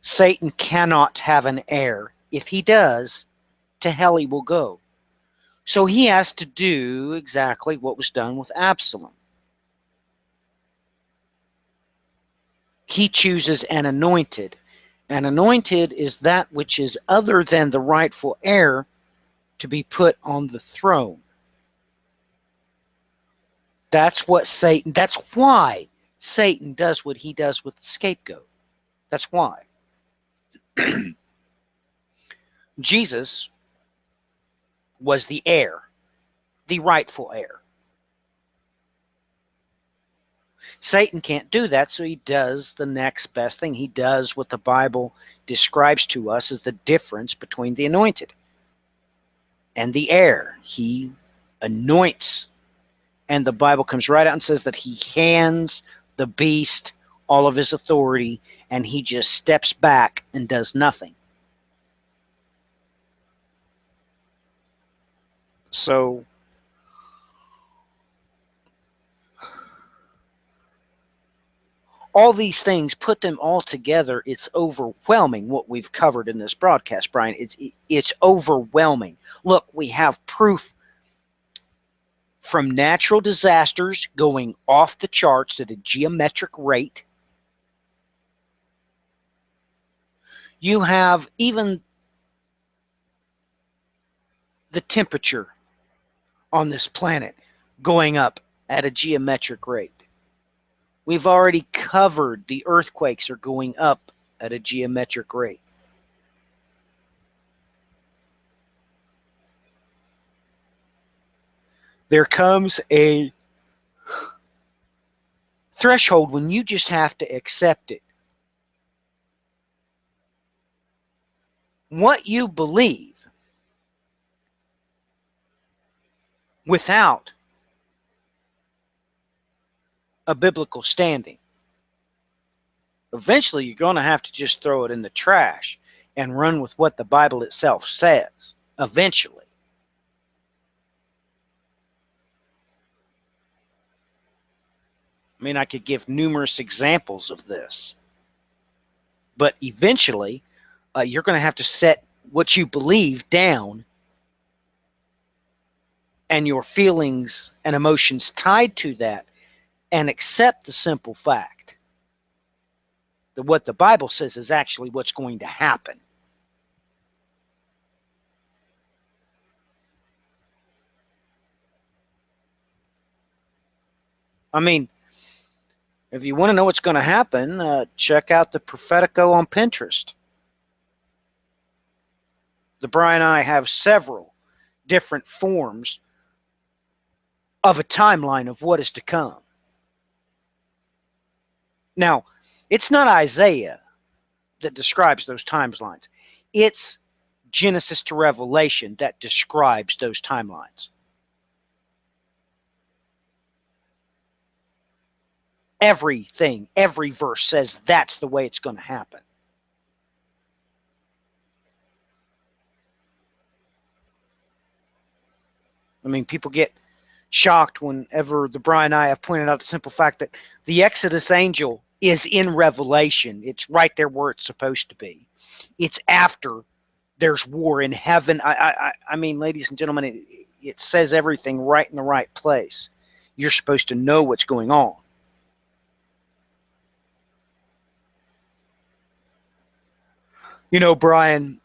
Satan cannot have an heir. If he does, to hell he will go. So he has to do exactly what was done with Absalom. He chooses an anointed. An anointed is that which is other than the rightful heir to be put on the throne. That's why Satan does what he does with the scapegoat. That's why. Jesus was the heir, the rightful heir. Satan can't do that, so he does the next best thing. He does what the Bible describes to us as the difference between the anointed and the heir. He anoints, and the Bible comes right out and says that he hands the beast all of his authority, and he just steps back and does nothing. So all these things, put them all together, it's overwhelming what we've covered in this broadcast, Brian. It's overwhelming. Look, we have proof from natural disasters going off the charts at a geometric rate. You have even the temperature on this planet going up at a geometric rate. We've already covered the earthquakes are going up at a geometric rate. There comes a threshold when you just have to accept it. What you believe without a biblical standing, eventually you're going to have to just throw it in the trash. and run with what the Bible itself says eventually. I mean, I could give numerous examples of this, but eventually you're going to have to set what you believe down and your feelings and emotions tied to that, and accept the simple fact that what the Bible says is actually what's going to happen. I mean, if you want to know what's going to happen, check out the Prophetico on Pinterest. The Brian and I have several different forms of a timeline of what is to come. Now, it's not Isaiah that describes those timelines. It's Genesis to Revelation that describes those timelines. Everything, every verse says that's the way it's going to happen. I mean, people get shocked whenever the Brian and I have pointed out the simple fact that the Exodus angel is in Revelation. It's right there where it's supposed to be. It's after there's war in heaven. I mean, ladies and gentlemen, it says everything right in the right place. You're supposed to know what's going on. You know, Brian,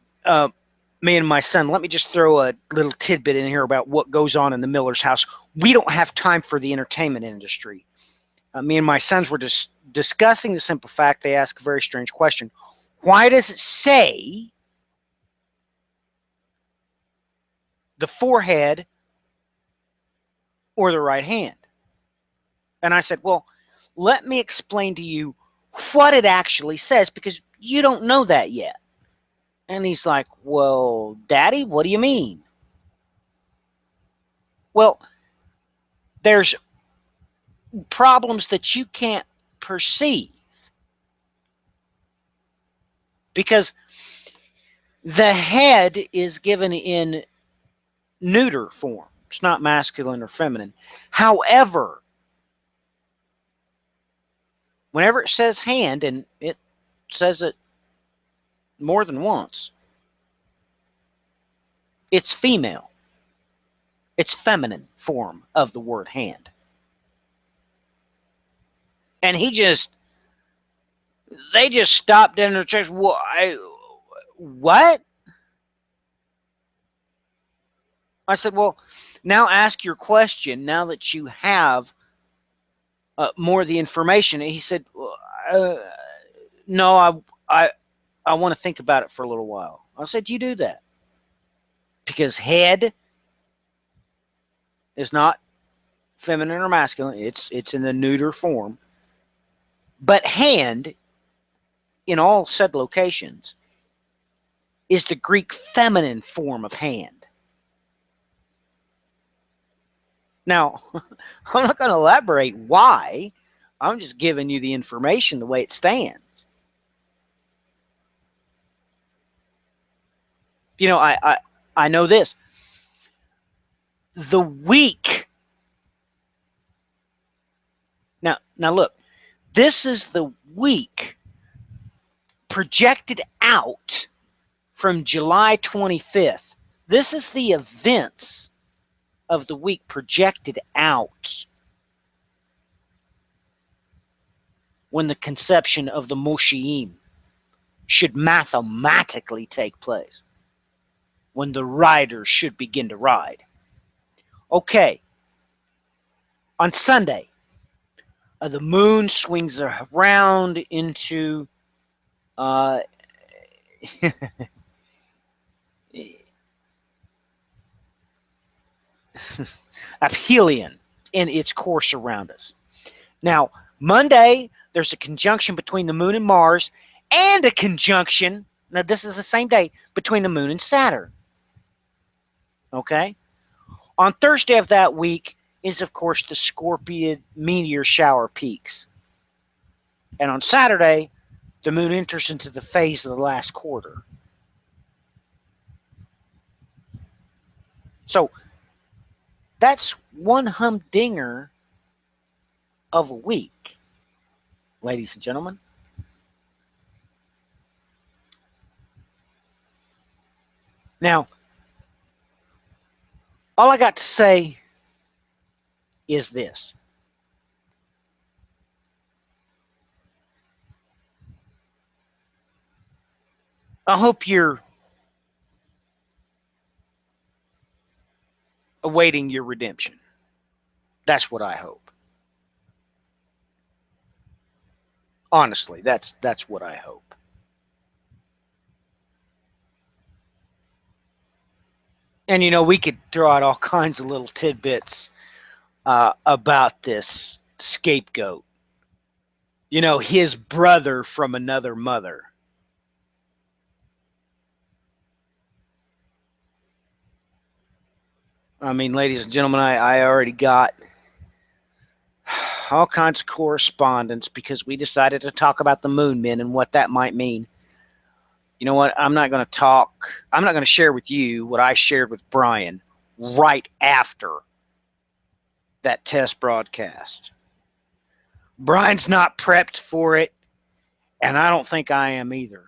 me and my son, let me just throw a little tidbit in here about what goes on in the Miller's house. We don't have time for the entertainment industry. Me and my sons were just discussing the simple fact. They ask a very strange question. Why does it say the forehead or the right hand? And I said, well, let me explain to you what it actually says, because you don't know that yet. And he's like, well, Daddy, what do you mean? Well, there's problems that you can't perceive, because the head is given in neuter form. It's not masculine or feminine. However, whenever it says hand, and it says it more than once, it's female. It's feminine form of the word hand. And they just stopped in their tracks. What? I said, well, now ask your question now that you have more of the information. And he said, no, I want to think about it for a little while. I said, you do that. Because head is not feminine or masculine. It's in the neuter form. But hand, in all said locations, is the Greek feminine form of hand. Now, I'm not going to elaborate why. I'm just giving you the information the way it stands. You know, I know this. The week. Now look. This is the week projected out from July 25th. This is the events of the week projected out when the conception of the Moshiach should mathematically take place, when the riders should begin to ride. Okay, on Sunday, the moon swings around into aphelion in its course around us. Now, Monday, there's a conjunction between the moon and Mars, and a conjunction, now this is the same day, between the moon and Saturn. Okay? On Thursday of that week is, of course, the Scorpion meteor shower peaks. And on Saturday, the moon enters into the phase of the last quarter. So that's one humdinger of a week, ladies and gentlemen. Now, all I got to say is this. I hope you're awaiting your redemption. That's what I hope. Honestly, that's what I hope. And you know, we could throw out all kinds of little tidbits about this scapegoat. You know, his brother from another mother. I mean, ladies and gentlemen, I already got all kinds of correspondence because we decided to talk about the moon men and what that might mean. You know what? I'm not going to share with you what I shared with Brian right after that test broadcast. Brian's not prepped for it, and I don't think I am either.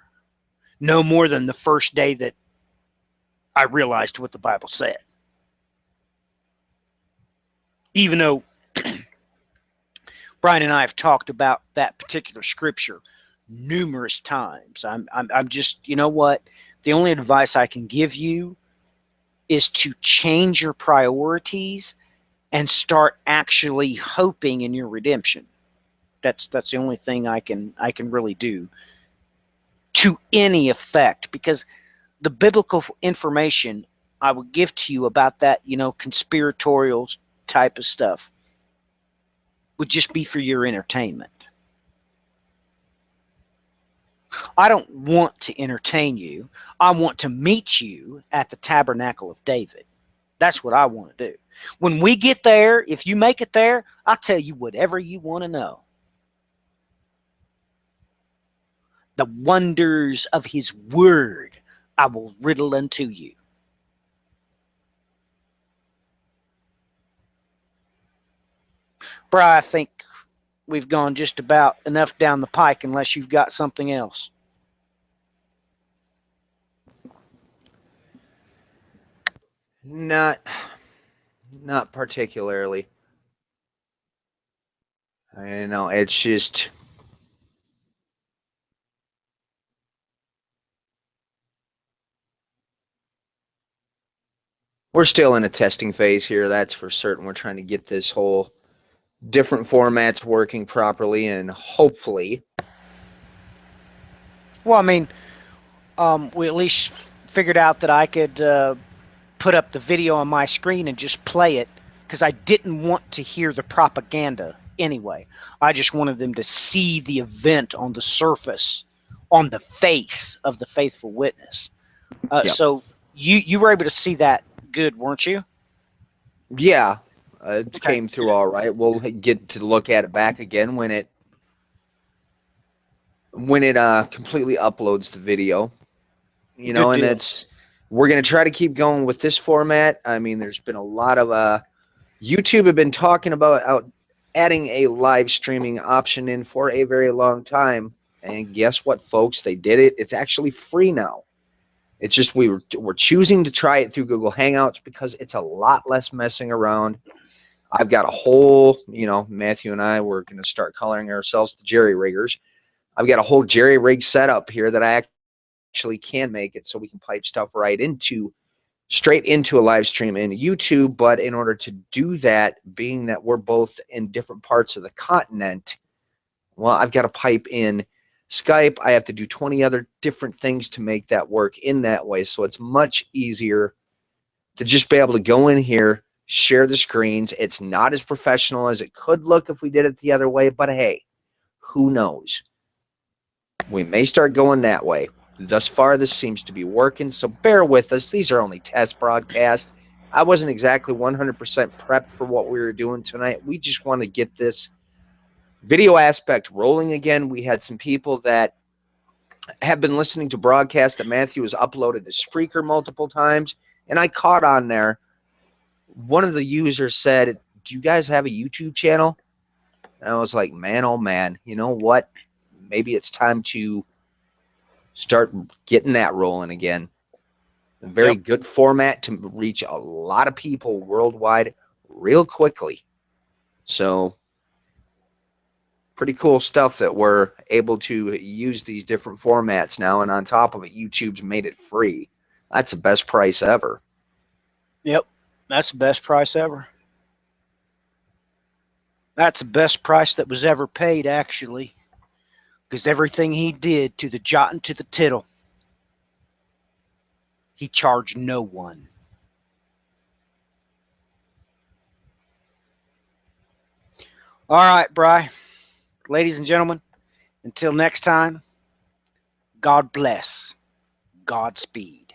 No more than the first day that I realized what the Bible said. Even though Brian and I have talked about that particular scripture numerous times, I'm just, you know what? The only advice I can give you is to change your priorities and start actually hoping in your redemption. That's the only thing I can really do to any effect, because the biblical information I would give to you about that, you know, conspiratorial type of stuff would just be for your entertainment. I don't want to entertain you. I want to meet you at the Tabernacle of David. That's what I want to do. When we get there, if you make it there, I'll tell you whatever you want to know. The wonders of his word I will riddle unto you. Bri, I think we've gone just about enough down the pike unless you've got something else. Not particularly. I know it's just we're still in a testing phase here, that's for certain. We're trying to get this whole different formats working properly, and hopefully. Well, I mean, we at least figured out that I could put up the video on my screen and just play it because I didn't want to hear the propaganda anyway. I just wanted them to see the event on the surface, on the face of the faithful witness. Yep. So you were able to see that good, weren't you? Yeah, it Okay. came through all right. We'll get to look at it back again when it completely uploads the video. You know, and we're going to try to keep going with this format. I mean, there's been a lot of YouTube have been talking about adding a live streaming option in for a very long time. And guess what, folks? They did it. It's actually free now. It's just we're choosing to try it through Google Hangouts because it's a lot less messing around. I've got a whole, you know, Matthew and I, we're going to start calling ourselves the Jerry Riggers. I've got a whole Jerry rig setup here that I actually can make it so we can pipe stuff straight into a live stream in YouTube. But in order to do that, being that we're both in different parts of the continent, well, I've got to pipe in Skype. I have to do 20 other different things to make that work in that way. So it's much easier to just be able to go in here, share the screens. It's not as professional as it could look if we did it the other way, but hey, who knows? We may start going that way. Thus far, this seems to be working, so bear with us. These are only test broadcasts. I wasn't exactly 100% prepped for what we were doing tonight. We just want to get this video aspect rolling again. We had some people that have been listening to broadcasts that Matthew has uploaded to Spreaker multiple times, and I caught on there one of the users said, "Do you guys have a YouTube channel?" And I was like, "Man, oh man, you know what? Maybe it's time to start getting that rolling again." A very Yep. good format to reach a lot of people worldwide real quickly. So pretty cool stuff that we're able to use these different formats now. And on top of it, YouTube's made it free. That's the best price ever. Yep. That's the best price ever. That's the best price that was ever paid, actually, because everything he did to the jot and to the tittle, he charged no one. All right, Bry. Ladies and gentlemen, until next time, God bless. Godspeed.